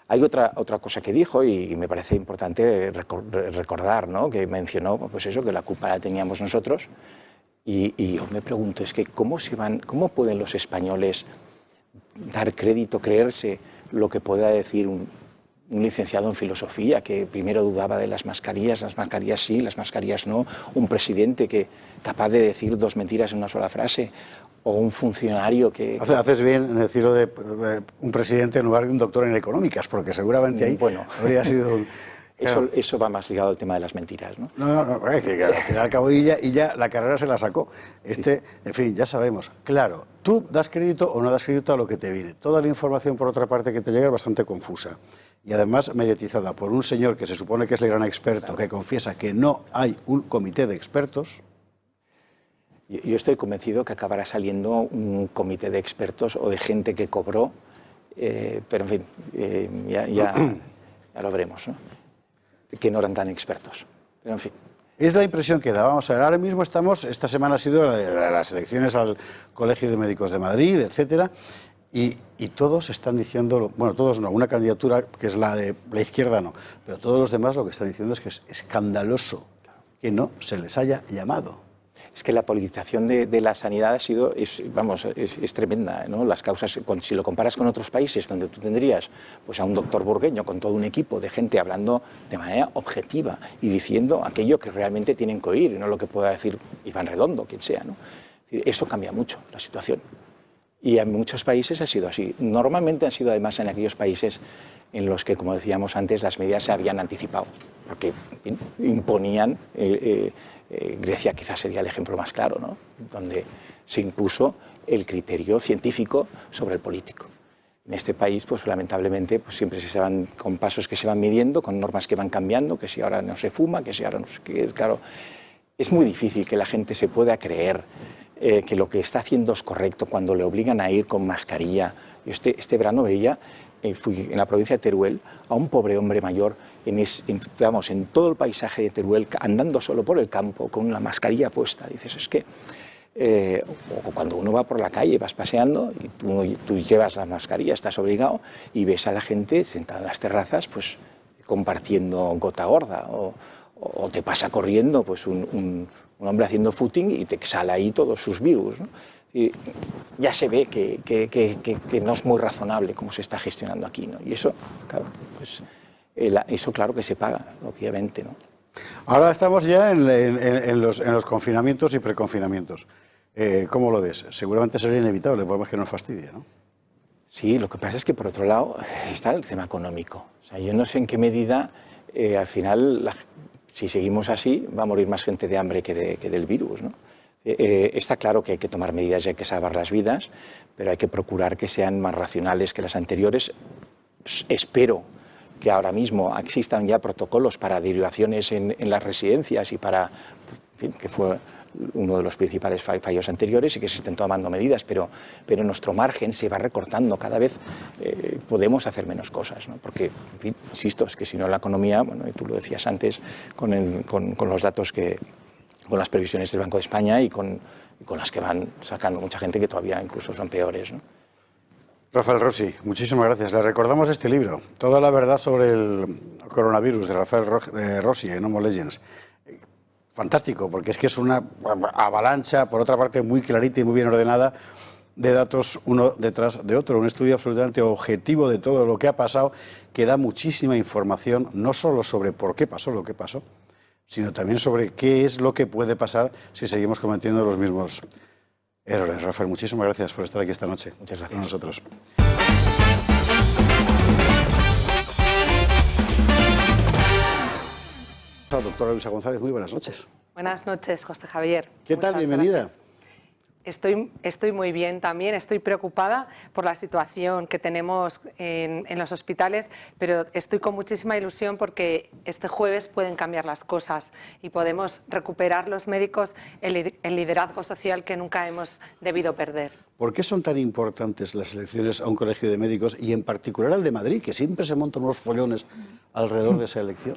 Hay otra cosa que dijo y me parece importante recordar, ¿no? Que mencionó pues eso, que la culpa la teníamos nosotros, y yo me pregunto, es que ¿cómo pueden los españoles dar crédito, creerse lo que pueda decir un licenciado en filosofía que primero dudaba de las mascarillas sí, las mascarillas no, un presidente capaz de decir 2 mentiras en una sola frase, o un funcionario que... Haces bien en decirlo de un presidente en lugar de un doctor en económicas, porque seguramente ahí habría sido... Eso va más ligado al tema de las mentiras, ¿no? No, es decir, que al final al cabo y ya la carrera se la sacó. En fin, ya sabemos. Claro, tú das crédito o no das crédito a lo que te viene. Toda la información, por otra parte, que te llega es bastante confusa. Y además mediatizada por un señor que se supone que es el gran experto, que confiesa que no hay un comité de expertos. Yo estoy convencido que acabará saliendo un comité de expertos o de gente que cobró, pero en fin, ya lo veremos, ¿no? Que no eran tan expertos, pero en fin. Es la impresión que da. Vamos a ver, ahora mismo esta semana ha sido las elecciones al Colegio de Médicos de Madrid, etcétera, y todos están diciendo, bueno, todos no, una candidatura que es la de la izquierda no, pero todos los demás lo que están diciendo es que es escandaloso que no se les haya llamado. es que la politización de la sanidad es tremenda, ¿no? Las causas, si lo comparas con otros países donde tú tendrías pues, a un doctor burgueño con todo un equipo de gente hablando de manera objetiva y diciendo aquello que realmente tienen que oír, y no lo que pueda decir Iván Redondo, quien sea, ¿no? Eso cambia mucho la situación. Y en muchos países ha sido así. Normalmente han sido además en aquellos países en los que, como decíamos antes, las medidas se habían anticipado, porque imponían, Grecia quizás sería el ejemplo más claro, ¿no? Donde se impuso el criterio científico sobre el político. En este país, pues lamentablemente, pues siempre se van con pasos que se van midiendo, con normas que van cambiando, que si ahora no se fuma, que si ahora no sé qué. Claro, es muy difícil que la gente se pueda creer que lo que está haciendo es correcto cuando le obligan a ir con mascarilla. Yo este verano veía, fui en la provincia de Teruel, a un pobre hombre mayor en todo el paisaje de Teruel, andando solo por el campo, con una mascarilla puesta. Dices, es que o cuando uno va por la calle, vas paseando, y tú llevas la mascarilla, estás obligado, y ves a la gente sentada en las terrazas, pues compartiendo gota gorda, o te pasa corriendo pues un hombre haciendo footing y te exhala ahí todos sus virus, ¿no? Y ya se ve que no es muy razonable cómo se está gestionando aquí, ¿no? Y eso, claro, pues, eso claro que se paga, obviamente, ¿no? Ahora estamos ya en los confinamientos y preconfinamientos. ¿Cómo lo ves? Seguramente sería inevitable, por más que nos fastidie, ¿no? Sí, lo que pasa es que por otro lado está el tema económico. O sea, yo no sé en qué medida al final, si seguimos así, va a morir más gente de hambre que del virus, ¿no? Está claro que hay que tomar medidas y hay que salvar las vidas, pero hay que procurar que sean más racionales que las anteriores. Espero que ahora mismo existan ya protocolos para derivaciones en las residencias y para, en fin, que fue uno de los principales fallos anteriores, y que se estén tomando medidas, pero nuestro margen se va recortando. Cada vez podemos hacer menos cosas, ¿no? Porque, en fin, insisto, es que si no la economía, bueno, y tú lo decías antes, con los datos con las previsiones del Banco de España y con las que van sacando mucha gente que todavía incluso son peores, ¿no? Rafael Rossi, muchísimas gracias. Le recordamos este libro, Toda la verdad sobre el coronavirus, de Rafael Rossi, en Homo Legends. Fantástico, porque es que es una avalancha, por otra parte muy clarita y muy bien ordenada, de datos uno detrás de otro. Un estudio absolutamente objetivo de todo lo que ha pasado, que da muchísima información, no solo sobre por qué pasó lo que pasó, sino también sobre qué es lo que puede pasar si seguimos cometiendo los mismos errores. Rafael, muchísimas gracias por estar aquí esta noche. Muchas gracias. Con nosotros. Doctora Luisa González, muy buenas noches. Buenas noches, José Javier. ¿Qué tal? Bienvenida. Estoy muy bien también, estoy preocupada por la situación que tenemos en los hospitales, pero estoy con muchísima ilusión porque este jueves pueden cambiar las cosas y podemos recuperar los médicos el liderazgo social que nunca hemos debido perder. ¿Por qué son tan importantes las elecciones a un colegio de médicos y en particular al de Madrid, que siempre se montan unos follones alrededor de esa elección?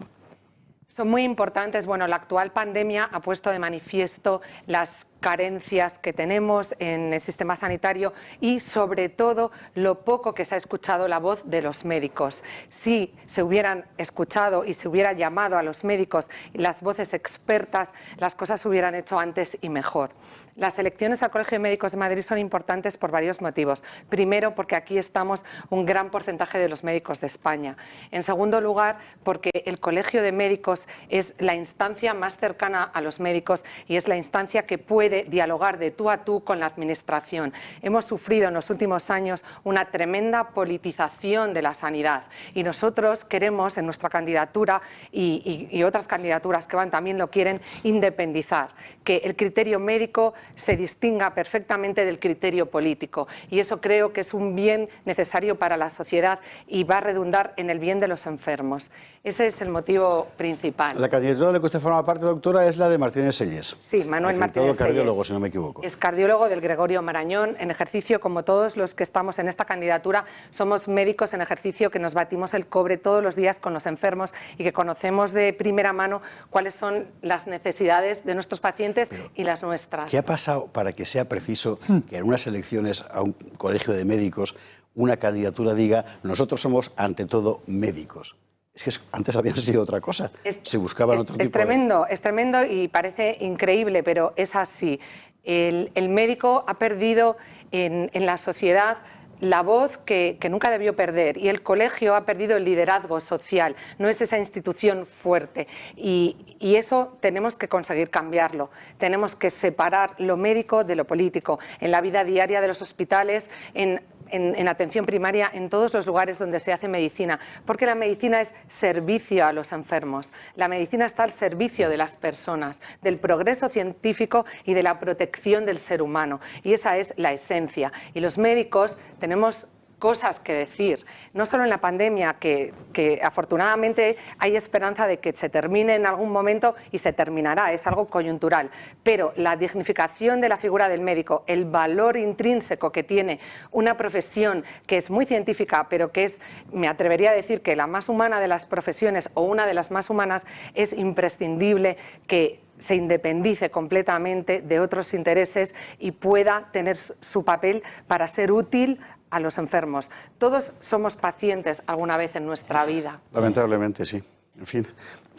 Son muy importantes. Bueno, la actual pandemia ha puesto de manifiesto las carencias que tenemos en el sistema sanitario y, sobre todo, lo poco que se ha escuchado la voz de los médicos. Si se hubieran escuchado y se hubiera llamado a los médicos y las voces expertas, las cosas se hubieran hecho antes y mejor. Las elecciones al Colegio de Médicos de Madrid son importantes por varios motivos. Primero, porque aquí estamos un gran porcentaje de los médicos de España. En segundo lugar, porque el Colegio de Médicos es la instancia más cercana a los médicos y es la instancia que puede dialogar de tú a tú con la Administración. Hemos sufrido en los últimos años una tremenda politización de la sanidad y nosotros queremos en nuestra candidatura y otras candidaturas que van también lo quieren, independizar, que el criterio médico se distinga perfectamente del criterio político, y eso creo que es un bien necesario para la sociedad y va a redundar en el bien de los enfermos. Ese es el motivo principal. La candidatura de la que usted forma parte, doctora, es la de Martínez Sellés. Sí, Manuel Martínez Sellés. Cardiólogo, si no me equivoco. Es cardiólogo del Gregorio Marañón en ejercicio. Como todos los que estamos en esta candidatura, somos médicos en ejercicio que nos batimos el cobre todos los días con los enfermos y que conocemos de primera mano cuáles son las necesidades de nuestros pacientes y las nuestras. ¿Qué ha pasado para que sea preciso que en unas elecciones a un colegio de médicos una candidatura diga nosotros somos ante todo médicos? Es que antes habían sido otra cosa, se buscaban otro tipo Es tremendo y parece increíble, pero es así. El médico ha perdido en la sociedad la voz que nunca debió perder, y el colegio ha perdido el liderazgo social, no es esa institución fuerte, y eso tenemos que conseguir cambiarlo. Tenemos que separar lo médico de lo político, en la vida diaria de los hospitales, en atención primaria, en todos los lugares donde se hace medicina, porque la medicina es servicio a los enfermos, la medicina está al servicio de las personas, del progreso científico y de la protección del ser humano, y esa es la esencia. Y los médicos tenemos cosas que decir, no solo en la pandemia, que afortunadamente hay esperanza de que se termine en algún momento, y se terminará, es algo coyuntural, pero la dignificación de la figura del médico, el valor intrínseco que tiene una profesión que es muy científica, pero que es, me atrevería a decir, que la más humana de las profesiones, o una de las más humanas, es imprescindible que se independice completamente de otros intereses y pueda tener su papel para ser útil a los enfermos. Todos somos pacientes alguna vez en nuestra vida. Lamentablemente, sí. En fin,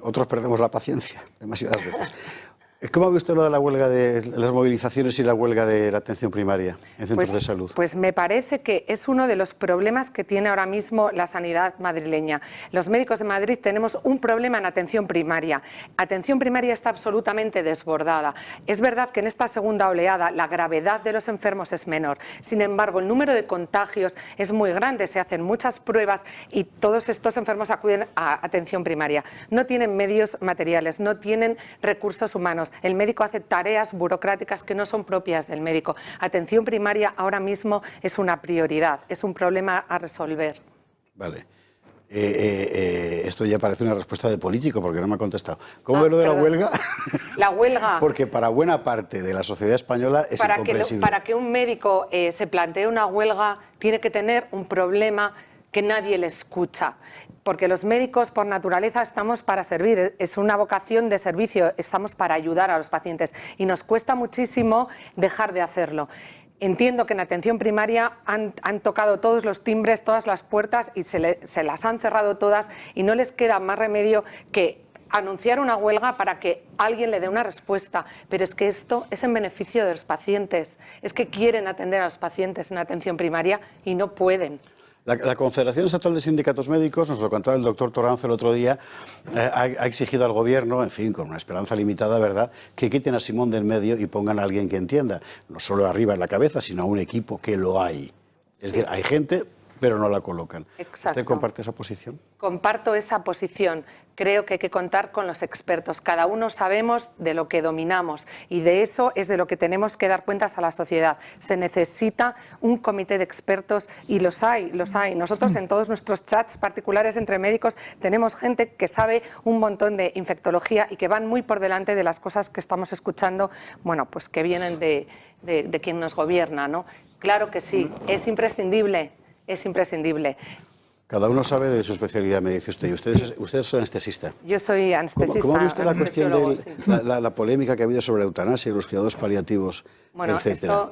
otros perdemos la paciencia demasiadas veces. ¿Cómo ha visto lo de la huelga de las movilizaciones y la huelga de la atención primaria en centros de salud? Pues me parece que es uno de los problemas que tiene ahora mismo la sanidad madrileña. Los médicos de Madrid tenemos un problema en atención primaria. Atención primaria está absolutamente desbordada. Es verdad que en esta segunda oleada la gravedad de los enfermos es menor. Sin embargo, el número de contagios es muy grande, se hacen muchas pruebas y todos estos enfermos acuden a atención primaria. No tienen medios materiales, no tienen recursos humanos. El médico hace tareas burocráticas que no son propias del médico. Atención primaria ahora mismo es una prioridad, es un problema a resolver. Vale. Esto ya parece una respuesta de político, porque no me ha contestado. ¿Cómo ve lo de la huelga? La huelga... Porque para buena parte de la sociedad española es incomprensible. Para que un médico se plantee una huelga, tiene que tener un problema que nadie le escucha. Porque los médicos, por naturaleza, estamos para servir, es una vocación de servicio, estamos para ayudar a los pacientes y nos cuesta muchísimo dejar de hacerlo. Entiendo que en atención primaria han tocado todos los timbres, todas las puertas y se las han cerrado todas y no les queda más remedio que anunciar una huelga para que alguien le dé una respuesta, pero es que esto es en beneficio de los pacientes, es que quieren atender a los pacientes en atención primaria y no pueden. La Confederación Estatal de Sindicatos Médicos, nos lo contaba el doctor Toranzo el otro día, ha exigido al Gobierno, en fin, con una esperanza limitada, ¿verdad?, que quiten a Simón del medio y pongan a alguien que entienda, no solo arriba en la cabeza, sino a un equipo que lo hay. Es decir, hay gente, pero no la colocan. Exacto. ¿Usted comparte esa posición? Comparto esa posición. Creo que hay que contar con los expertos. Cada uno sabemos de lo que dominamos y de eso es de lo que tenemos que dar cuentas a la sociedad. Se necesita un comité de expertos y los hay, los hay. Nosotros en todos nuestros chats particulares entre médicos tenemos gente que sabe un montón de infectología y que van muy por delante de las cosas que estamos escuchando, bueno, pues que vienen de quien nos gobierna, ¿no? Claro que sí, es imprescindible. Es imprescindible. Cada uno sabe de su especialidad, me dice usted. Y usted es anestesista. Yo soy anestesista. ¿Cómo ve usted la cuestión de la polémica que ha habido sobre la eutanasia y los cuidados paliativos, etcétera?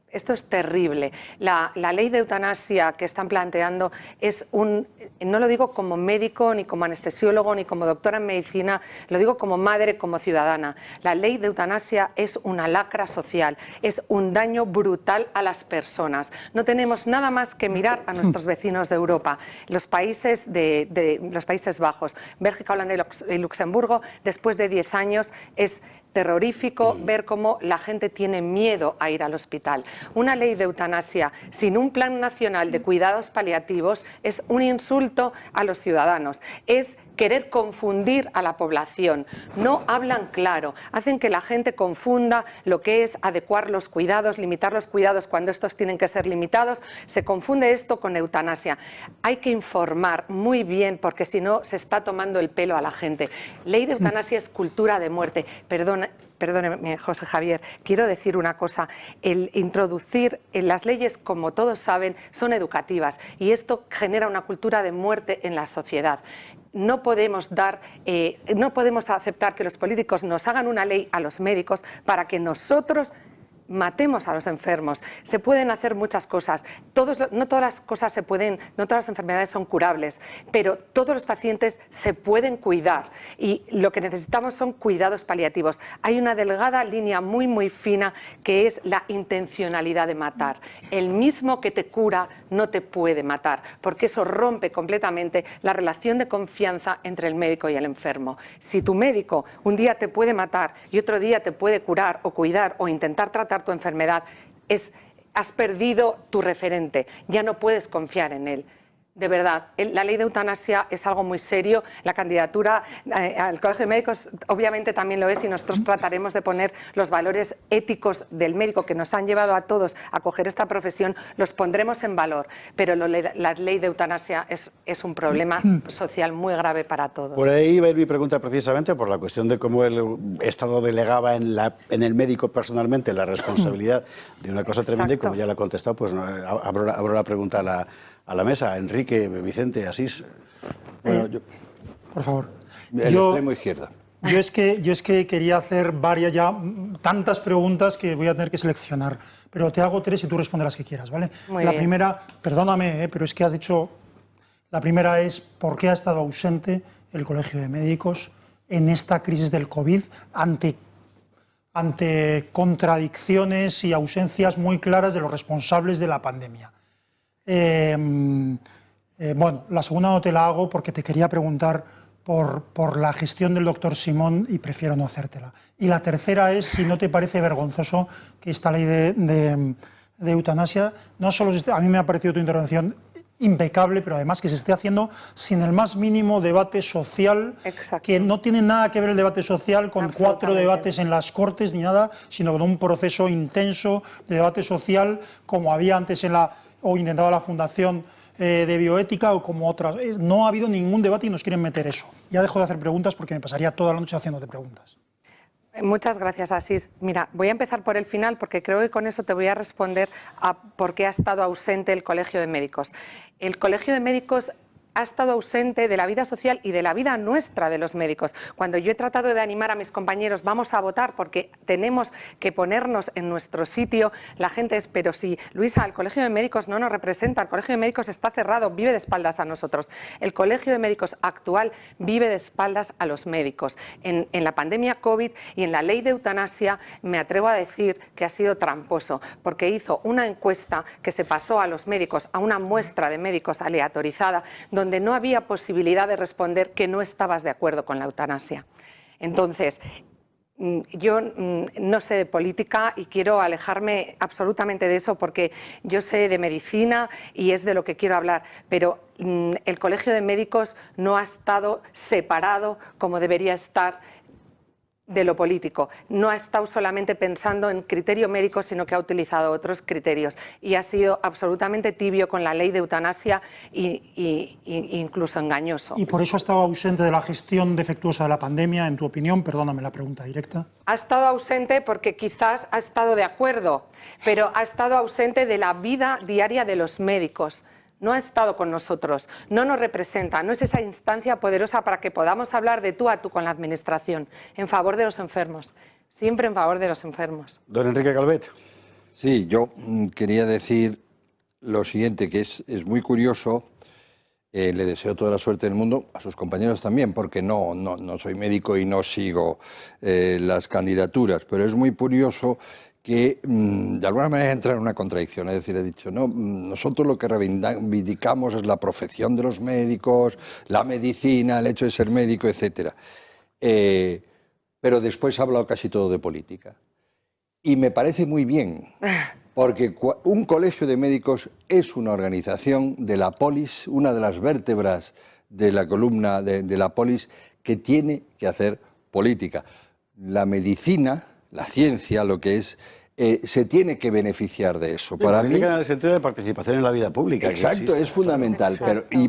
Esto es terrible. La ley de eutanasia que están planteando es no lo digo como médico, ni como anestesiólogo, ni como doctora en medicina, lo digo como madre, como ciudadana. La ley de eutanasia es una lacra social, es un daño brutal a las personas. No tenemos nada más que mirar a nuestros vecinos de Europa, los países los Países Bajos, Bélgica, Holanda y Luxemburgo, después de 10 años es terrorífico ver cómo la gente tiene miedo a ir al hospital. Una ley de eutanasia sin un plan nacional de cuidados paliativos es un insulto a los ciudadanos, es querer confundir a la población. No hablan claro, hacen que la gente confunda lo que es adecuar los cuidados, limitar los cuidados cuando estos tienen que ser limitados. Se confunde esto con eutanasia. Hay que informar muy bien porque si no se está tomando el pelo a la gente. Ley de eutanasia es cultura de muerte. Perdóneme, José Javier, quiero decir una cosa. El introducir en las leyes, como todos saben, son educativas y esto genera una cultura de muerte en la sociedad. No podemos aceptar que los políticos nos hagan una ley a los médicos para que nosotros matemos a los enfermos. Se pueden hacer muchas cosas. No todas las cosas se pueden, no todas las enfermedades son curables, pero todos los pacientes se pueden cuidar y lo que necesitamos son cuidados paliativos. Hay una delgada línea muy fina que es la intencionalidad de matar. El mismo que te cura no te puede matar, porque eso rompe completamente la relación de confianza entre el médico y el enfermo. Si tu médico un día te puede matar y otro día te puede curar o cuidar o intentar tratar tu enfermedad, has perdido tu referente, ya no puedes confiar en él. De verdad, la ley de eutanasia es algo muy serio. La candidatura al Colegio de Médicos obviamente también lo es y nosotros trataremos de poner los valores éticos del médico que nos han llevado a todos a coger esta profesión, los pondremos en valor. Pero la ley de eutanasia es un problema social muy grave para todos. Por ahí va a ir mi pregunta precisamente por la cuestión de cómo el Estado delegaba en el médico personalmente la responsabilidad de una cosa tremenda. Exacto. Y como ya la ha contestado, pues no, abro la pregunta a la mesa. Enrique, Vicente, Asís. Bueno, por favor. El extremo izquierda. Yo es que quería hacer tantas preguntas que voy a tener que seleccionar. Pero te hago 3 y tú respondes las que quieras, ¿vale? La primera, perdóname, pero es que has dicho... La primera es, ¿por qué ha estado ausente el Colegio de Médicos en esta crisis del COVID ante contradicciones y ausencias muy claras de los responsables de la pandemia? Bueno, la segunda no te la hago porque te quería preguntar por la gestión del doctor Simón y prefiero no hacértela. Y la tercera es si no te parece vergonzoso que esta ley de eutanasia, no solo a mí me ha parecido tu intervención impecable, pero además que se esté haciendo sin el más mínimo debate social. Exacto. Que no tiene nada que ver el debate social con 4 debates en las Cortes ni nada, sino con un proceso intenso de debate social como había antes o intentaba la Fundación de Bioética o como otras. No ha habido ningún debate y nos quieren meter eso. Ya dejo de hacer preguntas porque me pasaría toda la noche haciéndote preguntas. Muchas gracias, Asís. Mira, voy a empezar por el final porque creo que con eso te voy a responder a por qué ha estado ausente el Colegio de Médicos. El Colegio de Médicos ha estado ausente de la vida social y de la vida nuestra de los médicos. Cuando yo he tratado de animar a mis compañeros, vamos a votar porque tenemos que ponernos en nuestro sitio, la gente es, pero si, Luisa, el Colegio de Médicos no nos representa, el Colegio de Médicos está cerrado, vive de espaldas a nosotros. El Colegio de Médicos actual vive de espaldas a los médicos. En la pandemia COVID y en la ley de eutanasia me atrevo a decir que ha sido tramposo, porque hizo una encuesta que se pasó a los médicos, a una muestra de médicos aleatorizada, donde no había posibilidad de responder que no estabas de acuerdo con la eutanasia. Entonces, yo no sé de política y quiero alejarme absolutamente de eso porque yo sé de medicina y es de lo que quiero hablar, pero el Colegio de Médicos no ha estado separado como debería estar de lo político. No ha estado solamente pensando en criterio médico, sino que ha utilizado otros criterios y ha sido absolutamente tibio con la ley de eutanasia e incluso engañoso. ¿Y por eso ha estado ausente de la gestión defectuosa de la pandemia, en tu opinión? Perdóname la pregunta directa. Ha estado ausente porque quizás ha estado de acuerdo, pero ha estado ausente de la vida diaria de los médicos. No ha estado con nosotros, no nos representa, no es esa instancia poderosa para que podamos hablar de tú a tú con la Administración, en favor de los enfermos, siempre en favor de los enfermos. Don Enrique Calvet. Sí, yo quería decir lo siguiente, que es muy curioso, le deseo toda la suerte del mundo, a sus compañeros también, porque no soy médico y no sigo las candidaturas, pero es muy curioso que de alguna manera entra en una contradicción, es decir, he dicho, no, nosotros lo que reivindicamos es la profesión de los médicos, la medicina, el hecho de ser médico, etc. Pero después ha hablado casi todo de política. Y me parece muy bien, porque un colegio de médicos es una organización de la polis, una de las vértebras de la columna de la polis, que tiene que hacer política. La medicina, la ciencia, lo que es, se tiene que beneficiar de eso. Para mí, en el sentido de participación en la vida pública. Exacto, es fundamental.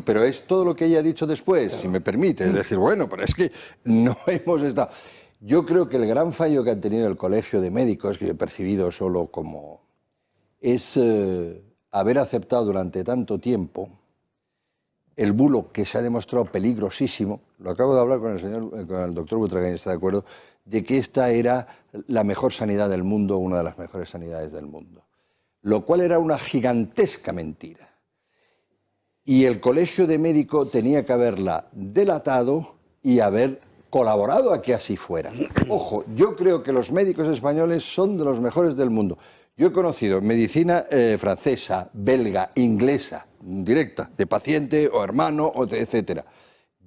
Pero es todo lo que ella ha dicho después, si me permite. Es decir, bueno, pero es que no hemos estado... Yo creo que el gran fallo que han tenido el Colegio de Médicos, que yo he percibido solo como... es haber aceptado durante tanto tiempo el bulo que se ha demostrado peligrosísimo, lo acabo de hablar con el doctor Butragueño, está de acuerdo, de que esta era la mejor sanidad del mundo, una de las mejores sanidades del mundo, lo cual era una gigantesca mentira. Y el Colegio de Médicos tenía que haberla delatado y haber colaborado a que así fuera. Ojo, yo creo que los médicos españoles son de los mejores del mundo. Yo he conocido medicina francesa, belga, inglesa, directa, de paciente o hermano, etcétera.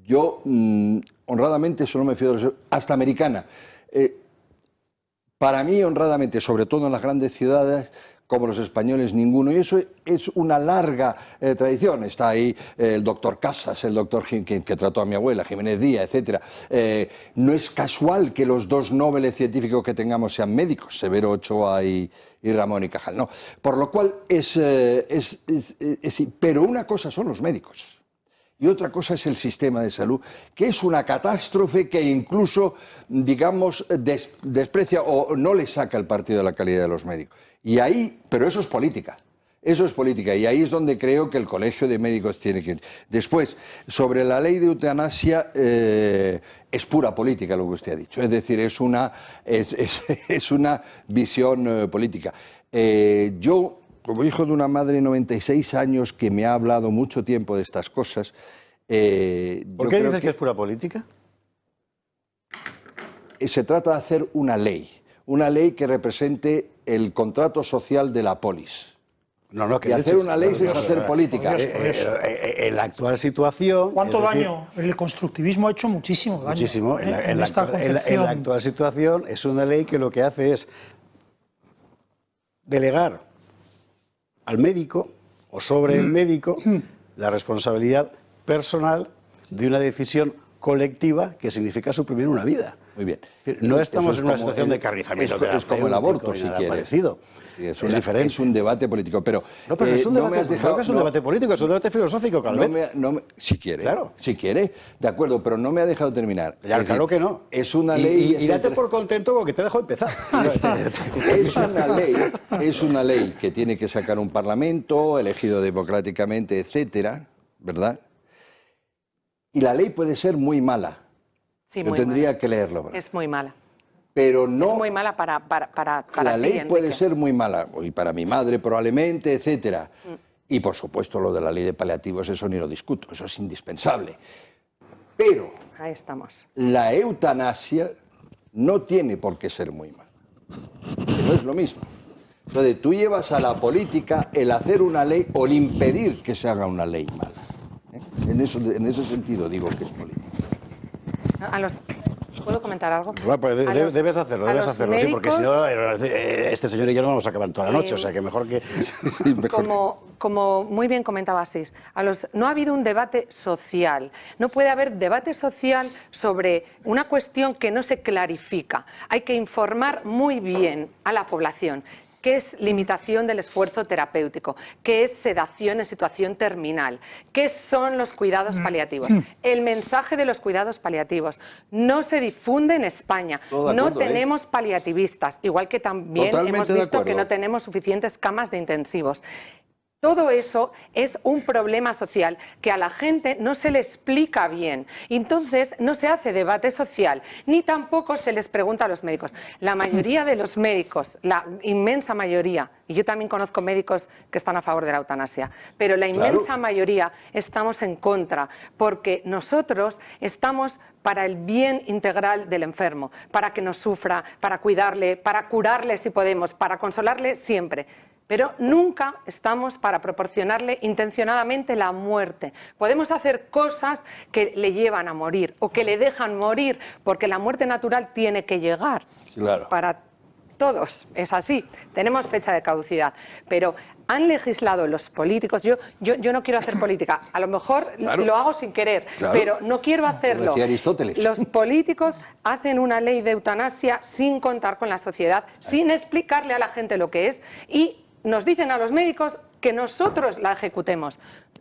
Yo, honradamente, solo me fío de los... hasta americana. Para mí, honradamente, sobre todo en las grandes ciudades, como los españoles, ninguno. Y eso es una larga tradición. Está ahí el doctor Casas, el doctor que trató a mi abuela, Jiménez Díaz, etcétera. No es casual que los dos Nobel científicos que tengamos sean médicos, Severo Ochoa y Ramón y Cajal. No. Por lo cual, pero una cosa son los médicos. Y otra cosa es el sistema de salud, que es una catástrofe que incluso, digamos, desprecia o no le saca el partido de la calidad de los médicos. Y ahí, pero eso es política. Eso es política y ahí es donde creo que el Colegio de Médicos tiene que... Después, sobre la ley de eutanasia, es pura política lo que usted ha dicho. Es decir, es una visión política. Yo, como hijo de una madre de 96 años que me ha hablado mucho tiempo de estas cosas... ¿Por qué dices que es pura política? Se trata de hacer una ley que represente el contrato social de la polis. No, que y hacer una ley es hacer política. En la actual situación... ¿Cuánto daño? El constructivismo ha hecho muchísimo daño. Muchísimo. En la actual situación es una ley que lo que hace es delegar al médico o sobre el médico la responsabilidad personal de una decisión colectiva que significa suprimir una vida. Muy bien. No estamos en una situación de carnizamiento. Es como el aborto, si quieres. Sí, es diferente. Es un debate político, pero... No, pero es un debate, es un debate político, es un debate filosófico, Calvet. Si quiere, claro. Si quiere, de acuerdo, pero no me ha dejado terminar. Ya, claro que no. Es una ley... Y date por contento con que te dejo empezar. Es una ley que tiene que sacar un parlamento, elegido democráticamente, etcétera, ¿verdad? Y la ley puede ser muy mala. Sí, yo tendría que leerlo. ¿verdad? Es muy mala. Pero no... Es muy mala para la ley ti, puede ser muy mala, y para mi madre probablemente, etcétera. Y por supuesto lo de la ley de paliativos, eso ni lo discuto, eso es indispensable. Pero... Ahí estamos. La eutanasia no tiene por qué ser muy mala. No es lo mismo. Entonces tú llevas a la política el hacer una ley o el impedir que se haga una ley mala. En ese sentido digo que es política. ¿Puedo comentar algo? Pues debes hacerlo, médicos, sí, porque si no, este señor y yo no vamos a acabar toda la noche, o sea que mejor que... Sí, mejor. Como muy bien comentaba Asís, no ha habido un debate social, no puede haber debate social sobre una cuestión que no se clarifica. Hay que informar muy bien a la población. ¿Qué es limitación del esfuerzo terapéutico? ¿Qué es sedación en situación terminal? ¿Qué son los cuidados paliativos? El mensaje de los cuidados paliativos no se difunde en España. No tenemos paliativistas, igual que también hemos visto que no tenemos suficientes camas de intensivos. Todo eso es un problema social que a la gente no se le explica bien. Entonces no se hace debate social, ni tampoco se les pregunta a los médicos. La mayoría de los médicos, la inmensa mayoría, y yo también conozco médicos que están a favor de la eutanasia, pero la inmensa mayoría estamos en contra, porque nosotros estamos para el bien integral del enfermo, para que no sufra, para cuidarle, para curarle si podemos, para consolarle siempre. Pero nunca estamos para proporcionarle intencionadamente la muerte. Podemos hacer cosas que le llevan a morir o que le dejan morir, porque la muerte natural tiene que llegar. Claro. Para todos, es así. Tenemos fecha de caducidad. Pero han legislado los políticos. Yo no quiero hacer política. A lo mejor lo hago sin querer, pero no quiero hacerlo. Como decía Aristóteles. Los políticos hacen una ley de eutanasia sin contar con la sociedad, sin explicarle a la gente lo que es y nos dicen a los médicos, que nosotros la ejecutemos,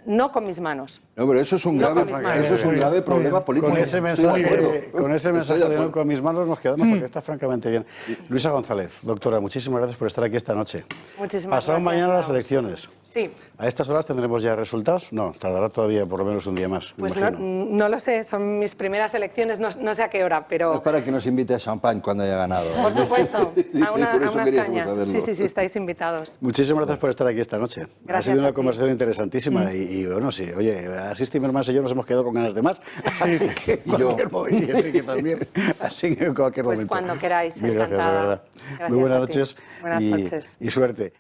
no con mis manos. No, pero eso es un grave problema político. Con ese mensaje de no con mis manos nos quedamos porque está francamente bien. Luisa González, doctora, muchísimas gracias por estar aquí esta noche. Muchísimas Pasado gracias. mañana las elecciones. Sí. ¿A estas horas tendremos ya resultados? No, tardará todavía por lo menos un día más. Pues me imagino. no lo sé, son mis primeras elecciones, no sé a qué hora, pero... Es para que nos invite a champán cuando haya ganado. Por supuesto, a unas queríamos cañas. saberlo. Sí, estáis invitados. Muchísimas gracias por estar aquí esta noche. Gracias ha sido a una ti. conversación interesantísima y bueno, sí, oye, así Timmermans y yo nos hemos quedado con ganas de más, así que en cualquier momento, y Enrique también, así que en cualquier Pues momento. cuando queráis, Mil gracias, de encantada. verdad. Gracias Muy buenas a ti. noches, Buenas noches. y suerte.